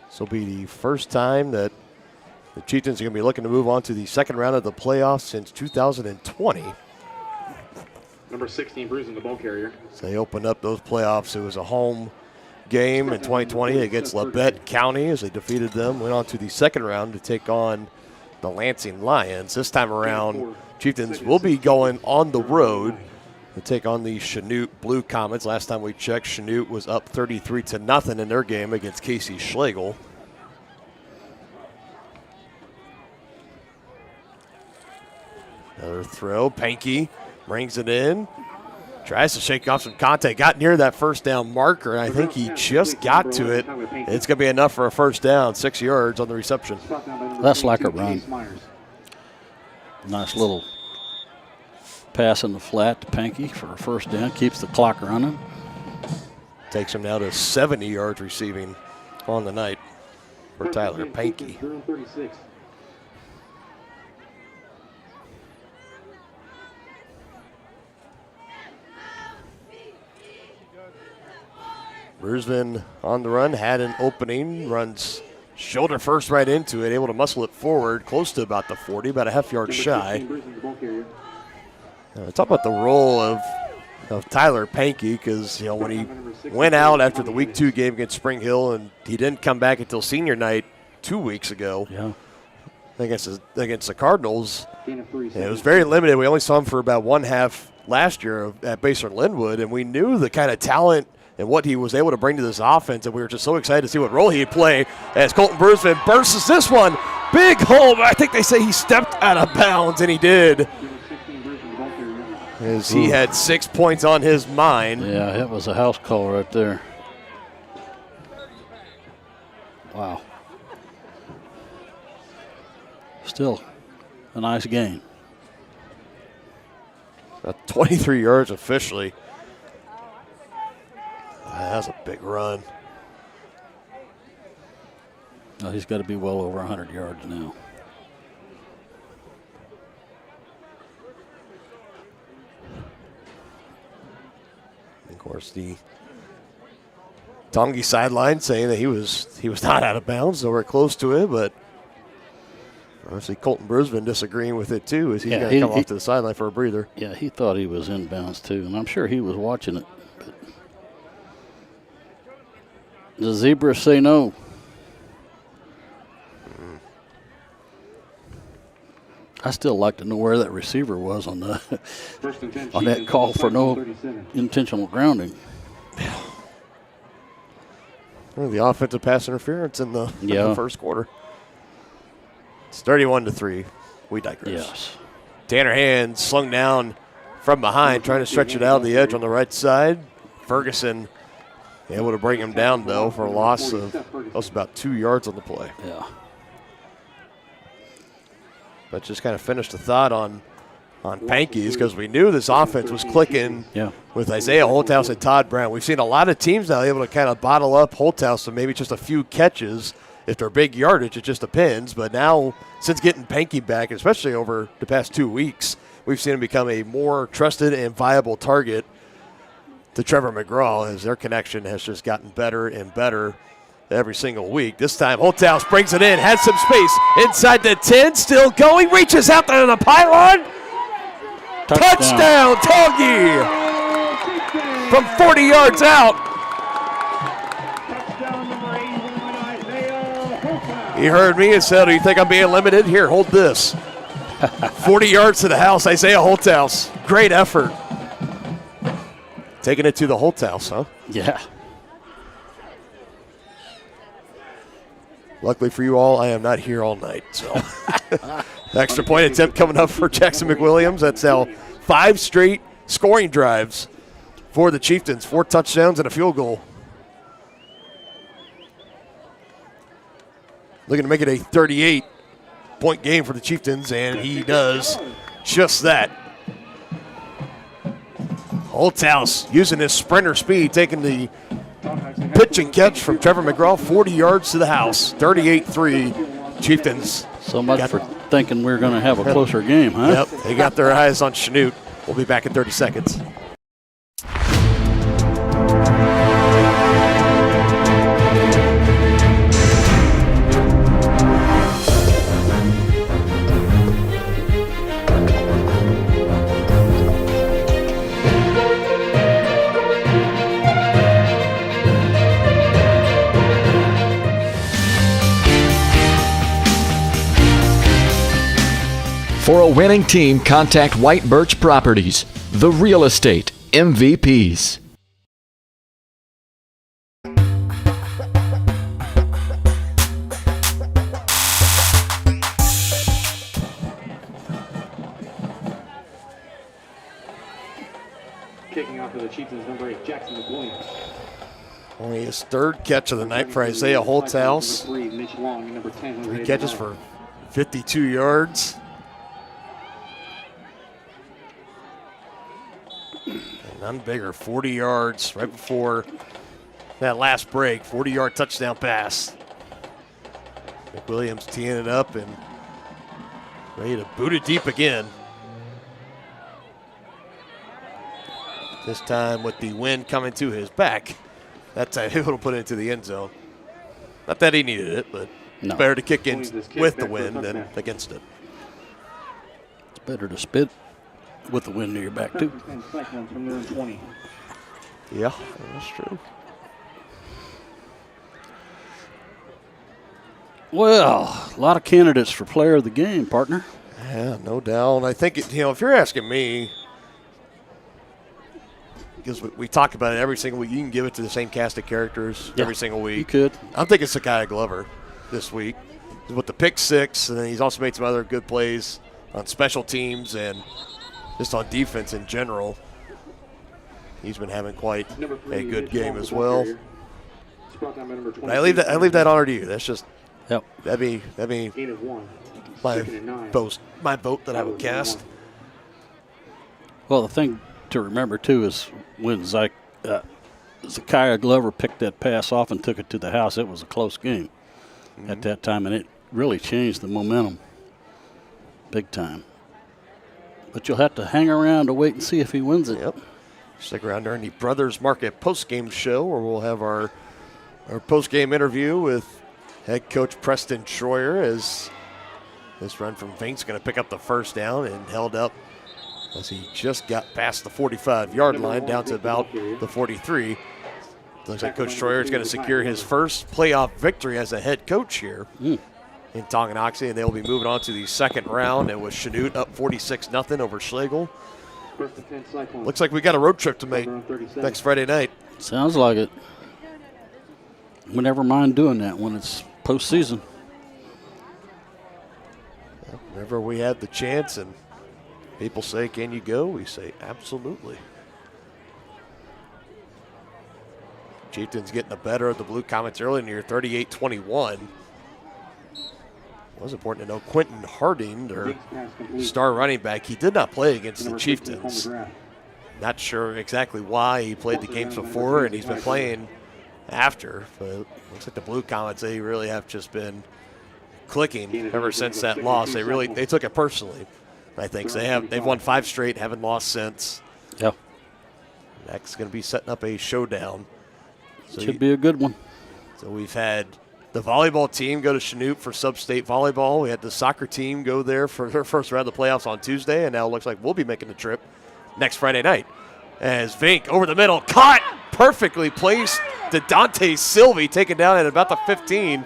This will be the first time that the Chieftains are going to be looking to move on to the second round of the playoffs since 2020. Number 16, bruising the ball carrier. So they opened up those playoffs. It was a home game in 2020 against Labette County as they defeated them. Went on to the second round to take on the Lansing Lions. This time around, Chieftains will be going on the road to take on the Chanute Blue Comets. Last time we checked, Chanute was up 33-0 in their game against Casey Schlegel. Another throw. Pankey brings it in. Tries to shake off some contact. Got near that first down marker, and I think he just got to it. It's going to be enough for a first down, 6 yards on the reception. That's like a run. Nice little pass in the flat to Pankey for a first down. Keeps the clock running. Takes him now to 70 yards receiving on the night for Tyler Pankey. Bursvin on the run, had an opening, runs shoulder first right into it, able to muscle it forward close to about the 40, about a half yard shy. Talk about the role of Tyler Pankey, because when he went out after the week 2 game against Spring Hill and he didn't come back until senior night 2 weeks ago against the Cardinals, it was very limited. We only saw him for about one half last year at Baser Linwood, and we knew the kind of talent and what he was able to bring to this offense, and we were just so excited to see what role he'd play as Colton Bursvin bursts this one. Big hole, but I think they say he stepped out of bounds, and he did. As he had 6 points on his mind. Yeah, it was a house call right there. Wow. Still a nice game. 23 yards officially. That's a big run. No, he's got to be well over 100 yards now. Of course, the Tongi sideline saying that he was not out of bounds, nowhere close to it, but obviously Colton Bursvin disagreeing with it too, as he's going to come off to the sideline for a breather. Yeah, he thought he was in bounds too, and I'm sure he was watching it. The Zebras say no. I still like to know where that receiver was on the on that call for no intentional grounding. Well, the offensive pass interference in the first quarter. It's 31-3. We digress. Yes. Tanner Hand slung down from behind, trying to stretch it out the edge on the right side. Ferguson able to bring him down, though, for a loss of about 2 yards on the play. Yeah. But just kind of finished the thought on Pankeys, because we knew this offense was clicking with Isaiah Holthouse and Todd Brown. We've seen a lot of teams now able to kind of bottle up Holthouse, so maybe just a few catches. If they're big yardage, it just depends. But now, since getting Pankey back, especially over the past 2 weeks, we've seen him become a more trusted and viable target to Trevor McGraw, as their connection has just gotten better and better every single week. This time, Holthouse brings it in, has some space inside the 10, still going, reaches out there on the pylon. Touchdown, Tongi! From 40 yards out. He heard me and said, do you think I'm being limited? Here, hold this. 40 yards to the house, Isaiah Holthouse. Great effort. Taking it to the Holthouse, huh? Yeah. Luckily for you all, I am not here all night. So, extra point attempt coming up for Jackson McWilliams. That's now 5 straight scoring drives for the Chieftains. 4 touchdowns and a field goal. Looking to make it a 38-point game for the Chieftains, and he does just that. Holthouse using his sprinter speed, taking the pitch and catch from Trevor McGraw, 40 yards to the house, 38-3 Chieftains. So much for thinking we're going to have a closer game, huh? Yep, they got their eyes on Chanute. We'll be back in 30 seconds. For a winning team, contact White Birch Properties, the real estate MVPs. Kicking off for the Chieftains, number 8, Jackson McWilliams. Only his 3rd catch of the night for Isaiah Holthouse. 3 catches for 52 yards. None bigger, 40 yards right before that last break, 40-yard touchdown pass. McWilliams teeing it up and ready to boot it deep again. This time with the wind coming to his back. That time able to put it into the end zone. Not that he needed it, but it's better to kick in with the wind than against it. It's better to spit with the wind near your back, too. Yeah, that's true. Well, a lot of candidates for player of the game, partner. Yeah, no doubt. I think, if you're asking me, because we talk about it every single week, you can give it to the same cast of characters every single week. You could. I'm thinking Sakai Glover this week with the pick 6, and then he's also made some other good plays on special teams and just on defense in general. He's been having quite a good game as well. I leave that honor to you. That's just that'd be my vote that I would cast. Well, the thing to remember too is when Zakiah Glover picked that pass off and took it to the house, it was a close game at that time, and it really changed the momentum big time. But you'll have to hang around to wait and see if he wins it. Yep. Stick around during the Brothers Market postgame show, where we'll have our postgame interview with head coach Preston Schroyer, as this run from Vink's going to pick up the first down and held up as he just got past the 45-yard line down to about the 43. Looks like Coach Schroyer is going to secure his first playoff victory as a head coach here in Tonganoxie, and they'll be moving on to the second round, and with Chanute up 46-0 over Schlegel. Looks like we got a road trip to make next Friday night. Sounds like it. We never mind doing that when it's postseason. Whenever we have the chance and people say, can you go? We say, absolutely. Chieftains getting the better of the Blue Comets early in the year, 38-21. was important to know Quentin Harding, their star running back. He did not play against the Chieftains. Not sure exactly why. He played the games before, and he's been playing after. But it looks like the Blue Comets, they really have just been clicking ever since that loss. They took it personally. I think they've won 5 straight, haven't lost since. Yep. Next going to be setting up a showdown. So should be a good one. So we've had the volleyball team go to Chinook for sub-state volleyball. We had the soccer team go there for their first round of the playoffs on Tuesday, and now it looks like we'll be making the trip next Friday night. As Vink over the middle, caught, perfectly placed to Dante Sylvie, taken down at about the 15.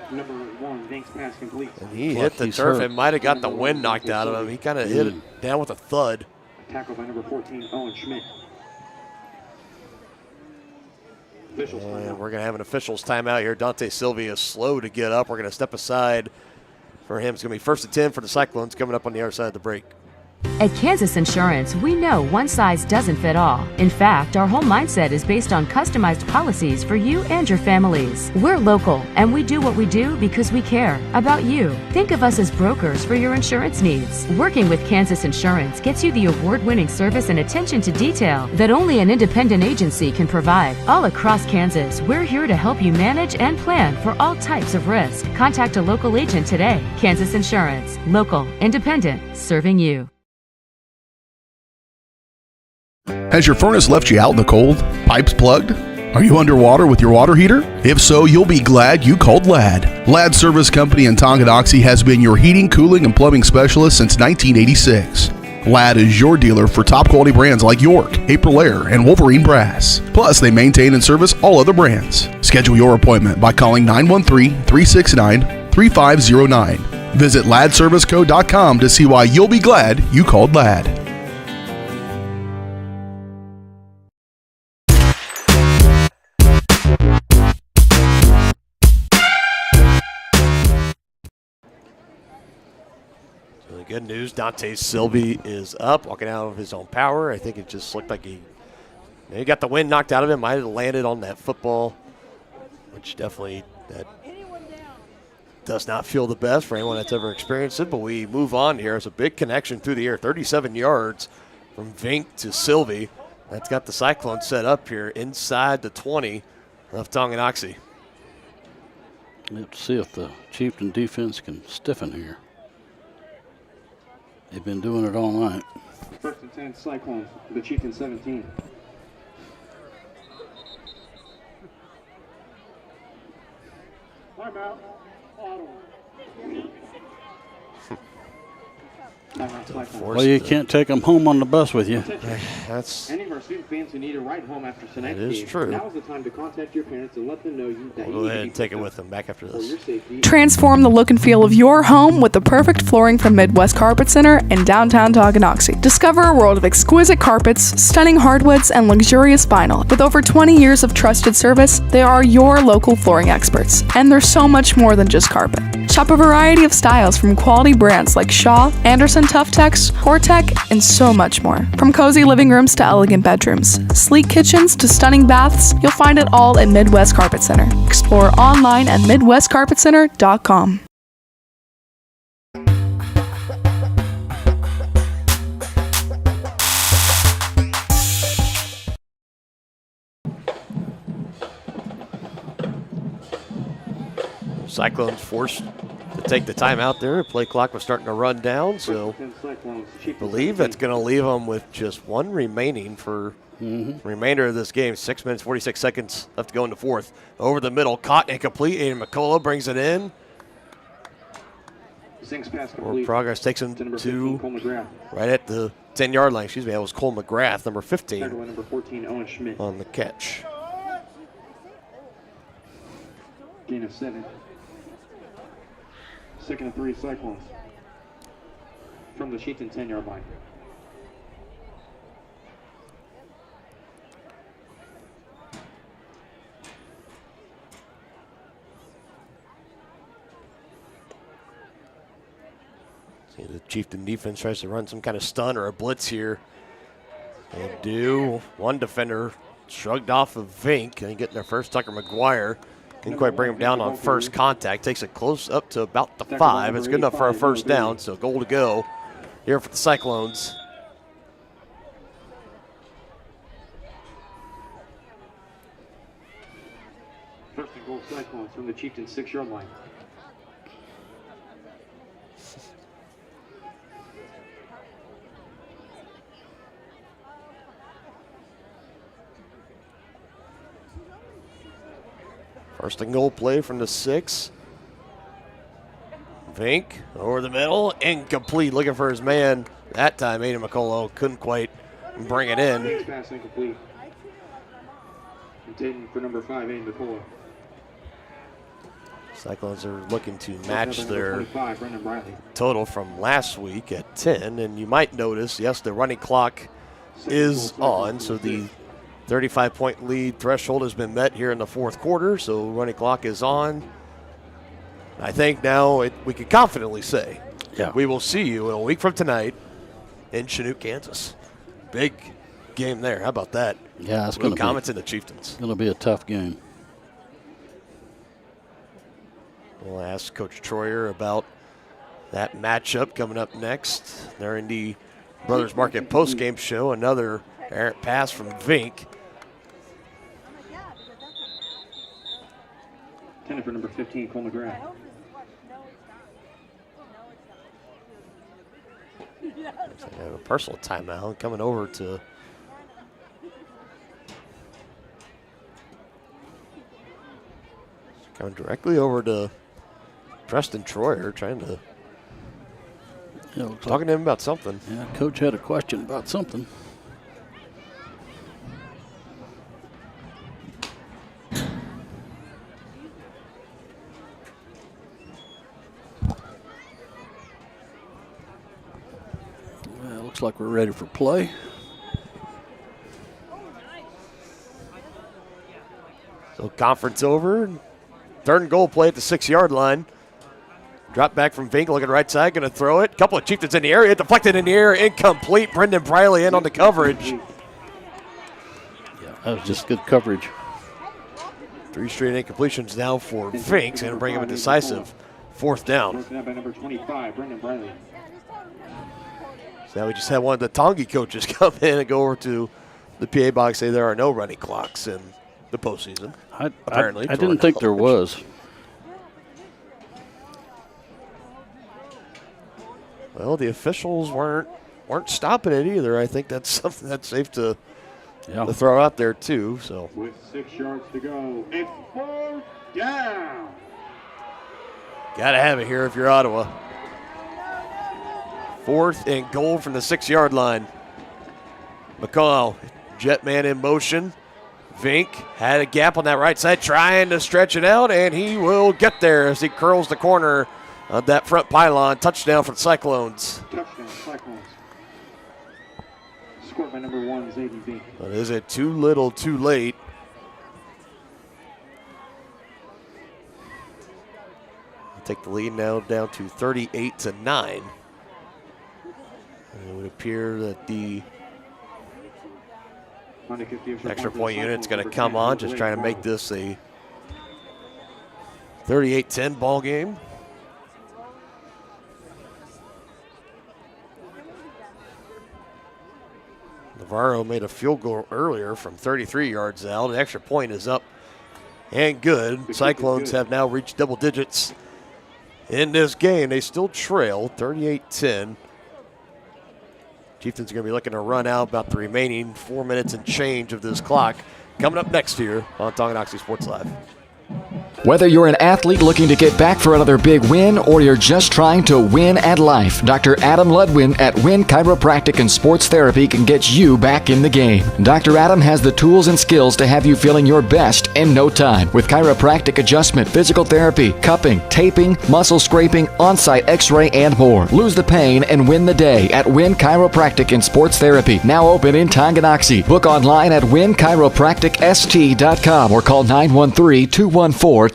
And he hit the turf. It might have got the wind knocked out of him. He kind of hit it down with a thud. Tackle by number 14, Owen Schmidt. And we're going to have an officials timeout here. Dante Sylvie is slow to get up. We're going to step aside for him. It's going to be 1st and 10 for the Cyclones coming up on the other side of the break. At Kansas Insurance, we know one size doesn't fit all. In fact, our whole mindset is based on customized policies for you and your families. We're local, and we do what we do because we care about you. Think of us as brokers for your insurance needs. Working with Kansas Insurance gets you the award-winning service and attention to detail that only an independent agency can provide. All across Kansas, we're here to help you manage and plan for all types of risk. Contact a local agent today. Kansas Insurance. Local, independent, serving you. Has your furnace left you out in the cold? Pipes plugged? Are you underwater with your water heater? If so, you'll be glad you called Ladd. Ladd Service Company in Tonganoxie has been your heating, cooling, and plumbing specialist since 1986. Ladd is your dealer for top quality brands like York, Aprilaire, and Wolverine Brass. Plus, they maintain and service all other brands. Schedule your appointment by calling 913-369-3509. Visit laddserviceco.com to see why you'll be glad you called Ladd. Good news, Dante Sylvie is up, walking out of his own power. I think it just looked like he got the wind knocked out of him. Might have landed on that football, which definitely that does not feel the best for anyone that's ever experienced it. But we move on here. It's a big connection through the air, 37 yards from Vink to Sylvie. That's got the Cyclones set up here inside the 20 of Tonganoxie. Let's see if the Chieftain defense can stiffen here. They've been doing it all night. 1st and 10 Cyclones, the Chieftain 17. Timeout, Ottawa. Well, you can't take them home on the bus with you. That's any of our student fans who need a ride home after tonight's game, that is true. Now is the time to contact your parents and let them know that we'll go ahead and take it with them back after this. Transform the look and feel of your home with the perfect flooring from Midwest Carpet Center in downtown Tonganoxie. Discover a world of exquisite carpets, stunning hardwoods, and luxurious vinyl. With over 20 years of trusted service, they are your local flooring experts. And they're so much more than just carpet. Shop a variety of styles from quality brands like Shaw, Anderson Tuftex, Hortec, and so much more. From cozy living rooms to elegant bedrooms, sleek kitchens to stunning baths, you'll find it all at Midwest Carpet Center. Explore online at MidwestCarpetCenter.com. Cyclones forced to take the timeout there. Play clock was starting to run down, so I believe that's going to leave them with just one remaining for the remainder of this game. 6 minutes, 46 seconds left to go in the fourth. Over the middle, caught and complete. Aiden McCullough brings it in. More progress takes him to right at the 10-yard line. Excuse me, that was Cole McGrath, number 15, number 14, Owen Schmidt. on the catch. Gain of 7. 2nd and 3 Cyclones from the Chieftain 10-yard line. See, the Chieftain defense tries to run some kind of stun or a blitz here. They do. One defender shrugged off of Vink and getting their first. Tucker McGuire Didn't quite bring him down on first contact. Takes it close up to about the 5. It's good enough for a first down, so goal to go here for the Cyclones. First and goal, Cyclones from the Chieftains 6-yard line. First and goal play from the 6. Vink over the middle, incomplete, looking for his man. That time, Aiden McCullough couldn't quite bring it in. Vink's pass incomplete. Intended for number 5, Aiden McCullough. Cyclones are looking to match their total from last week at 10. And you might notice, yes, the running clock is on, so the 35-point lead threshold has been met here in the fourth quarter, so running clock is on. I think now we can confidently say, we will see you in a week from tonight in Chinook, Kansas. Big game there. How about that? Yeah, it's going to be. Comments in the Chieftains. It's going to be a tough game. We'll ask Coach Troyer about that matchup coming up next. They're in the Brothers Market postgame show. Another errant pass from Vink. Intended for number 15, Cole McGrath. They have a personal timeout coming over to coming directly over to Preston Troyer, trying to talking to him about something. Yeah, Coach had a question about something. Looks like we're ready for play. So conference over. Third and goal play at the 6-yard line. Drop back from Vink, looking right side, going to throw it. Couple of Chieftains in the area, deflected in the air, incomplete. Brendan Briley in on the coverage. Yeah, that was just good coverage. 3 straight incompletions now for Vink, going to bring him a decisive fourth down. Broken up by number 25, Brendan Briley. So now we just had one of the Tongi coaches come in and go over to the PA box, say there are no running clocks in the postseason. Apparently, I didn't think there was. Well, the officials weren't stopping it either. I think that's something that's safe to throw out there too. So with 6 yards to go, it's 4th down. Gotta have it here if you're Ottawa. 4th and goal from the 6-yard line. McCall, jet man in motion. Vink had a gap on that right side, trying to stretch it out, and he will get there as he curls the corner of that front pylon. Touchdown for the Cyclones. Touchdown, Cyclones. Scored by number 1, Zayden Vink. But is it too little, too late? Take the lead now down to 38-9. And it would appear that the extra point unit's going to come on, just trying to make this a 38-10 ball game. Navarro made a field goal earlier from 33 yards out. The extra point is up and good. Cyclones have now reached double digits in this game. They still trail 38-10. Chieftains are going to be looking to run out about the remaining 4 minutes and change of this clock. Coming up next here on Tonganoxie Sports Live. Whether you're an athlete looking to get back for another big win or you're just trying to win at life, Dr. Adam Ludwin at Win Chiropractic and Sports Therapy can get you back in the game. Dr. Adam has the tools and skills to have you feeling your best in no time with chiropractic adjustment, physical therapy, cupping, taping, muscle scraping, on-site x-ray, and more. Lose the pain and win the day at Win Chiropractic and Sports Therapy, now open in Tonganoxie. Book online at winchiropracticst.com or call 913-214-1020.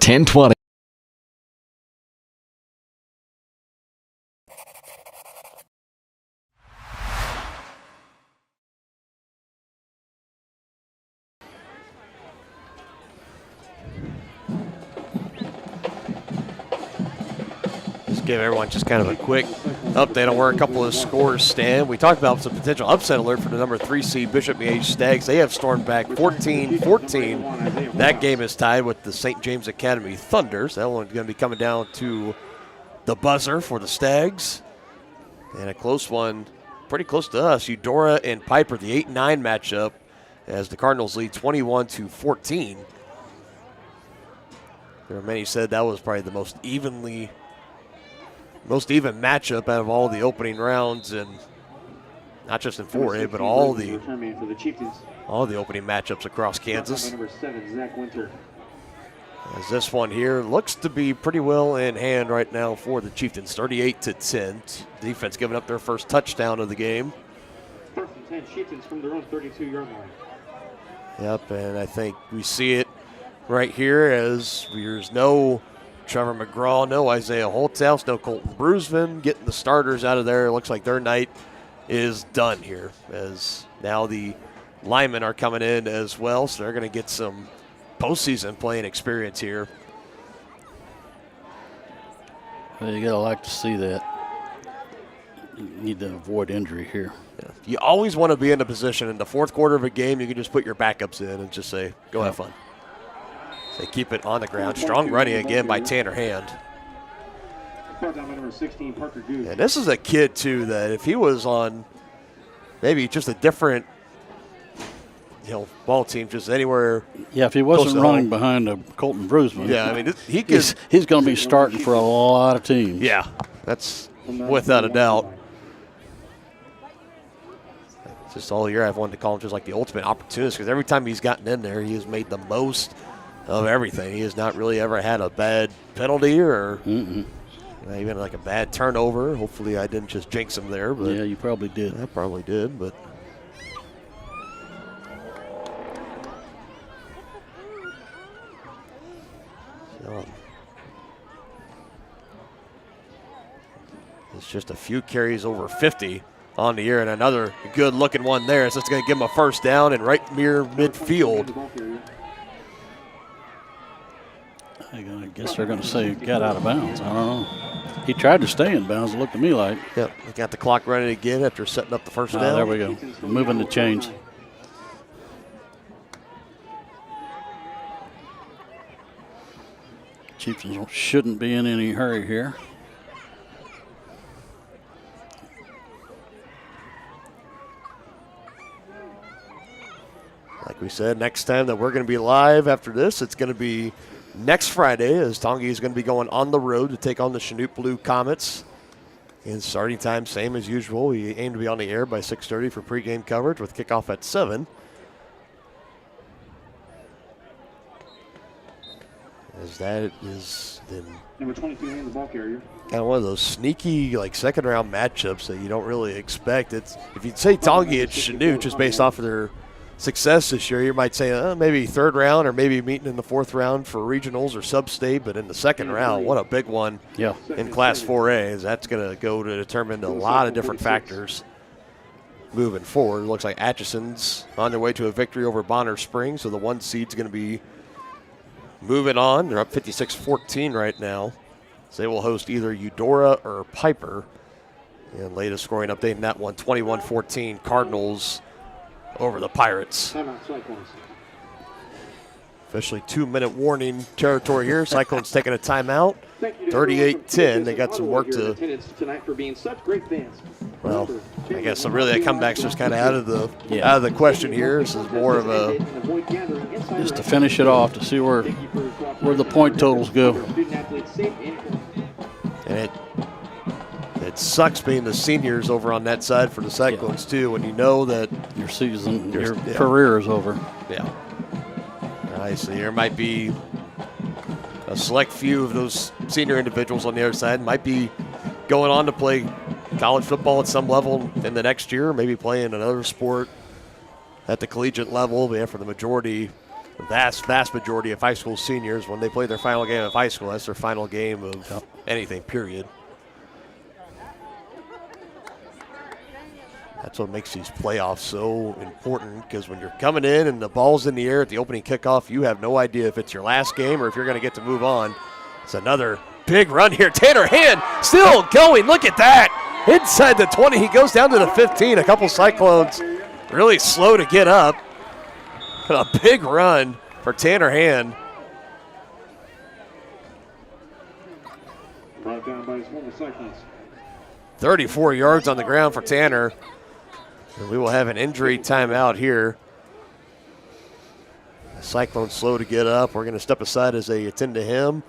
give everyone just kind of a quick update on where a couple of scores stand. We talked about some potential upset alert for the number 3 seed Bishop Miege Stags. They have stormed back 14-14. That game is tied with the St. James Academy Thunders. That one's going to be coming down to the buzzer for the Stags. And a close one, pretty close to us, Eudora and Piper, the 8-9 matchup, as the Cardinals lead 21-14. There were many said that was probably the most even matchup out of all the opening rounds, and not just in 4A, but all the opening matchups across Kansas. As this one here looks to be pretty well in hand right now for the Chieftains, 38-10. Defense giving up their first touchdown of the game. 1st and 10, Chieftains from their own 32-yard line. Yep, and I think we see it right here as there's no Trevor McGraw, no Isaiah Holthouse, no Colton Brusman getting the starters out of there. It looks like their night is done here, as now the linemen are coming in as well, so they're going to get some postseason playing experience here. Well, you got to like to see that. You need to avoid injury here. Yeah. You always want to be in a position in the fourth quarter of a game, you can just put your backups in and just say, go have fun. They keep it on the ground. Strong running again by Tanner Hand. And this is a kid, too, that if he was on maybe just a different ball team, just anywhere. Yeah, if he wasn't running behind a Colton Brusman. Yeah, I mean, he could. He's going to be starting for a lot of teams. Yeah, that's without a doubt. Just all year I've wanted to call him just like the ultimate opportunist, because every time he's gotten in there, he has made the most of everything. He has not really ever had a bad penalty or even like a bad turnover. Hopefully I didn't just jinx him there. But yeah, you probably did. I probably did, but. It's just a few carries over 50 on the year, and another good-looking one there. So it's going to give him a first down and right near midfield. I guess they're going to say he got out of bounds. I don't know. He tried to stay in bounds, it looked to me like. Yep, they got the clock running again after setting up the first down. There we go. Moving the chains. Chieftains shouldn't be in any hurry here. Like we said, next time that we're going to be live after this, it's going to be next Friday, as Tongi is going to be going on the road to take on the Chinook Blue Comets. And starting time, same as usual. We aim to be on the air by 6:30 for pregame coverage with kickoff at 7. As that is then number 22 in the ball carrier. Kind of one of those sneaky, like, second-round matchups that you don't really expect. It's if you'd say Tongi and Chinook just based off of their success this year, you might say maybe third round or maybe meeting in the fourth round for regionals or sub-state, but in the second round, what a big one in Class 4A, as that's going to go to determine a lot of different factors moving forward. It looks like Atchison's on their way to a victory over Bonner Springs, so the 1 seed's going to be moving on. They're up 56-14 right now, so they will host either Eudora or Piper. And latest scoring update in that one, 21-14 Cardinals over the Pirates. Officially 2-minute warning territory here. Cyclones taking a timeout. 38-10. They got some work to. Well, I guess really a comeback's just kind of out of the question here. This is more of a just to finish it off to see where the point totals go. And it sucks being the seniors over on that side for the Cyclones too, when you know that your season, your career is over. Yeah. I see. There might be a select few of those senior individuals on the other side might be going on to play college football at some level in the next year, maybe playing another sport at the collegiate level. But for the majority, vast majority of high school seniors, when they play their final game of high school, that's their final game of anything, period. That's what makes these playoffs so important, because when you're coming in and the ball's in the air at the opening kickoff, you have no idea if it's your last game or if you're going to get to move on. It's another big run here. Tanner Hand still going. Look at that. Inside the 20. He goes down to the 15. A couple Cyclones really slow to get up. But a big run for Tanner Hand. Brought down by his former Cyclones. 34 yards on the ground for Tanner. And we will have an injury timeout here. The Cyclones slow to get up. We're going to step aside as they attend to him.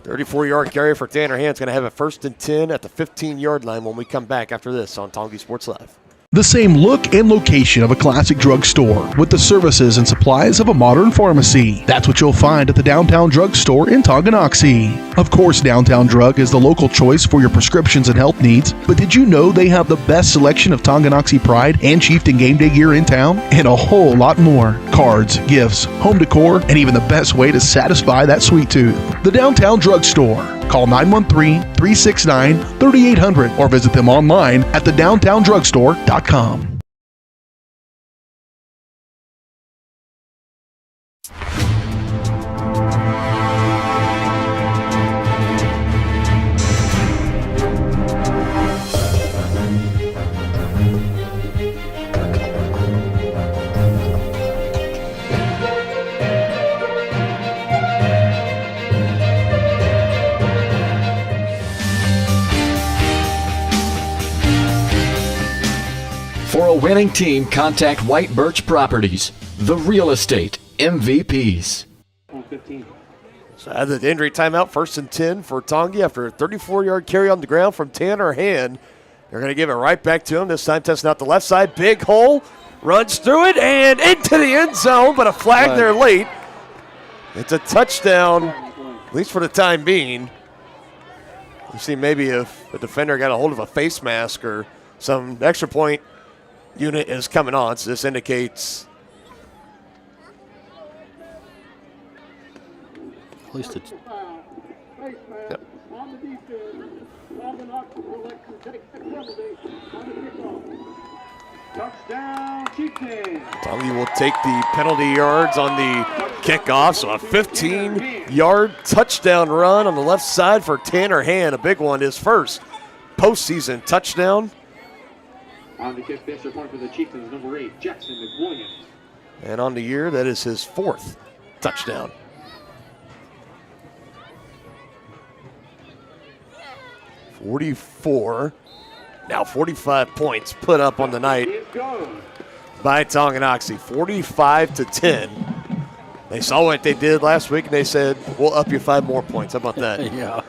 34-yard carry for Tanner Hand's going to have a 1st and 10 at the 15-yard line when we come back after this on Tonganoxie Sports Live. The same look and location of a classic drugstore with the services and supplies of a modern pharmacy. That's what you'll find at the Downtown Drug Store in Tonganoxie. Of course, Downtown Drug is the local choice for your prescriptions and health needs, but did you know they have the best selection of Tonganoxie Pride and Chieftain game day gear in town? And a whole lot more. Cards, gifts, home decor, and even the best way to satisfy that sweet tooth. The Downtown Drug Store. Call 913-369-3800 or visit them online at thedowntowndrugstore.com. For a winning team, contact White Birch Properties, the real estate MVPs. So out of the injury timeout, 1st and 10 for Tongi after a 34-yard carry on the ground from Tanner Hand. They're going to give it right back to him, this time testing out the left side. Big hole, runs through it and into the end zone, but a flag there late. It's a touchdown, at least for the time being. You see maybe if the defender got a hold of a face mask or some extra point unit is coming on, so this indicates at least it's yep. Touchdown, Chieftains. Tongi will take the penalty yards on the kickoff, so a 15-yard touchdown run on the left side for Tanner Hand. A big one, his first postseason touchdown. On the kick, extra point for the Chieftains, number 8, Jackson McWilliams. And on the year, that is his 4th touchdown. .44, now 45 points put up on the night by Tonganoxie, 45-10. They saw what they did last week, and they said, we'll up you 5 more points. How about that? Yeah.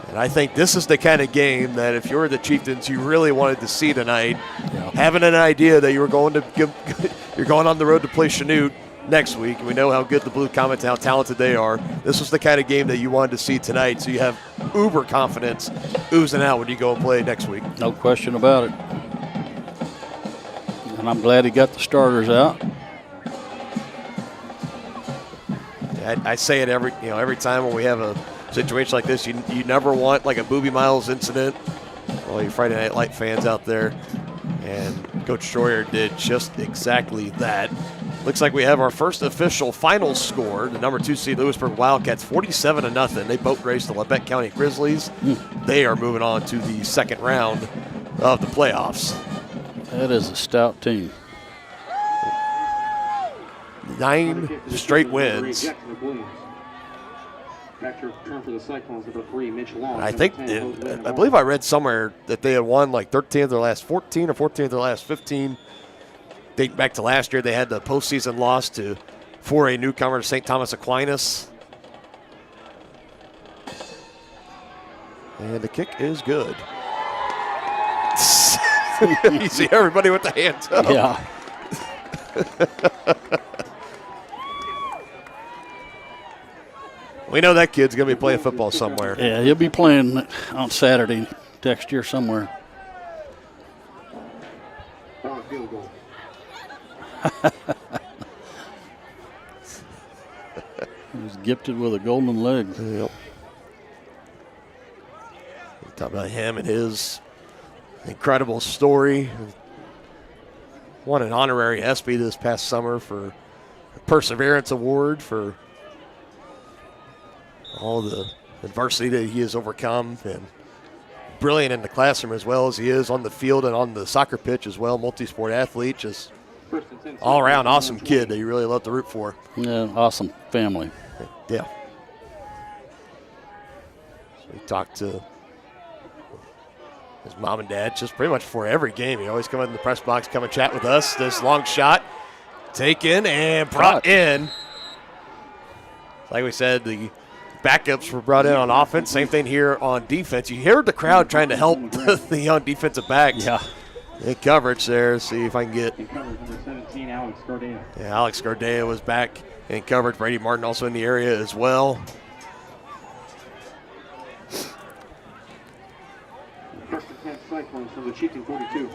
And I think this is the kind of game that if you're the Chieftains, you really wanted to see tonight. Yeah. Having an idea that you were going on the road to play Chanute next week. We know how good the Blue Comets and how talented they are. This was the kind of game that you wanted to see tonight, so you have uber confidence oozing out when you go and play next week. No question about it. And I'm glad he got the starters out. I say it every time when we have a situation like this. You never want like a Booby Miles incident. All you Friday Night Light fans out there. And Coach Troyer did just exactly that. Looks like we have our first official final score. The number 2 seed Lewisburg Wildcats, 47-0. They boat raced the Labette County Grizzlies. They are moving on to the second round of the playoffs. That is a stout team. 9 straight wins. I believe I read somewhere that they had won like 13 of their last 14 or 14 of their last 15. Date back to last year, they had the postseason loss to 4A newcomer St. Thomas Aquinas. And the kick is good. You see everybody with the hands up. Yeah. We know that kid's going to be playing football somewhere. Yeah, he'll be playing on Saturday next year somewhere. He's gifted with a golden leg. Yep. Talk about him and his incredible story. Won an honorary ESPY this past summer for a Perseverance Award for all the adversity that he has overcome, and brilliant in the classroom as well as he is on the field and on the soccer pitch as well. Multi-sport athlete, just all-around awesome kid that you really love to root for. Yeah, awesome family. Yeah. So we talked to his mom and dad just pretty much before every game. He always come in the press box, come and chat with us. This long shot taken and brought in. Like we said, the backups were brought in on offense. Same thing here on defense. You heard the crowd trying to help the young defensive backs. Yeah. In coverage there. See if I can get. Alex Gardea. Yeah, Alex Gardea was back in coverage. Brady Martin also in the area as well. First and 10 Cyclones from the Chieftain 42.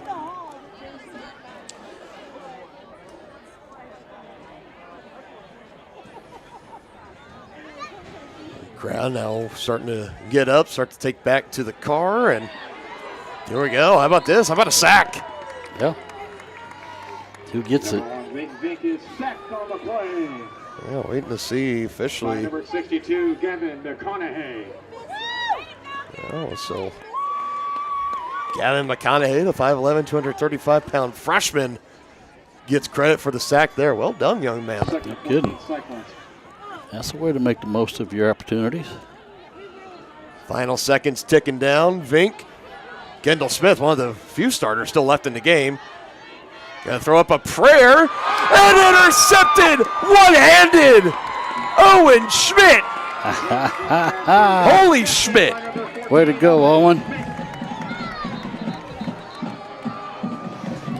Crowd now starting to get up, start to take back to the car, and here we go. How about this? How about a sack? Yeah. Who gets it? Vic is sacked on the play. Yeah, waiting to see officially. Number 62, Gavin McConaughey. Oh, so Gavin McConaughey, the 5'11", 235-pound freshman, gets credit for the sack there. Well done, young man. No kidding. That's the way to make the most of your opportunities. Final seconds ticking down. Vink. Kendall Smith, one of the few starters still left in the game. Gonna throw up a prayer and intercepted one-handed. Owen Schmidt. Holy Schmidt. Way to go, Owen.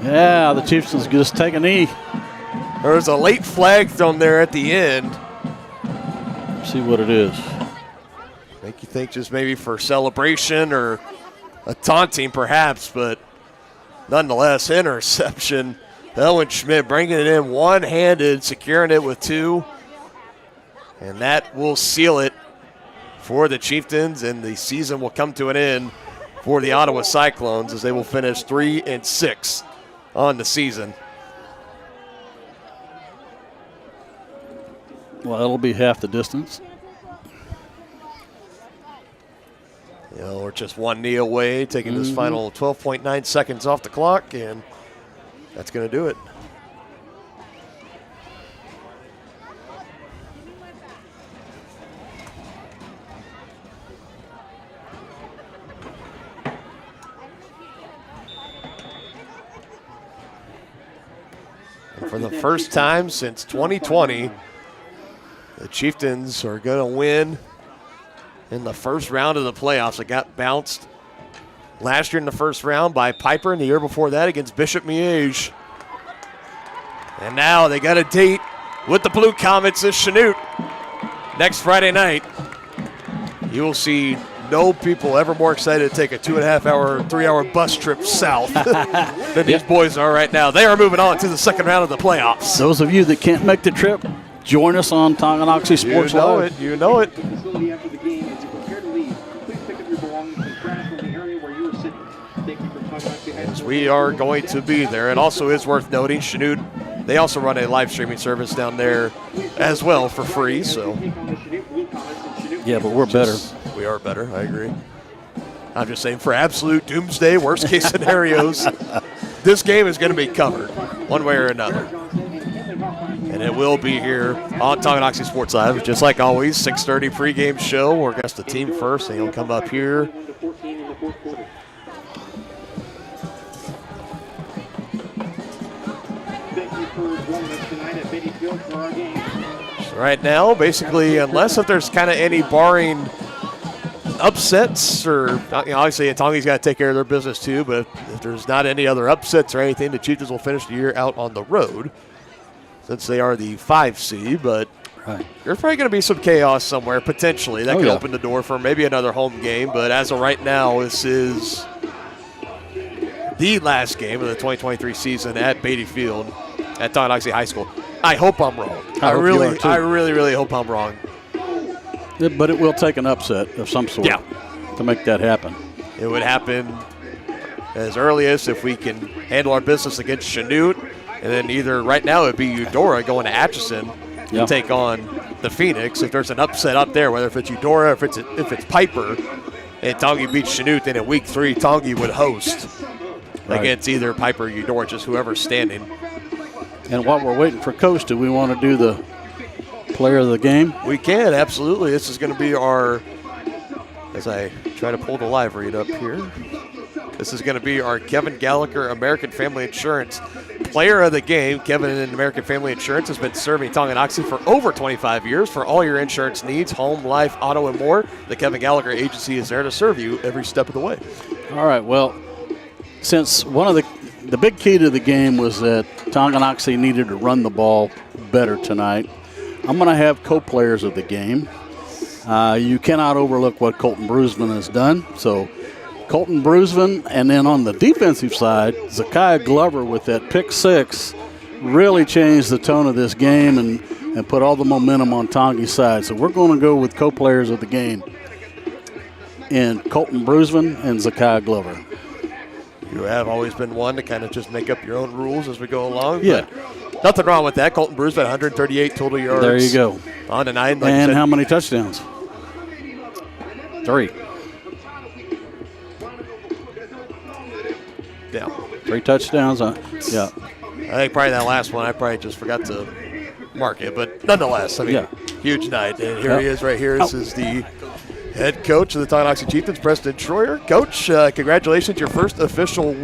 Yeah, the Chieftains just take a knee. There was a late flag thrown there at the end. See what it is. Make you think just maybe for celebration or a taunting perhaps, but nonetheless, interception. Owen Schmidt bringing it in one-handed, securing it with two. And that will seal it for the Chieftains, and the season will come to an end for the Ottawa Cyclones as they will finish 3-6 on the season. Well, it'll be half the distance. You know, we're just one knee away, taking this final 12.9 seconds off the clock, and that's going to do it. And for the first time since 2020, the Chieftains are going to win in the first round of the playoffs. It got bounced last year in the first round by Piper, and the year before that against Bishop Miege. And now they got a date with the Blue Comets of Chanute next Friday night. You will see no people ever more excited to take a 2.5-hour, 3-hour bus trip south than these boys are right now. They are moving on to the second round of the playoffs. Those of you that can't make the trip, join us on Tonganoxie Sports Live. You know it. The facility after the game, as you prepare to leave, please pick up your belongings and trash from the area where you are sitting. Thank you for Tonganoxie High As School. we are going to be there. It also is worth noting, Chanute, they also run a live streaming service down there as well for free. So yeah, but we're better. We are better, I agree. I'm just saying for absolute doomsday, worst case scenarios, this game is going to be covered one way or another. And it will be here on Tonganoxie Sports Live, just like always, 6:30 pregame show. We're against the team first, and he'll come up here. So right now, basically, unless if there's kind of any barring upsets, or obviously Tonga's got to take care of their business too, but if there's not any other upsets or anything, the Chieftains will finish the year out on the road since they are the 5 seed, but there's probably going to be some chaos somewhere, potentially. That could open the door for maybe another home game, but as of right now, this is the last game of the 2023 season at Beatty Field at Tonganoxie High School. I hope I'm wrong. I really hope I'm wrong. But it will take an upset of some sort to make that happen. It would happen as early as if we can handle our business against Chanute, and then either right now it would be Eudora going to Atchison to take on the Phoenix. If there's an upset up there, whether if it's Eudora, if it's Piper, and Tongi beats Chanute, then in week 3, Tongi would host against either Piper or Eudora, just whoever's standing. And while we're waiting for Coach, do we want to do the player of the game? We can, absolutely. This is going to be our, as I try to pull the live read up here, this is going to be our Kevin Gallagher American Family Insurance player of the game. Kevin in American Family Insurance has been serving Tonganoxie for over 25 years. For all your insurance needs, home, life, auto, and more, the Kevin Gallagher Agency is there to serve you every step of the way. All right, well, since one of the big key to the game was that Tonganoxie needed to run the ball better tonight, I'm going to have co-players of the game. You cannot overlook what Colton Brusman has done. So Colton Brusman, and then on the defensive side, Zakiah Glover with that pick 6 really changed the tone of this game and put all the momentum on Tongi's side. So we're going to go with co-players of the game in Colton Brusman and Zakiah Glover. You have always been one to kind of just make up your own rules as we go along. Yeah. But nothing wrong with that. Colton Brusman, 138 total yards. There you go. On to 9. Like and how many touchdowns? 3. Yeah. 3 touchdowns. Yeah. I think probably that last one, I probably just forgot to mark it. But nonetheless, I mean, huge night. And here he is right here. This is the head coach of the Tonganoxie Chieftains, Preston Troyer. Coach, congratulations, your first official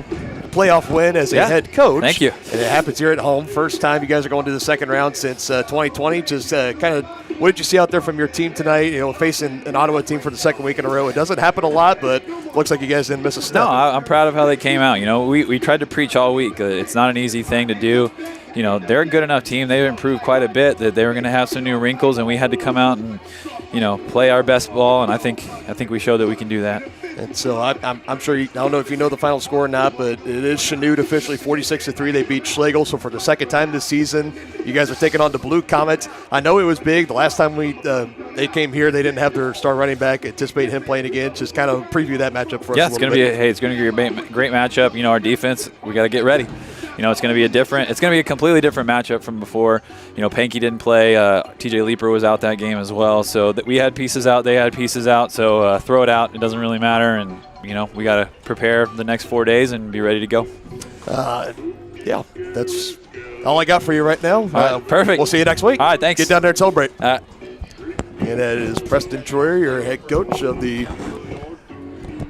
playoff win as a head coach. Thank you. And it happens here at home. First time you guys are going to the second round since 2020. Just kind of, what did you see out there from your team tonight? You know, facing an Ottawa team for the second week in a row. It doesn't happen a lot, but looks like you guys didn't miss a step. No, I'm proud of how they came out. You know, we tried to preach all week. It's not an easy thing to do. You know, they're a good enough team. They've improved quite a bit that they were going to have some new wrinkles, and we had to come out and, you know, play our best ball, and I think we showed that we can do that. And so I'm sure I don't know if you know the final score or not, but it is Chanute officially 46-3. They beat Schlegel. So for the second time this season, you guys are taking on the Blue Comets. I know it was big. The last time they came here, they didn't have their star running back. Anticipate him playing again. Just kind of preview that matchup for us. Yeah, it's going to be a great matchup. You know, our defense, we got to get ready. You know, it's going to be a completely different matchup from before. You know, Pankey didn't play. TJ Leeper was out that game as well. So we had pieces out. They had pieces out. So throw it out. It doesn't really matter. And, you know, we got to prepare the next 4 days and be ready to go. Yeah, that's all I got for you right now. All right, perfect. We'll see you next week. All right, thanks. Get down there and celebrate. All right. And that is Preston Troyer, your head coach of the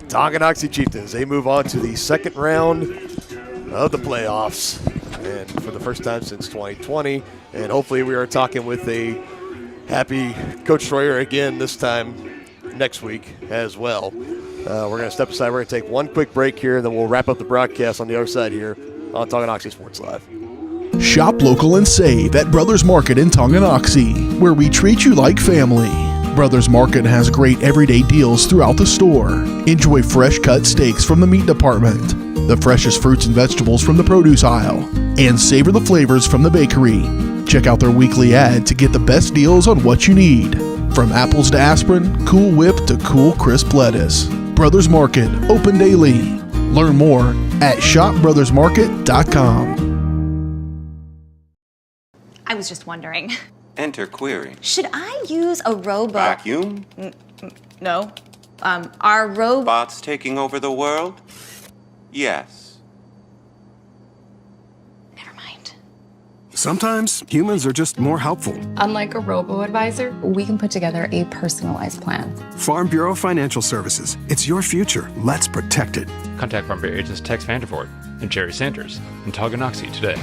Tonganoxie Chieftains. They move on to the second round of the playoffs, and for the first time since 2020. And hopefully we are talking with a happy Coach Troyer again this time next week as well. We're going to step aside. We're going to take one quick break here, and then we'll wrap up the broadcast on the other side here on Tonganoxie Sports Live. Shop local and save at Brothers Market in Tonganoxie, where we treat you like family. Brothers Market has great everyday deals throughout the store. Enjoy fresh cut steaks from the meat department, the freshest fruits and vegetables from the produce aisle, and savor the flavors from the bakery. Check out their weekly ad to get the best deals on what you need. From apples to aspirin, Cool Whip to cool crisp lettuce. Brothers Market, open daily. Learn more at shopbrothersmarket.com. I was just wondering. Enter query. Should I use a robot? Vacuum? No. Are robots taking over the world? Yes. Never mind. Sometimes humans are just more helpful. Unlike a robo-advisor, we can put together a personalized plan. Farm Bureau Financial Services. It's your future. Let's protect it. Contact Farm Bureau agents Tex Vandervoort and Jerry Sanders in Tonganoxie today.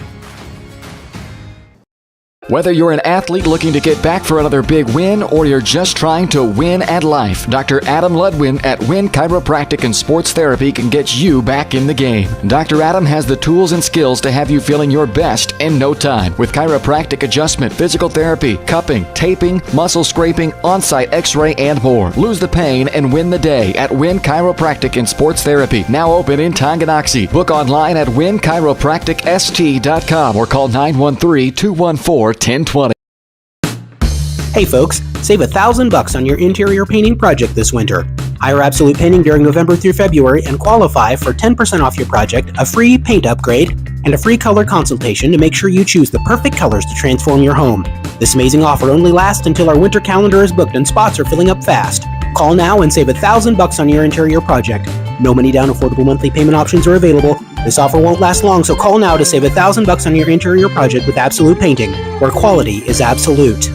Whether you're an athlete looking to get back for another big win or you're just trying to win at life, Dr. Adam Ludwin at Win Chiropractic and Sports Therapy can get you back in the game. Dr. Adam has the tools and skills to have you feeling your best in no time with chiropractic adjustment, physical therapy, cupping, taping, muscle scraping, on-site x-ray, and more. Lose the pain and win the day at Win Chiropractic and Sports Therapy, now open in Tonganoxie. Book online at winchiropracticst.com or call 913-214-1020. Hey folks, save $1,000 on your interior painting project this winter. Hire Absolute Painting during November through February and qualify for 10% off your project, a free paint upgrade, and a free color consultation to make sure you choose the perfect colors to transform your home. This amazing offer only lasts until our winter calendar is booked and spots are filling up fast. Call now and save $1,000 on your interior project. No money down, affordable monthly payment options are available. This offer won't last long, so call now to save $1,000 on your interior project with Absolute Painting, where quality is absolute.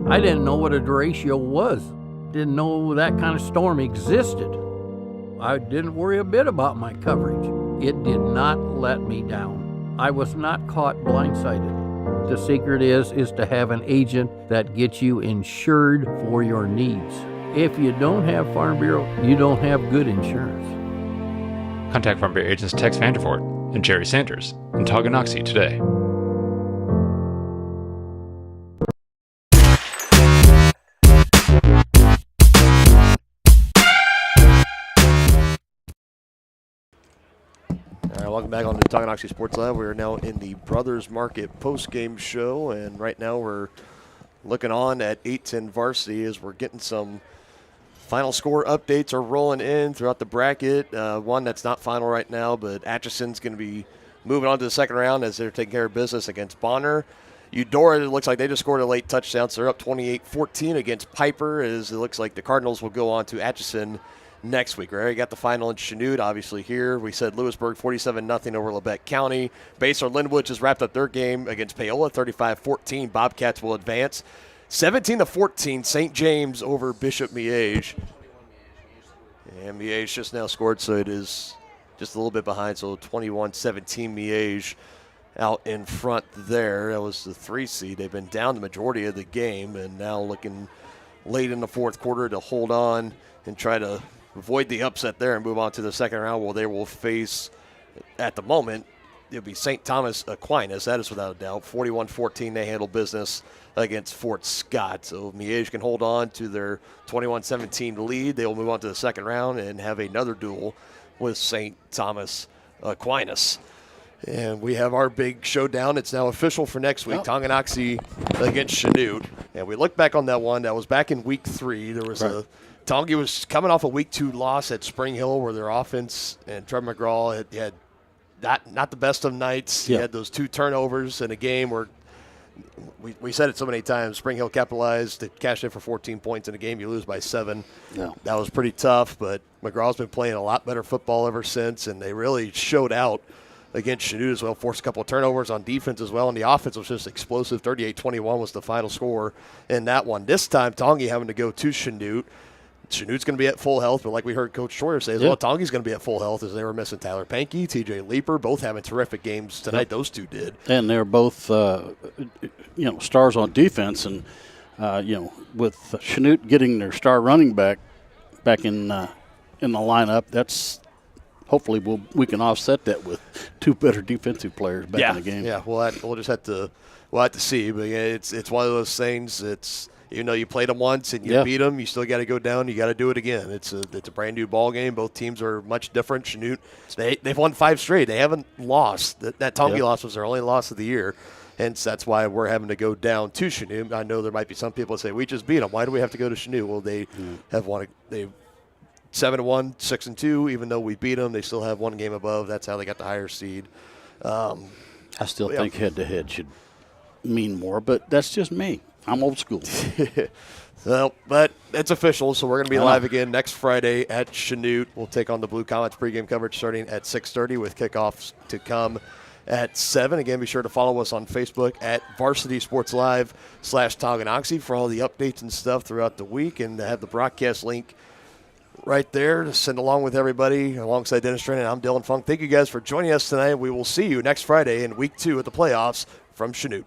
I didn't know what a derecho was. Didn't know that kind of storm existed. I didn't worry a bit about my coverage. It did not let me down. I was not caught blindsided. The secret is to have an agent that gets you insured for your needs. If you don't have Farm Bureau, you don't have good insurance. Contact Farm Bureau agents Tex Vandervoort and Jerry Sanders in Tonganoxie today. Welcome back on the Tonganoxie Sports Live. We are now in the Brothers Market post-game show, and right now we're looking on at 8-10 varsity as we're getting some final score updates are rolling in throughout the bracket. One that's not final right now, but Atchison's going to be moving on to the second round as they're taking care of business against Bonner. Eudora, it looks like they just scored a late touchdown, so they're up 28-14 against Piper, as it looks like the Cardinals will go on to Atchison next week. We already got the final in Chanute, obviously here. We said Lewisburg 47-0 over Lebec County. Basehor Linwood just wrapped up their game against Paola, 35-14. Bobcats will advance. 17-14, St. James over Bishop Miege. And Miege just now scored, so it is just a little bit behind, so 21-17 Miege out in front there. That was the 3 seed. They've been down the majority of the game, and now looking late in the fourth quarter to hold on and try to avoid the upset there and move on to the second round. Well, they will face, at the moment, it'll be St. Thomas Aquinas. That is without a doubt. 41-14, they handle business against Fort Scott. So if Miege can hold on to their 21-17 lead, they will move on to the second round and have another duel with St. Thomas Aquinas. And we have our big showdown. It's now official for next week, Tonganoxie against Chanute. And we look back on that one. That was back in week 3. There was Tongi was coming off a week 2 loss at Spring Hill, where their offense and Trevor McGraw had not the best of nights. He had those 2 turnovers in a game where we said it so many times. Spring Hill capitalized to cash in for 14 points in a game. You lose by 7. Yeah. That was pretty tough, but McGraw's been playing a lot better football ever since, and they really showed out against Chanute as well. Forced a couple of turnovers on defense as well, and the offense was just explosive. 38-21 was the final score in that one. This time, Tongi having to go to Chanute. Chanute's going to be at full health, but like we heard Coach Troyer say, well, Tongi's going to be at full health as they were missing Tyler Pankey, TJ Leeper, both having terrific games tonight. Those two did. And they're both, stars on defense. And, with Chanute getting their star running back in the lineup, that's hopefully we can offset that with 2 better defensive players back in the game. Yeah, we'll just have to see. But it's one of those things. It's, even though you played them once and you beat them, you still got to go down. You got to do it again. It's a brand new ball game. Both teams are much different. Chanute, they've won 5 straight. They haven't lost. That Tongi loss was their only loss of the year, and that's why we're having to go down to Chanute. I know there might be some people that say we just beat them. Why do we have to go to Chanute? Well, they have won. They 7-1, 6-2. Even though we beat them, they still have 1 game above. That's how they got the higher seed. I still think head-to-head should mean more, but that's just me. I'm old school. Well, but it's official, so we're going to be live again next Friday at Chanute. We'll take on the Blue Comets pregame coverage starting at 6:30 with kickoffs to come at 7. Again, be sure to follow us on Facebook at Varsity Sports Live /Tonganoxie for all the updates and stuff throughout the week, and to have the broadcast link right there to send along with everybody. Alongside Dennis Drennan, I'm Dylan Funk. Thank you guys for joining us tonight. We will see you next Friday in week 2 of the playoffs from Chanute.